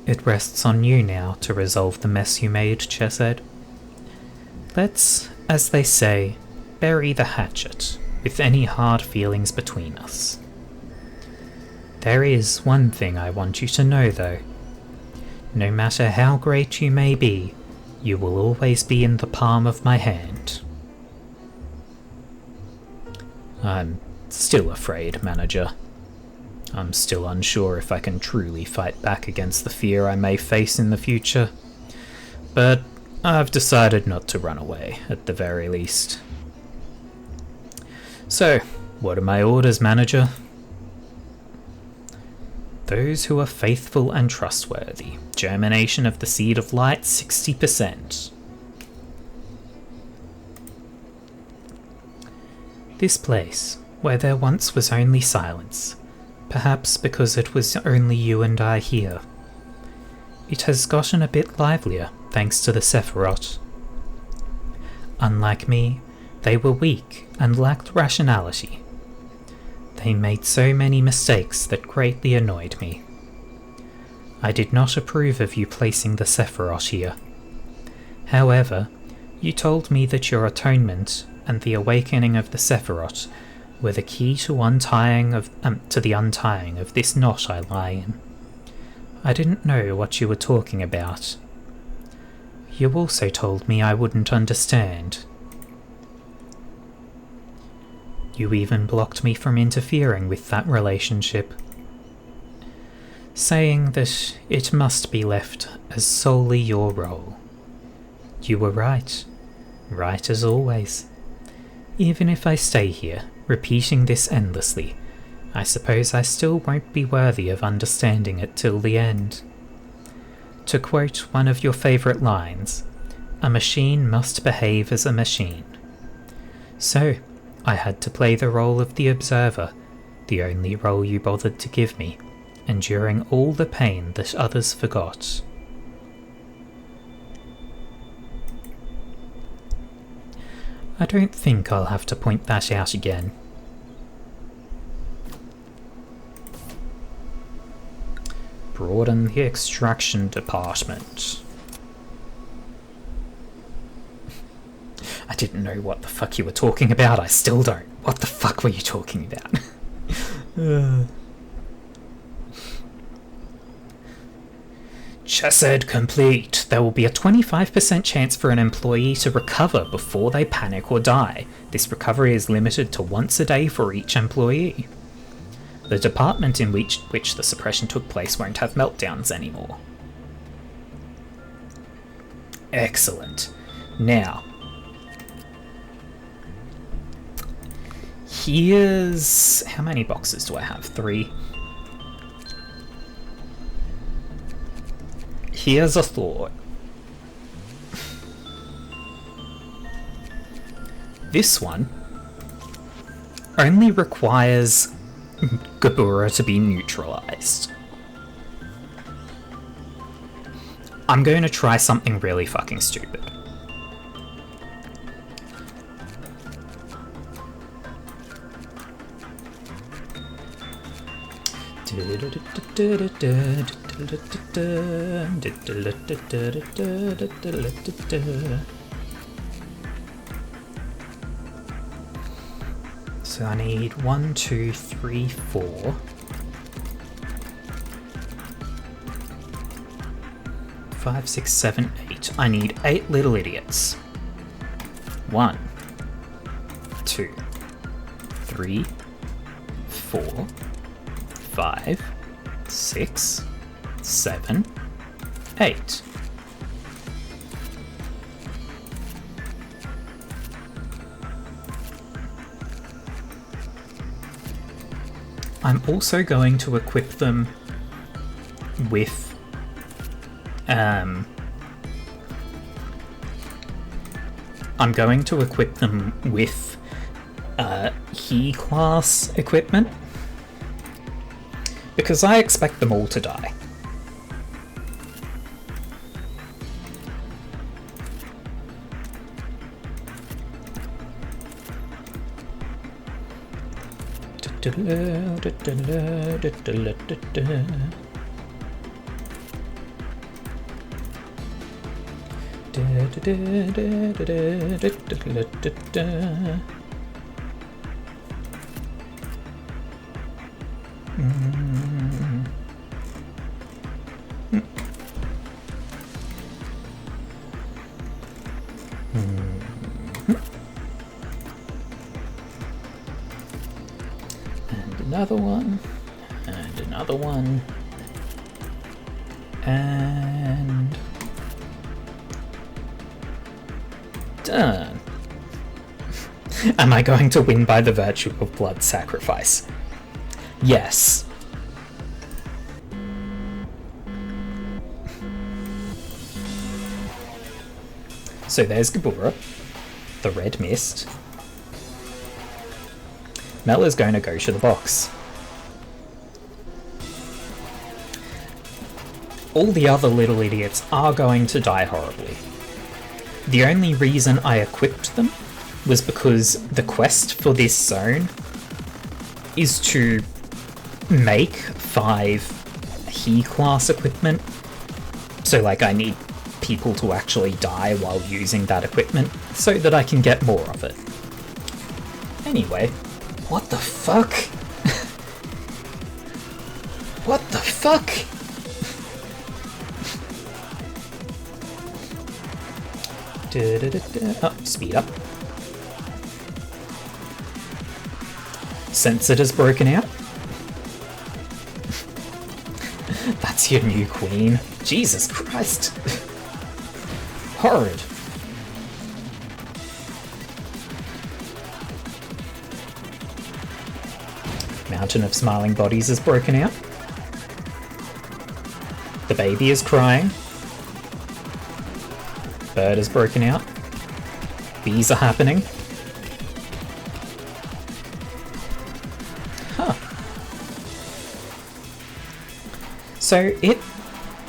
It rests on you now to resolve the mess you made, Chesed. Let's, as they say, bury the hatchet with any hard feelings between us. There is one thing I want you to know, though. No matter how great you may be, you will always be in the palm of my hand. I'm still afraid, Manager. I'm still unsure if I can truly fight back against the fear I may face in the future, but I've decided not to run away, at the very least. So, what are my orders, Manager? Those who are faithful and trustworthy. Germination of the seed of light, 60%. This place, where there once was only silence, perhaps because it was only you and I here, it has gotten a bit livelier thanks to the Sephiroth. Unlike me, they were weak and lacked rationality. They made so many mistakes that greatly annoyed me. I did not approve of you placing the Sephiroth here. However, you told me that your atonement and the awakening of the Sephiroth were the key to the untying of this knot I lie in. I didn't know what you were talking about. You also told me I wouldn't understand. You even blocked me from interfering with that relationship, saying that it must be left as solely your role. You were right. Right as always. Even if I stay here, repeating this endlessly, I suppose I still won't be worthy of understanding it till the end. To quote one of your favourite lines, a machine must behave as a machine. So, I had to play the role of the observer, the only role you bothered to give me, enduring all the pain that others forgot. I don't think I'll have to point that out again. Broaden the extraction department. I didn't know what the fuck you were talking about. I still don't. What the fuck were you talking about? Chesed complete. There will be a 25% chance for an employee to recover before they panic or die. This recovery is limited to once a day for each employee. The department in which the suppression took place won't have meltdowns anymore. Excellent. Now, here's... how many boxes do I have? 3. Here's a thought. This one only requires Gebura to be neutralized. I'm going to try something really fucking stupid. So I need 1, 2, 3, 4. 5, 6, 7, 8. I need 8 little idiots. 1, 2, 3, 4, 5, 6, 7, 8. I'm also going to equip them with I'm going to equip them with He class equipment, because I expect them all to die. And another one, and another one, and done. Am I going to win by the virtue of blood sacrifice? Yes. So there's Gebura, the red mist. Mel is going to go to the box. All the other little idiots are going to die horribly. The only reason I equipped them was because the quest for this zone is to make 5 He class equipment. So like I need people to actually die while using that equipment so that I can get more of it. Anyway, what the fuck? What the fuck? Oh, speed up. Sensor has broken out. That's your new queen. Jesus Christ. Horrid. Mountain of smiling bodies has broken out. The baby is crying. Bird has broken out. Bees are happening. Huh. So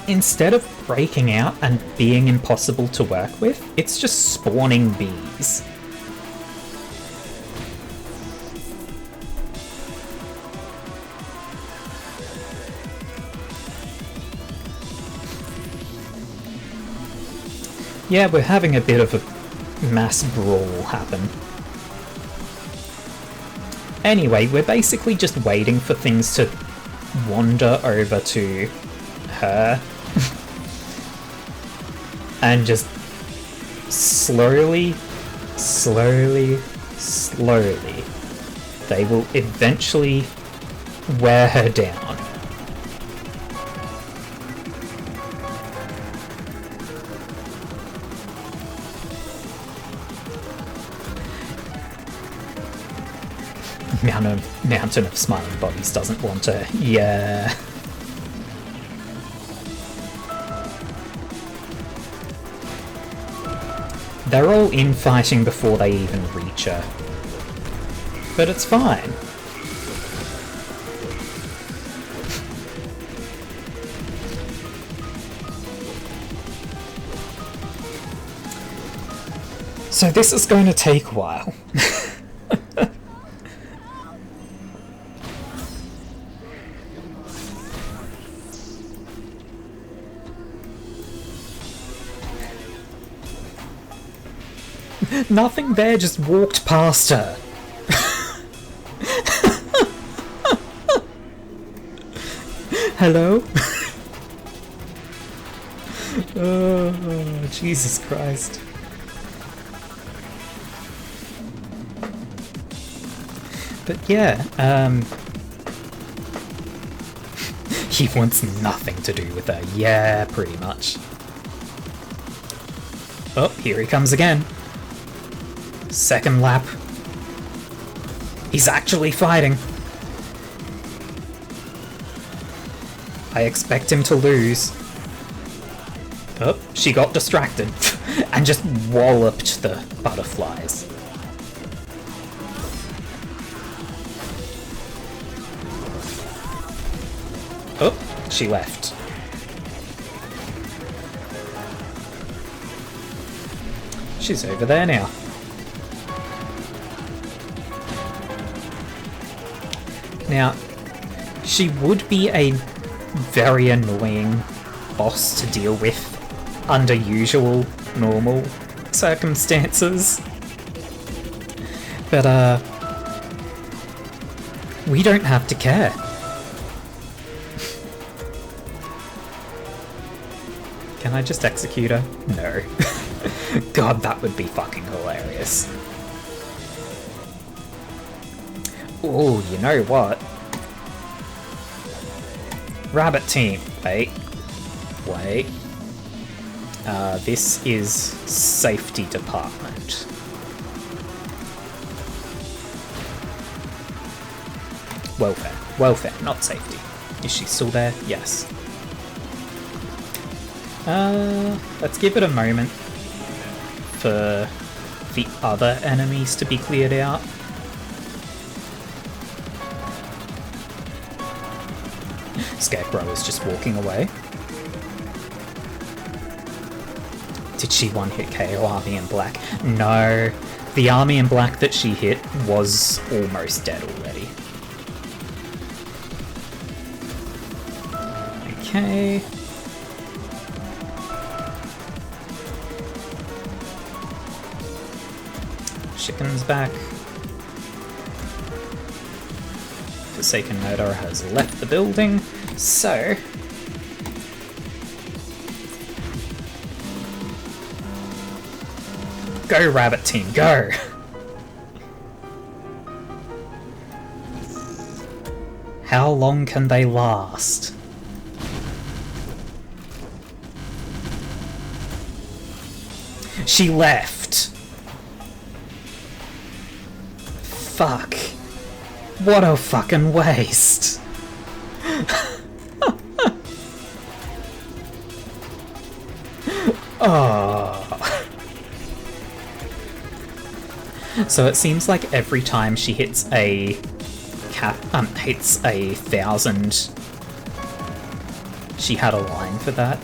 instead of breaking out and being impossible to work with, it's just spawning bees. Yeah, we're having a bit of a mass brawl happen. Anyway, we're basically just waiting for things to wander over to her. And just slowly, they will eventually wear her down. Mountain of smiling bodies doesn't want her. Yeah. They're all infighting before they even reach her. But it's fine. So this is going to take a while. Nothing there just walked past her. Hello? Oh, Jesus Christ. But yeah, he wants nothing to do with her. Yeah, pretty much. Oh, here he comes again. Second lap. He's actually fighting. I expect him to lose. Oh, she got distracted and just walloped the butterflies. Oh, she left. She's over there now. Now, she would be a very annoying boss to deal with under usual, normal circumstances. But, we don't have to care. Can I just execute her? No. God, that would be fucking hilarious. Oh, you know what? Rabbit team. Wait. This is safety department. Welfare, not safety. Is she still there? Yes. Let's give it a moment for the other enemies to be cleared out. Scarecrow is just walking away. Did she one-hit KO Army in Black? No. The Army in Black that she hit was almost dead already. Okay. Chicken's back. Forsaken Murderer has left the building, so... Go, Rabbit Team, go! How long can they last? She left! Fuck. What a fucking waste. Oh. So it seems like every time she hits a hits 1,000, she had a line for that.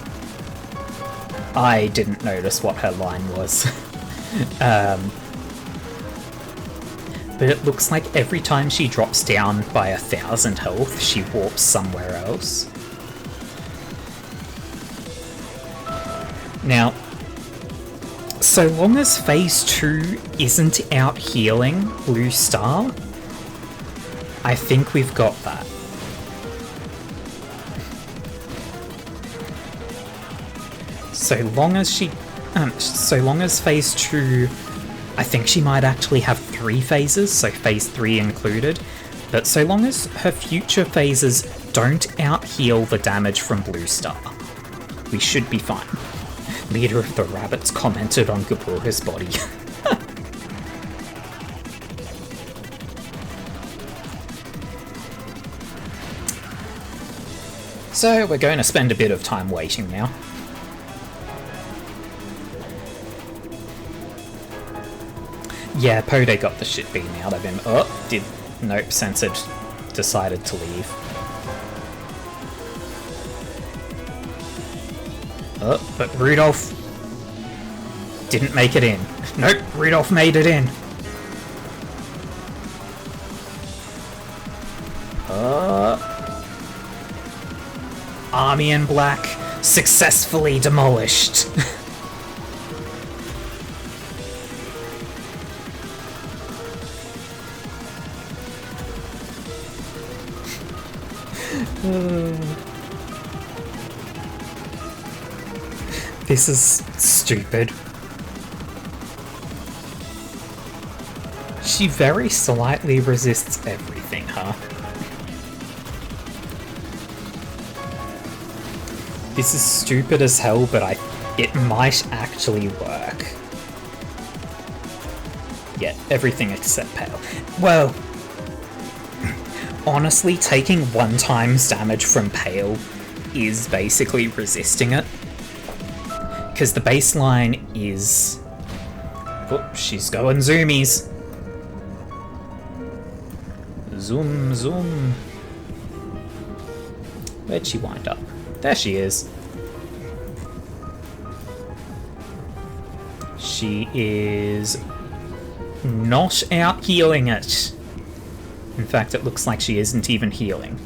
I didn't notice what her line was. But it looks like every time she drops down by 1,000 health, she warps somewhere else. Now, so long as Phase 2 isn't out healing Blue Star, I think we've got that. So long as Phase 2, I think she might actually have 3 phases, so Phase 3 included, but so long as her future phases don't out-heal the damage from Blue Star, we should be fine. Leader of the Rabbits commented on Gebura's body. So we're going to spend a bit of time waiting now. Yeah, Pode got the shit beaten out of him. Oh, nope, censored. Decided to leave. Oh, but Rudolph didn't make it in. Nope, Rudolph made it in. Army in Black successfully demolished. This is stupid. She very slightly resists everything, huh? This is stupid as hell, but it might actually work. Yeah, everything except Pale. Well, honestly, taking 1 times damage from Pale is basically resisting it. Because the baseline is... Oh, she's going zoomies. Zoom, zoom. Where'd she wind up? There she is. She is not out healing it. In fact, it looks like she isn't even healing.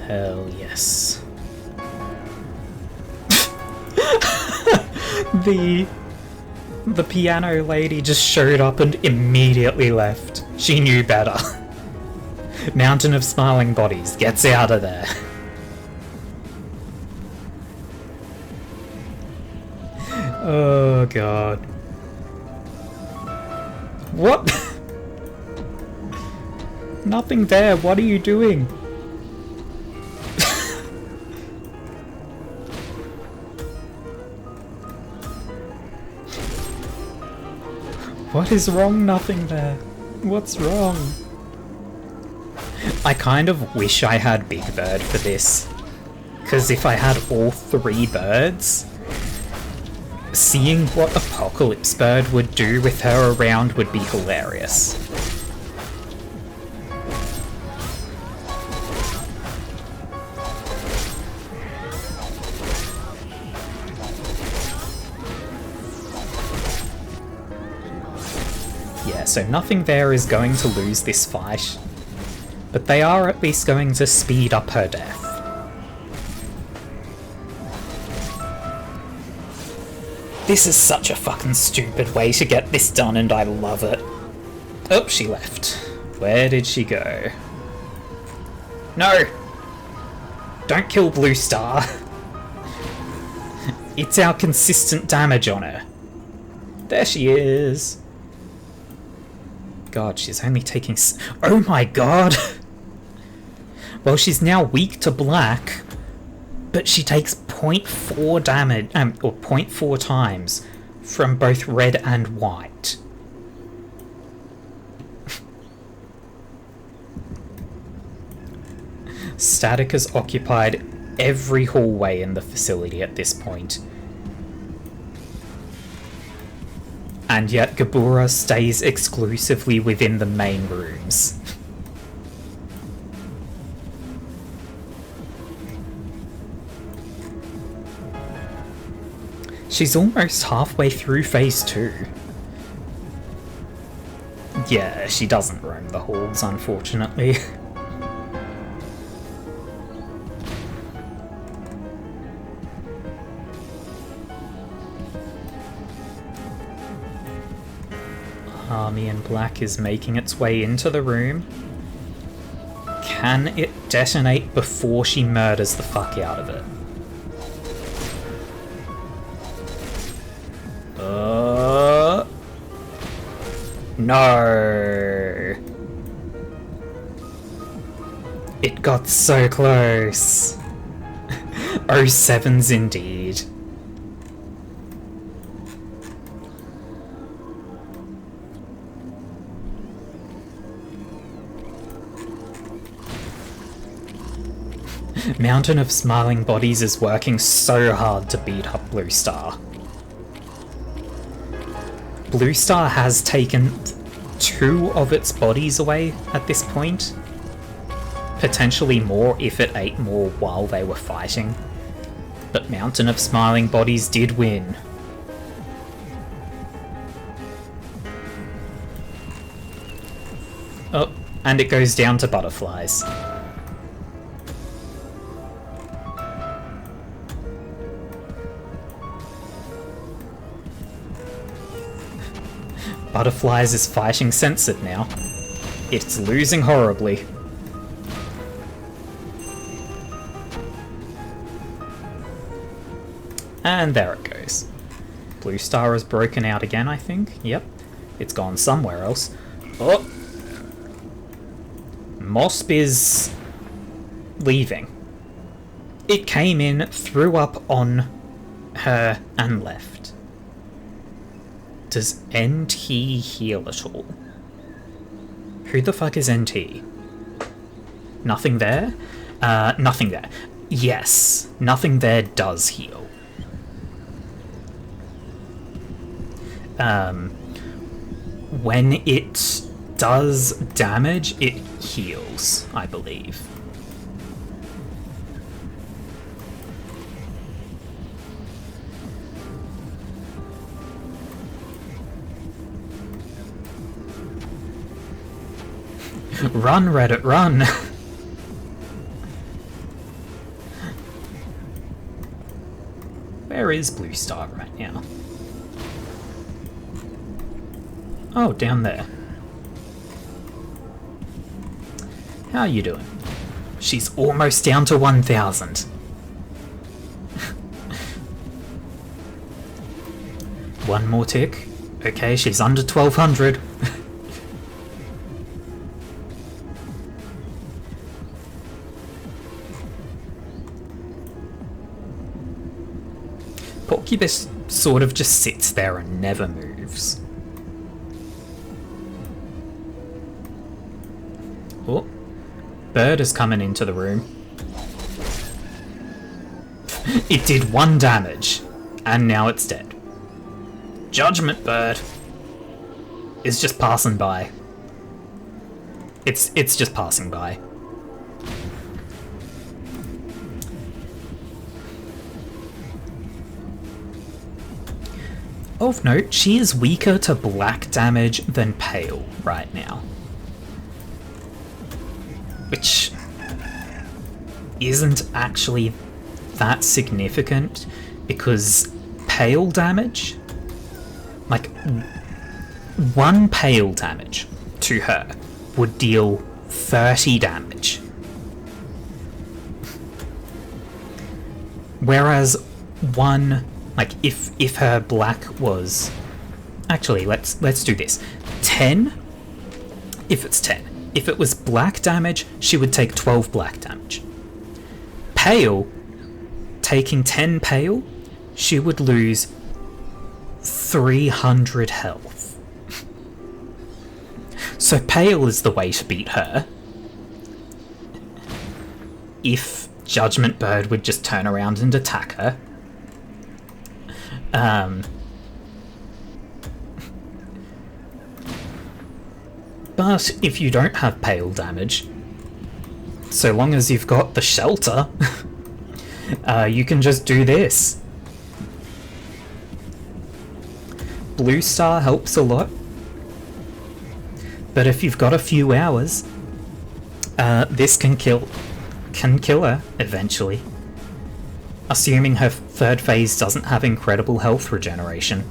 Hell yes. The piano lady just showed up and immediately left. She knew better. Mountain of Smiling Bodies gets out of there. Oh god. What? Nothing there, what are you doing? What is wrong? Nothing there. What's wrong? I kind of wish I had Big Bird for this. Because if I had all 3 birds, seeing what Apocalypse Bird would do with her around would be hilarious. Yeah, so nothing there is going to lose this fight, but they are at least going to speed up her death. This is such a fucking stupid way to get this done, and I love it. Oh, she left. Where did she go? No! Don't kill Blue Star. It's our consistent damage on her. There she is. God, she's only taking... Oh my god! Well, she's now weak to black, but she takes 0.4 damage, or 0.4 times from both red and white. Static has occupied every hallway in the facility at this point. And yet Gebura stays exclusively within the main rooms. She's almost halfway through phase 2. Yeah, she doesn't roam the halls, unfortunately. Army in black is making its way into the room. Can it detonate before she murders the fuck out of it? No. It got so close. 07s indeed. Mountain of Smiling Bodies is working so hard to beat up Blue Star. Blue Star has taken 2 of its bodies away at this point. Potentially more if it ate more while they were fighting. But Mountain of Smiling Bodies did win. Oh, and it goes down to butterflies. Butterflies is fighting censored now. It's losing horribly. And there it goes. Blue Star is broken out again, I think. Yep. It's gone somewhere else. Oh! Mosp is leaving. It came in, threw up on her, and left. Does NT heal at all? Who the fuck is NT? Nothing there? Nothing there. Yes, nothing there does heal. When it does damage, it heals, I believe. Run, Reddit, run! Where is Blue Star right now? Oh, down there. How are you doing? She's almost down to 1,000. One more tick. Okay, she's under 1,200. Porcubus sort of just sits there and never moves. Oh, bird is coming into the room. It did 1 damage, and now it's dead. Judgment Bird is just passing by. It's just passing by. Of note, she is weaker to black damage than pale right now. Which isn't actually that significant, because pale damage, like 1 pale damage to her would deal 30 damage. Whereas 1, like if her black was, actually let's do this, 10, if it's 10. If it was black damage, she would take 12 black damage. Pale, taking 10 pale, she would lose 300 health. So pale is the way to beat her. If Judgment Bird would just turn around and attack her. But if you don't have pale damage, so long as you've got the shelter, you can just do this. Blue Star helps a lot, but if you've got a few hours, this can kill her eventually. Assuming her 3rd phase doesn't have incredible health regeneration.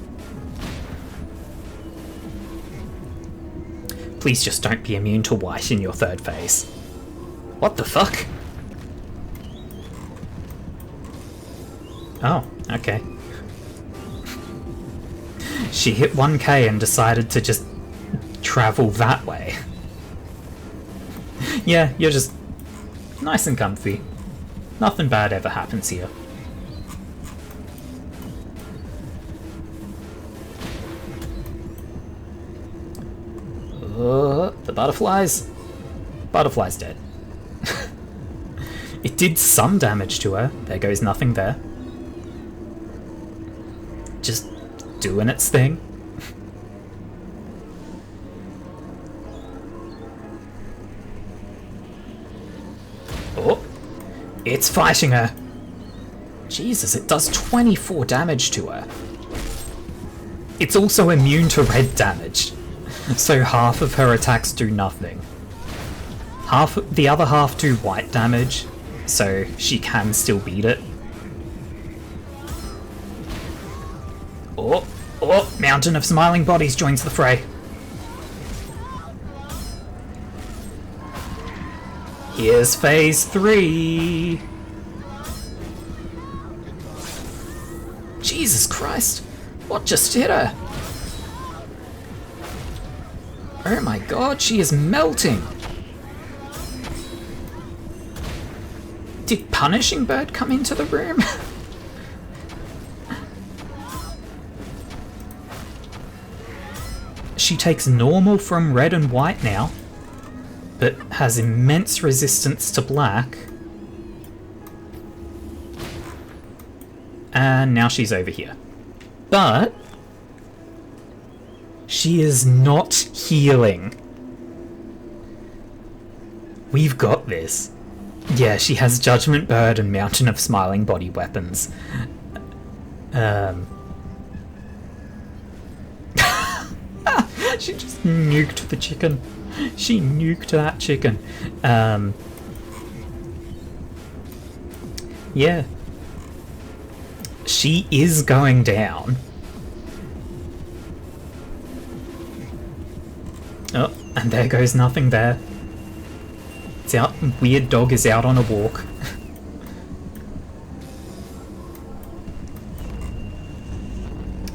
Please just don't be immune to white in your 3rd phase. What the fuck? Oh, okay. She hit 1k and decided to just travel that way. Yeah, you're just nice and comfy. Nothing bad ever happens here. The butterflies? Butterfly's dead. It did some damage to her. There goes nothing there. Just doing its thing. Oh, it's fighting her. Jesus, it does 24 damage to her. It's also immune to red damage. So half of her attacks do nothing. The other half do white damage, so she can still beat it. Oh, Mountain of Smiling Bodies joins the fray. Here's phase 3. Jesus Christ, what just hit her? Oh my god, she is melting. Did Punishing Bird come into the room? She takes normal from red and white now, but has immense resistance to black. And now she's over here. But she is not healing. We've got this. Yeah, she has Judgment Bird and Mountain of Smiling Body weapons. She just nuked the chicken. She nuked that chicken. Yeah. She is going down. Oh, and there goes nothing there. It's out. Weird dog is out on a walk.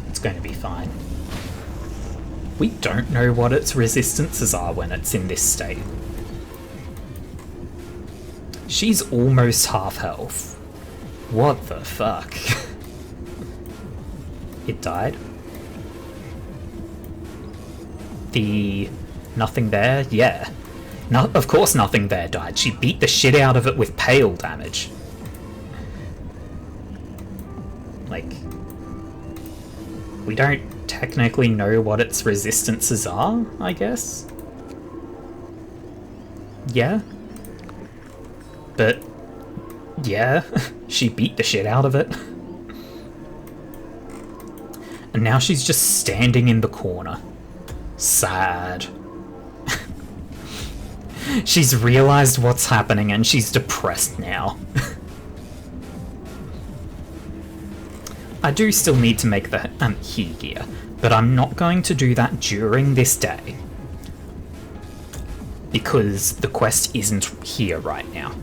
It's going to be fine. We don't know what its resistances are when it's in this state. She's almost half health. What the fuck? It died. Nothing there? Yeah. No, of course nothing there died. She beat the shit out of it with pale damage. Like, we don't technically know what its resistances are, I guess. Yeah. But, yeah, she beat the shit out of it. And now she's just standing in the corner. Sad. She's realized what's happening and she's depressed now. I do still need to make the heat gear, but I'm not going to do that during this day. Because the quest isn't here right now.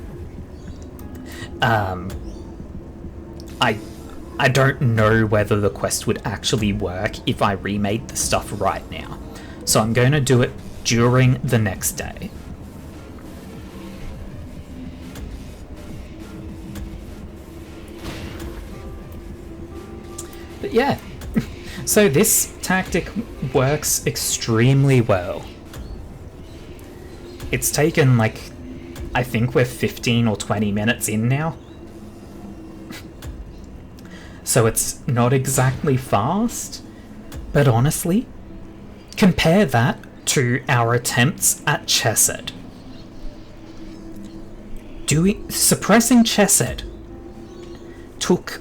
I don't know whether the quest would actually work if I remade the stuff right now. So I'm going to do it during the next day. But yeah, so this tactic works extremely well. It's taken like, I think we're 15 or 20 minutes in now. So it's not exactly fast, but honestly, compare that to our attempts at Chesed. Suppressing Chesed took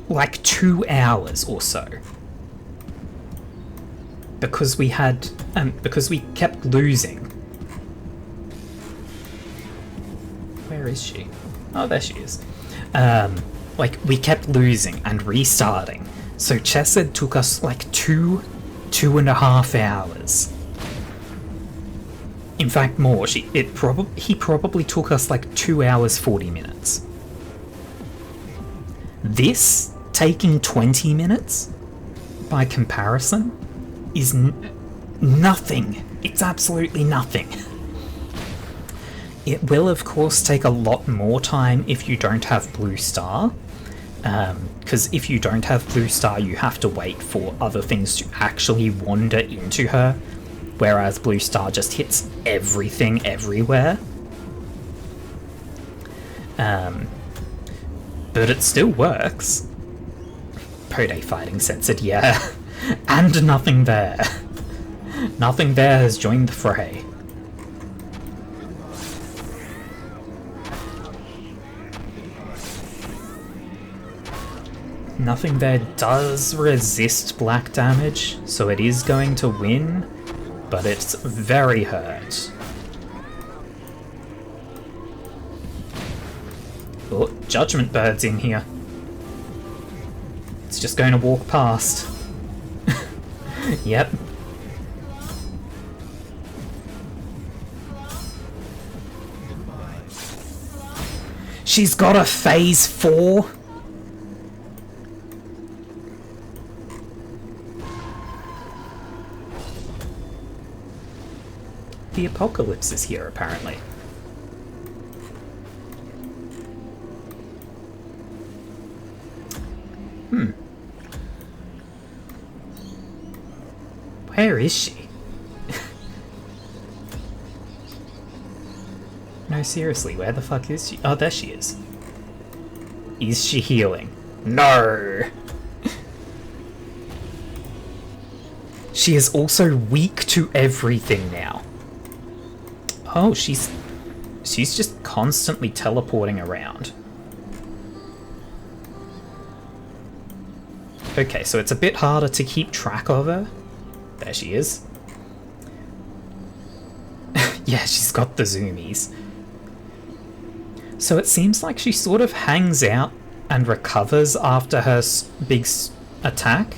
like 2 hours or so. Because we kept losing. Where is she? Oh, there she is. Like, we kept losing and restarting. So Chesed took us like 2.5 hours. In fact, more. He probably took us like 2 hours 40 minutes. This taking 20 minutes, by comparison, is nothing. It's absolutely nothing. It will, of course, take a lot more time if you don't have Blue Star. Because if you don't have Blue Star, you have to wait for other things to actually wander into her, whereas Blue Star just hits everything everywhere. But it still works. Pode Fighting censored, yeah. And nothing there. Nothing there has joined the fray. Nothing there does resist black damage, so it is going to win, but it's very hurt. Oh, Judgment Bird's in here. It's just going to walk past. Yep. She's got a phase 4? The apocalypse is here, apparently. Where is she? No, seriously, where the fuck is she? Oh, there she is. Is she healing? No! She is also weak to everything now. Oh, she's just constantly teleporting around. Okay, so it's a bit harder to keep track of her. There she is. Yeah, she's got the zoomies. So it seems like she sort of hangs out and recovers after her big attack,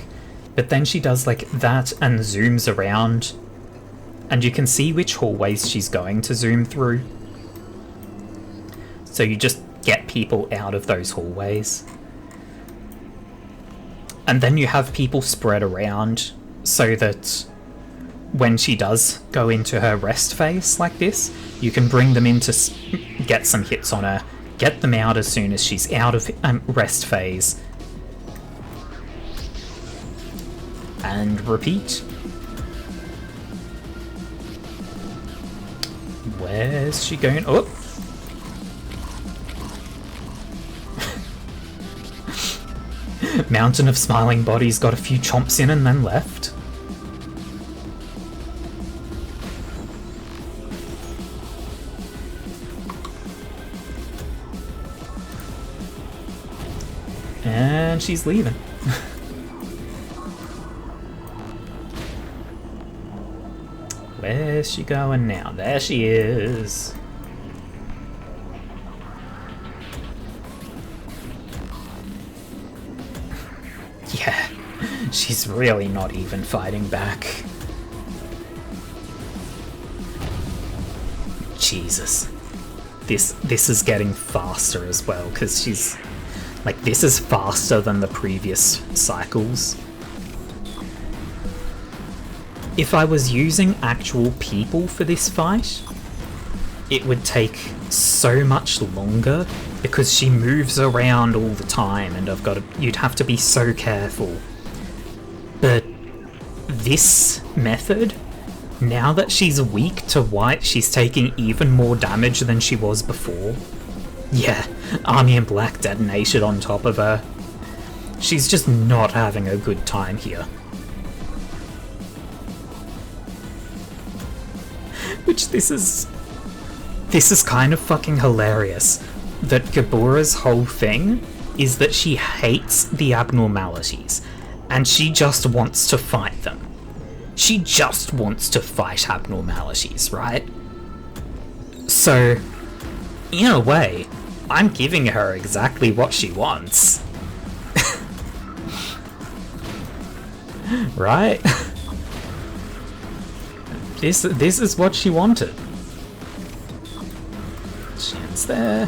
but then she does like that and zooms around, and you can see which hallways she's going to zoom through. So you just get people out of those hallways. And then you have people spread around so that when she does go into her rest phase like this, you can bring them in to get some hits on her, get them out as soon as she's out of rest phase, and repeat. Where's she going? Oh! Mountain of Smiling Bodies got a few chomps in and then left. And she's leaving. Where's she going now? There she is. Yeah, she's really not even fighting back. Jesus. This is getting faster as well, because she's... like, this is faster than the previous cycles. If I was using actual people for this fight, it would take so much longer, because she moves around all the time, and you'd have to be so careful. But this method, now that she's weak to white, she's taking even more damage than she was before. Yeah, Army in Black detonated on top of her. She's just not having a good time here. Which this is kind of fucking hilarious. That Gebura's whole thing is that she hates the abnormalities, and she just wants to fight them. She just wants to fight abnormalities, right? So, in a way, I'm giving her exactly what she wants. Right? This is what she wanted. Chance there.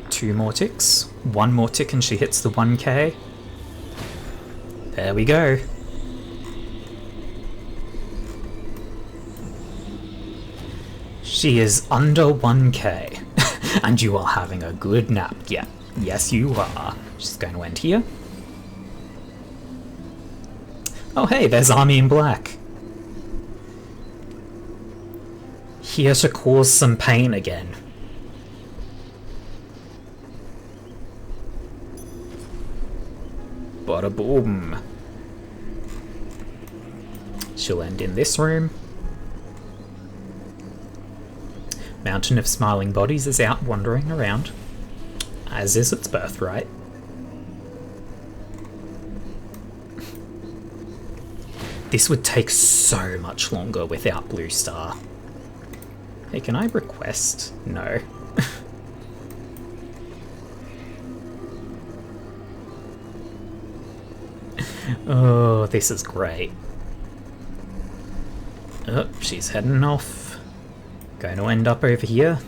2 more ticks. 1 more tick and she hits the 1k. There we go. She is under 1k. And you are having a good nap. Yeah, yes you are. She's going to end here. Oh hey, there's Army in Black. Here to cause some pain again. Bada boom. She'll end in this room. Mountain of Smiling Bodies is out wandering around, as is its birthright. This would take so much longer without Blue Star. Hey, can I request? No. Oh, this is great. Oh, she's heading off. Going to end up over here.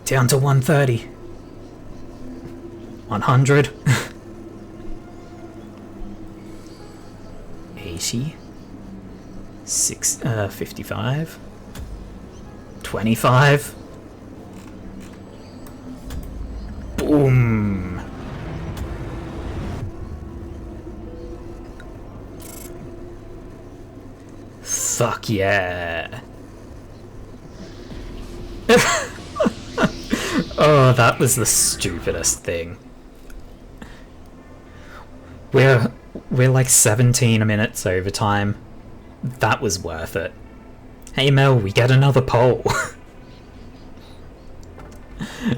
Down to 130. 100. 80. 55. 25. Boom. Fuck yeah. Oh, that was the stupidest thing. We're like 17 minutes over time. That was worth it. Hey Mel, we get another poll.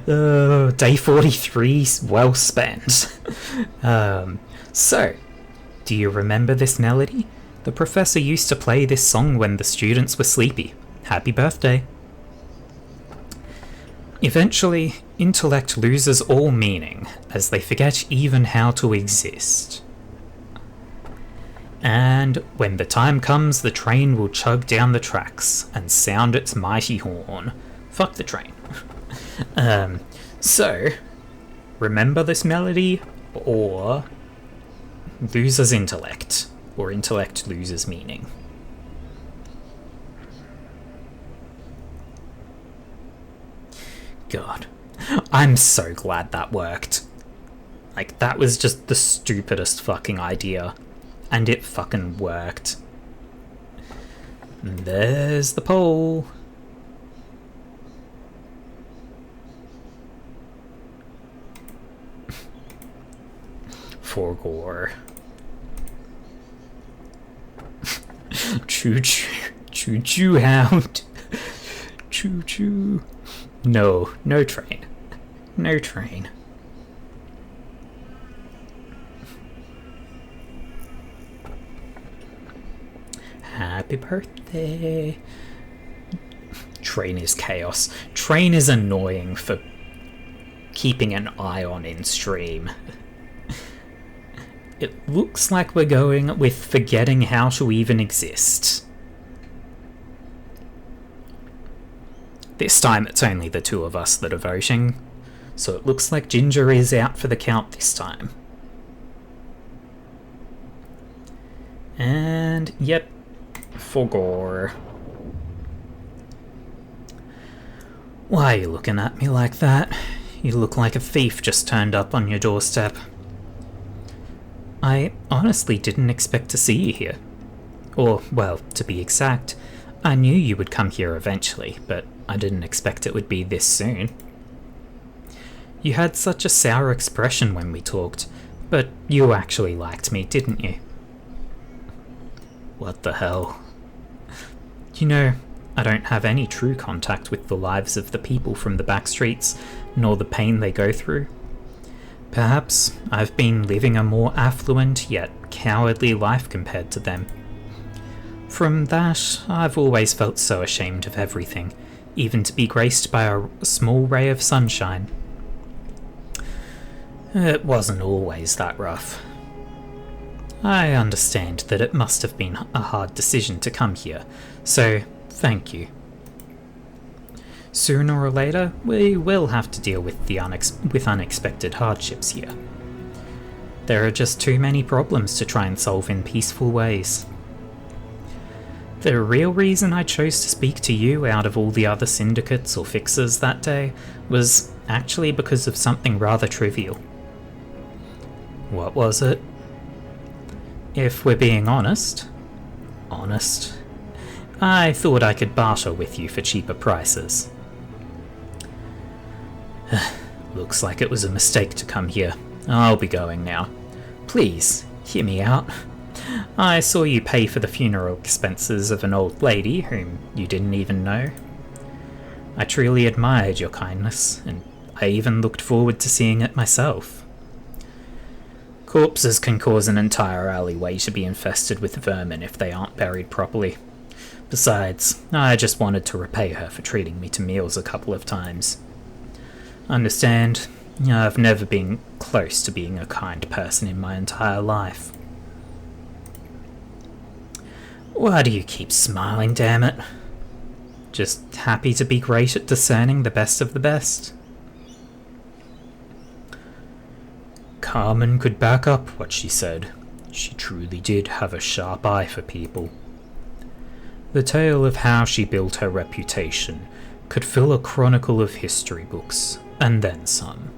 Day 43, well spent. So, do you remember this melody? The professor used to play this song when the students were sleepy. Happy birthday. Eventually, intellect loses all meaning, as they forget even how to exist. And when the time comes, the train will chug down the tracks and sound its mighty horn. Fuck the train. So, remember this melody, or loses intellect, or intellect loses meaning. God, I'm so glad that worked. Like, that was just the stupidest fucking idea, and it fucking worked. And there's the poll. For gore. Choo-choo. Choo-choo hound. Choo-choo. No train. No train. Happy birthday. Train is chaos. Train is annoying for keeping an eye on in stream. It looks like we're going with forgetting how to even exist. This time it's only the two of us that are voting, so it looks like Ginger is out for the count this time. And, yep, for gore. Why are you looking at me like that? You look like a thief just turned up on your doorstep. I honestly didn't expect to see you here. Or, well, to be exact, I knew you would come here eventually, but I didn't expect it would be this soon. You had such a sour expression when we talked, but you actually liked me, didn't you? What the hell? You know, I don't have any true contact with the lives of the people from the back streets, nor the pain they go through. Perhaps I've been living a more affluent yet cowardly life compared to them. From that, I've always felt so ashamed of everything, even to be graced by a small ray of sunshine. It wasn't always that rough. I understand that it must have been a hard decision to come here, so thank you. Sooner or later, we will have to deal with unexpected hardships here. There are just too many problems to try and solve in peaceful ways. The real reason I chose to speak to you out of all the other syndicates or fixers that day was actually because of something rather trivial. What was it? If we're being honest, I thought I could barter with you for cheaper prices. Looks like it was a mistake to come here. I'll be going now. Please, hear me out. I saw you pay for the funeral expenses of an old lady whom you didn't even know. I truly admired your kindness, and I even looked forward to seeing it myself. Corpses can cause an entire alleyway to be infested with vermin if they aren't buried properly. Besides, I just wanted to repay her for treating me to meals a couple of times. Understand, I've never been close to being a kind person in my entire life. Why do you keep smiling, damn it? Just happy to be great at discerning the best of the best? Carmen could back up what she said. She truly did have a sharp eye for people. The tale of how she built her reputation could fill a chronicle of history books, and then some.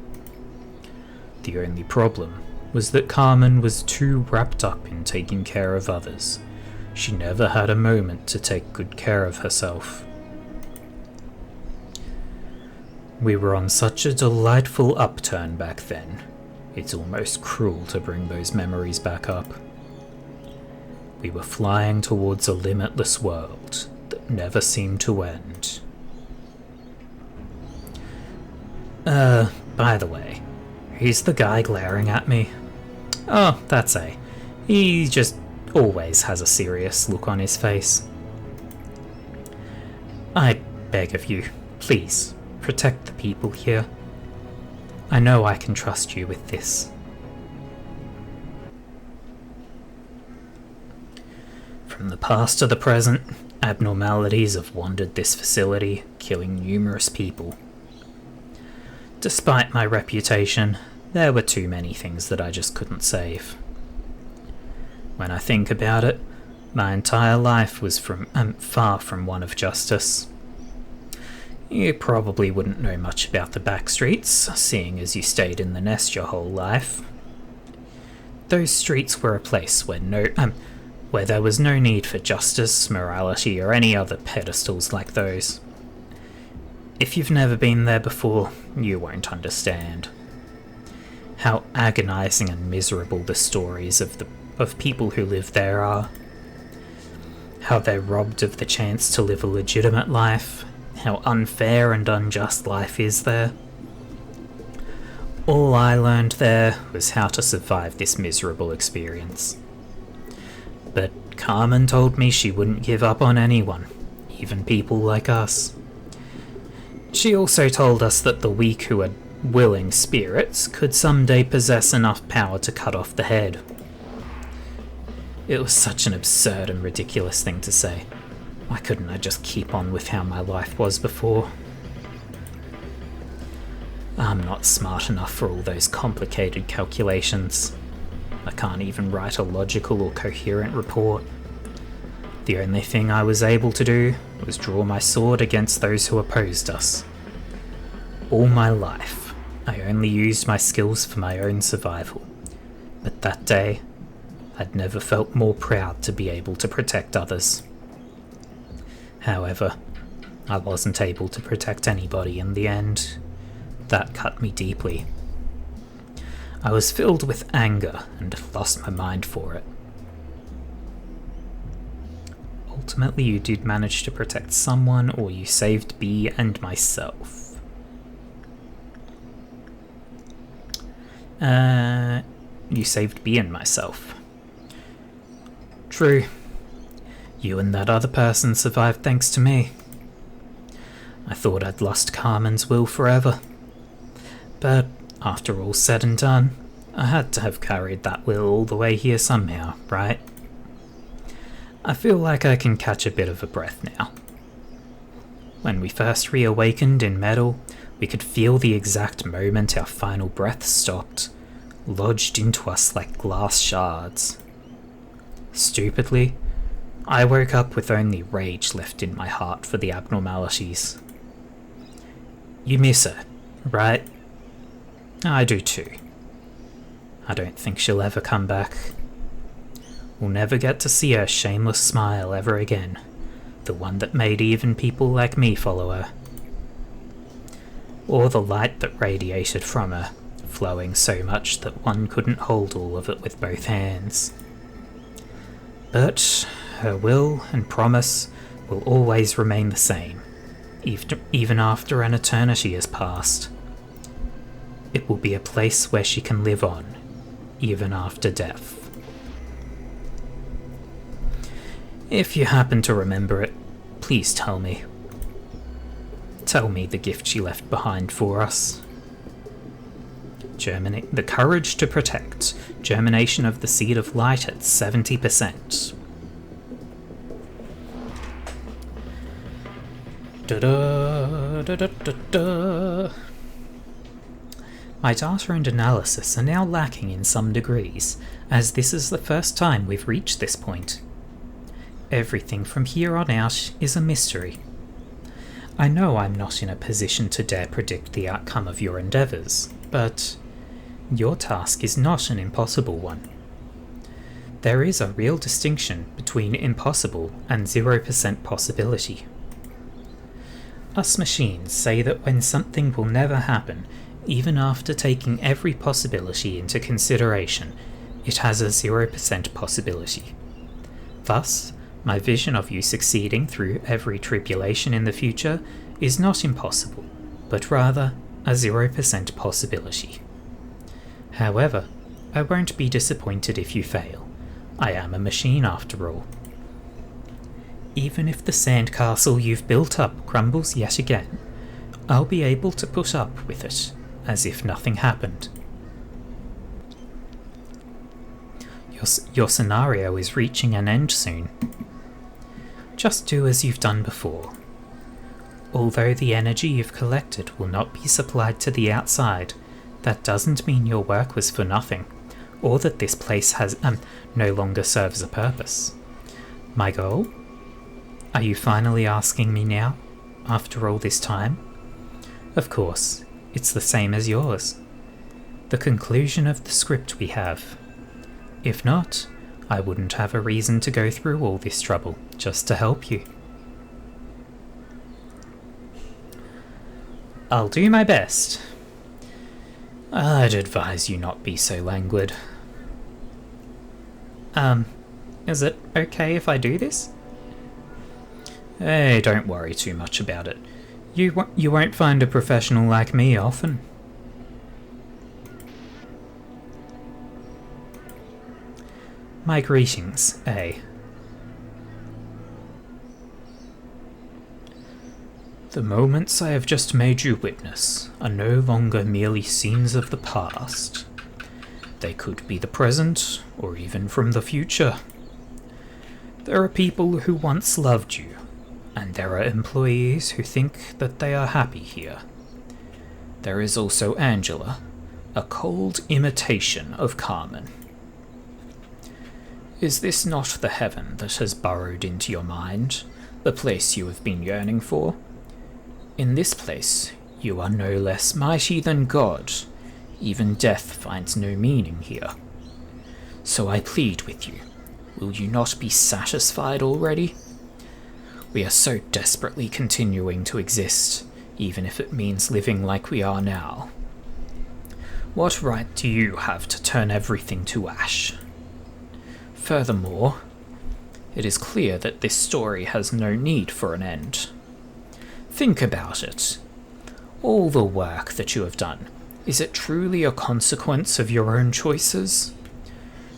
The only problem was that Carmen was too wrapped up in taking care of others. She never had a moment to take good care of herself. We were on such a delightful upturn back then. It's almost cruel to bring those memories back up. We were flying towards a limitless world that never seemed to end. By the way, who's the guy glaring at me? Oh, that's A. He just always has a serious look on his face. I beg of you, please, protect the people here. I know I can trust you with this. From the past to the present, abnormalities have wandered this facility, killing numerous people. Despite my reputation, there were too many things that I just couldn't save. When I think about it, my entire life was far from one of justice. You probably wouldn't know much about the backstreets, seeing as you stayed in the nest your whole life. Those streets were a place where there was no need for justice, morality, or any other pedestals like those. If you've never been there before, you won't understand. How agonizing and miserable the stories of people who live there are. How they're robbed of the chance to live a legitimate life. How unfair and unjust life is there. All I learned there was how to survive this miserable experience. But Carmen told me she wouldn't give up on anyone, even people like us. She also told us that the weak who are willing spirits could someday possess enough power to cut off the head. It was such an absurd and ridiculous thing to say. Why couldn't I just keep on with how my life was before? I'm not smart enough for all those complicated calculations. I can't even write a logical or coherent report. The only thing I was able to do was draw my sword against those who opposed us. All my life, I only used my skills for my own survival. But that day, I'd never felt more proud to be able to protect others. However, I wasn't able to protect anybody in the end. That cut me deeply. I was filled with anger and lost my mind for it. Ultimately, you did manage to protect someone, or you saved B and myself. You saved B and myself. True. You and that other person survived thanks to me. I thought I'd lost Carmen's will forever. But after all said and done, I had to have carried that will all the way here somehow, right? I feel like I can catch a bit of a breath now. When we first reawakened in metal, we could feel the exact moment our final breath stopped, lodged into us like glass shards. Stupidly, I woke up with only rage left in my heart for the abnormalities. You miss her, right? I do too. I don't think she'll ever come back. We'll never get to see her shameless smile ever again, the one that made even people like me follow her. Or the light that radiated from her, flowing so much that one couldn't hold all of it with both hands. But her will and promise will always remain the same, even after an eternity has passed. It will be a place where she can live on, even after death. If you happen to remember it, please tell me. Tell me the gift she left behind for us. The courage to protect. Germination of the seed of light at 70%. My data and analysis are now lacking in some degrees, as this is the first time we've reached this point. Everything from here on out is a mystery. I know I'm not in a position to dare predict the outcome of your endeavours, but your task is not an impossible one. There is a real distinction between impossible and 0% possibility. Us machines say that when something will never happen, even after taking every possibility into consideration, it has a 0% possibility. Thus, my vision of you succeeding through every tribulation in the future is not impossible, but rather a 0% possibility. However, I won't be disappointed if you fail. I am a machine after all. Even if the sandcastle you've built up crumbles yet again, I'll be able to put up with it, as if nothing happened. Your scenario is reaching an end soon. Just do as you've done before. Although the energy you've collected will not be supplied to the outside, that doesn't mean your work was for nothing, or that this place has no longer serves a purpose. My goal? Are you finally asking me now, after all this time? Of course, it's the same as yours. The conclusion of the script we have. If not, I wouldn't have a reason to go through all this trouble just to help you. I'll do my best. I'd advise you not be so languid. Is it okay if I do this? Hey, don't worry too much about it. You won't find a professional like me often. My greetings, A. The moments I have just made you witness are no longer merely scenes of the past. They could be the present, or even from the future. There are people who once loved you, and there are employees who think that they are happy here. There is also Angela, a cold imitation of Carmen. Is this not the heaven that has burrowed into your mind, the place you have been yearning for? In this place, you are no less mighty than God. Even death finds no meaning here. So I plead with you, will you not be satisfied already? We are so desperately continuing to exist, even if it means living like we are now. What right do you have to turn everything to ash? Furthermore, it is clear that this story has no need for an end. Think about it. All the work that you have done, is it truly a consequence of your own choices?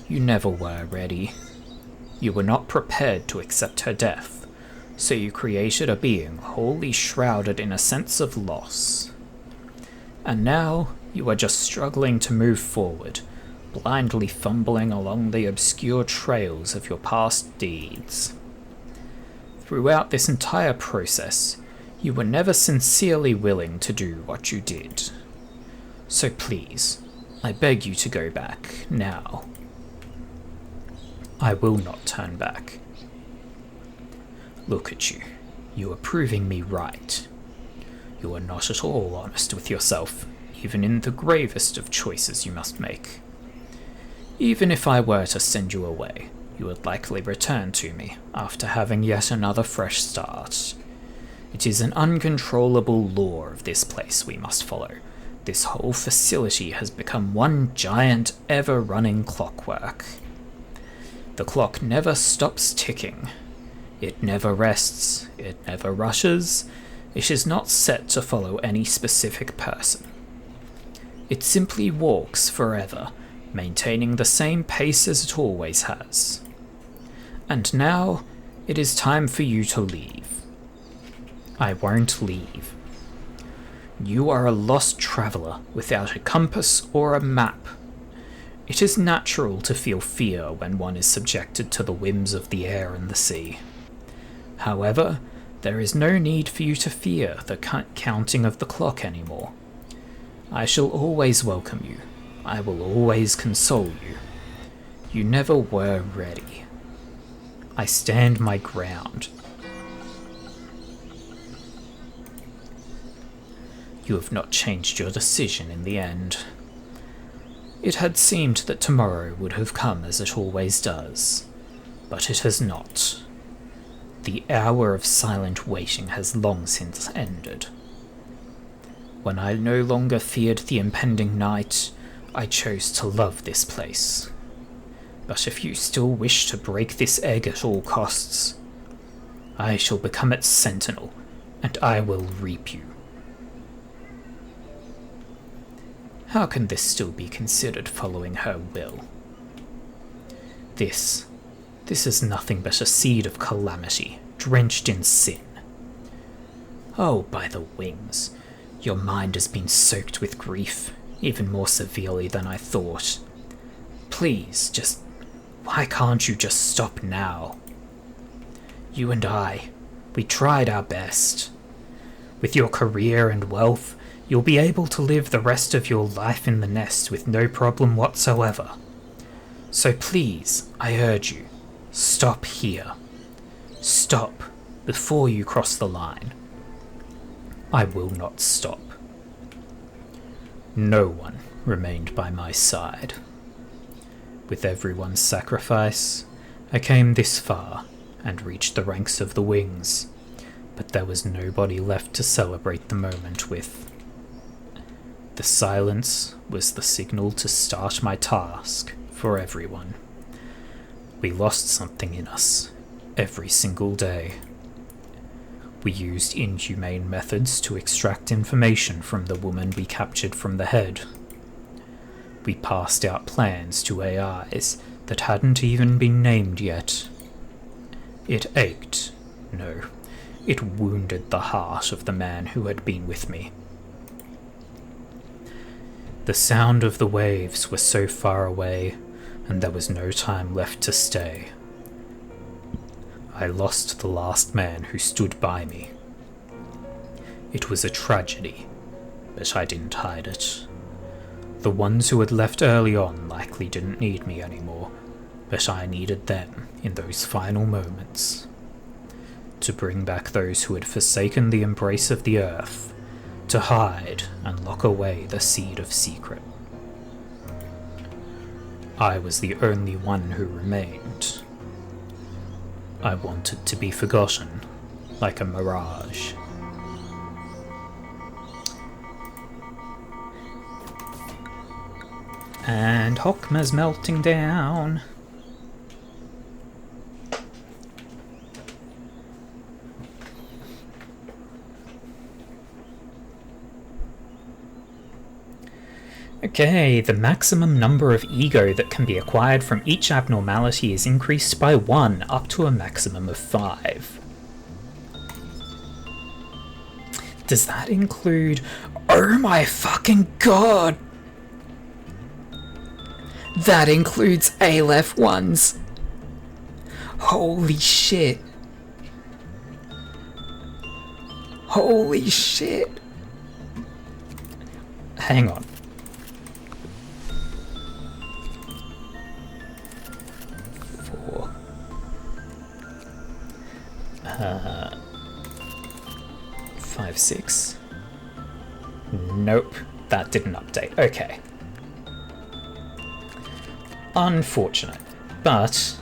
You never were ready. You were not prepared to accept her death. So you created a being wholly shrouded in a sense of loss. And now you are just struggling to move forward, blindly fumbling along the obscure trails of your past deeds. Throughout this entire process, you were never sincerely willing to do what you did. So please, I beg you to go back, now. I will not turn back. Look at you. You are proving me right. You are not at all honest with yourself, even in the gravest of choices you must make. Even if I were to send you away, you would likely return to me after having yet another fresh start. It is an uncontrollable law of this place we must follow. This whole facility has become one giant, ever-running clockwork. The clock never stops ticking. It never rests, it never rushes, it is not set to follow any specific person. It simply walks forever, maintaining the same pace as it always has. And now, it is time for you to leave. I won't leave. You are a lost traveller without a compass or a map. It is natural to feel fear when one is subjected to the whims of the air and the sea. However, there is no need for you to fear the counting of the clock anymore. I shall always welcome you. I will always console you. You never were ready. I stand my ground. You have not changed your decision in the end. It had seemed that tomorrow would have come as it always does, but it has not. The hour of silent waiting has long since ended. When I no longer feared the impending night, I chose to love this place. But if you still wish to break this egg at all costs, I shall become its sentinel, and I will reap you. How can this still be considered following her will? This is nothing but a seed of calamity, drenched in sin. Oh, by the wings, your mind has been soaked with grief, even more severely than I thought. Please, why can't you just stop now? You and I, we tried our best. With your career and wealth, you'll be able to live the rest of your life in the nest with no problem whatsoever. So please, I urge you, stop here. Stop before you cross the line. I will not stop. No one remained by my side. With everyone's sacrifice, I came this far and reached the ranks of the wings, but there was nobody left to celebrate the moment with. The silence was the signal to start my task for everyone. We lost something in us every single day. We used inhumane methods to extract information from the woman we captured from the head. We passed out plans to AIs that hadn't even been named yet. It ached, no, it wounded the heart of the man who had been with me. The sound of the waves was so far away, and there was no time left to stay. I lost the last man who stood by me. It was a tragedy, but I didn't hide it. The ones who had left early on likely didn't need me anymore, but I needed them in those final moments. To bring back those who had forsaken the embrace of the earth, to hide and lock away the seed of secret. I was the only one who remained. I wanted to be forgotten, like a mirage. And Hokma's melting down. Okay, the maximum number of ego that can be acquired from each abnormality is increased by 1, up to a maximum of 5. Does that include... Oh my fucking god! That includes Aleph ones! Holy shit! Holy shit! Hang on. 5, 6. Nope, that didn't update. Okay. Unfortunate, but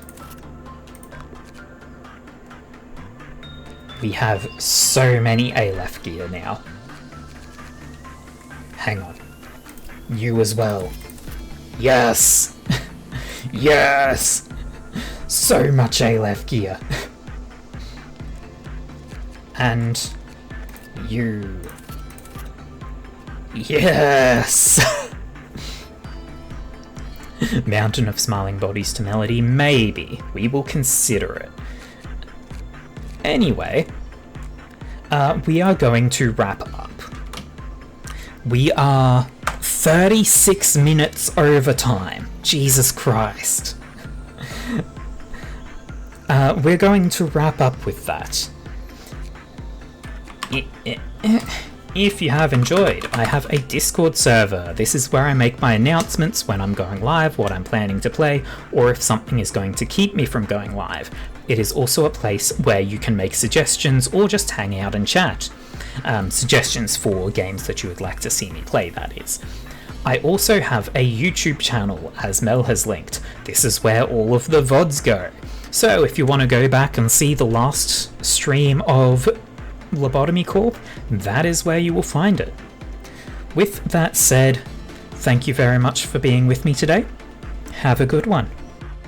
we have so many Aleph gear now. Hang on. You as well. Yes! Yes! So much Aleph gear. And you. Yes! Mountain of Smiling Bodies to Melody, maybe. We will consider it. Anyway, we are going to wrap up. We are 36 minutes over time. Jesus Christ. We're going to wrap up with that. If you have enjoyed, I have a Discord server. This is where I make my announcements when I'm going live, what I'm planning to play, or if something is going to keep me from going live. It is also a place where you can make suggestions or just hang out and chat. Suggestions for games that you would like to see me play, that is. I also have a YouTube channel, as Mel has linked. This is where all of the VODs go. So if you want to go back and see the last stream of LobCorp, that is where you will find it. With that said, thank you very much for being with me today. Have a good one.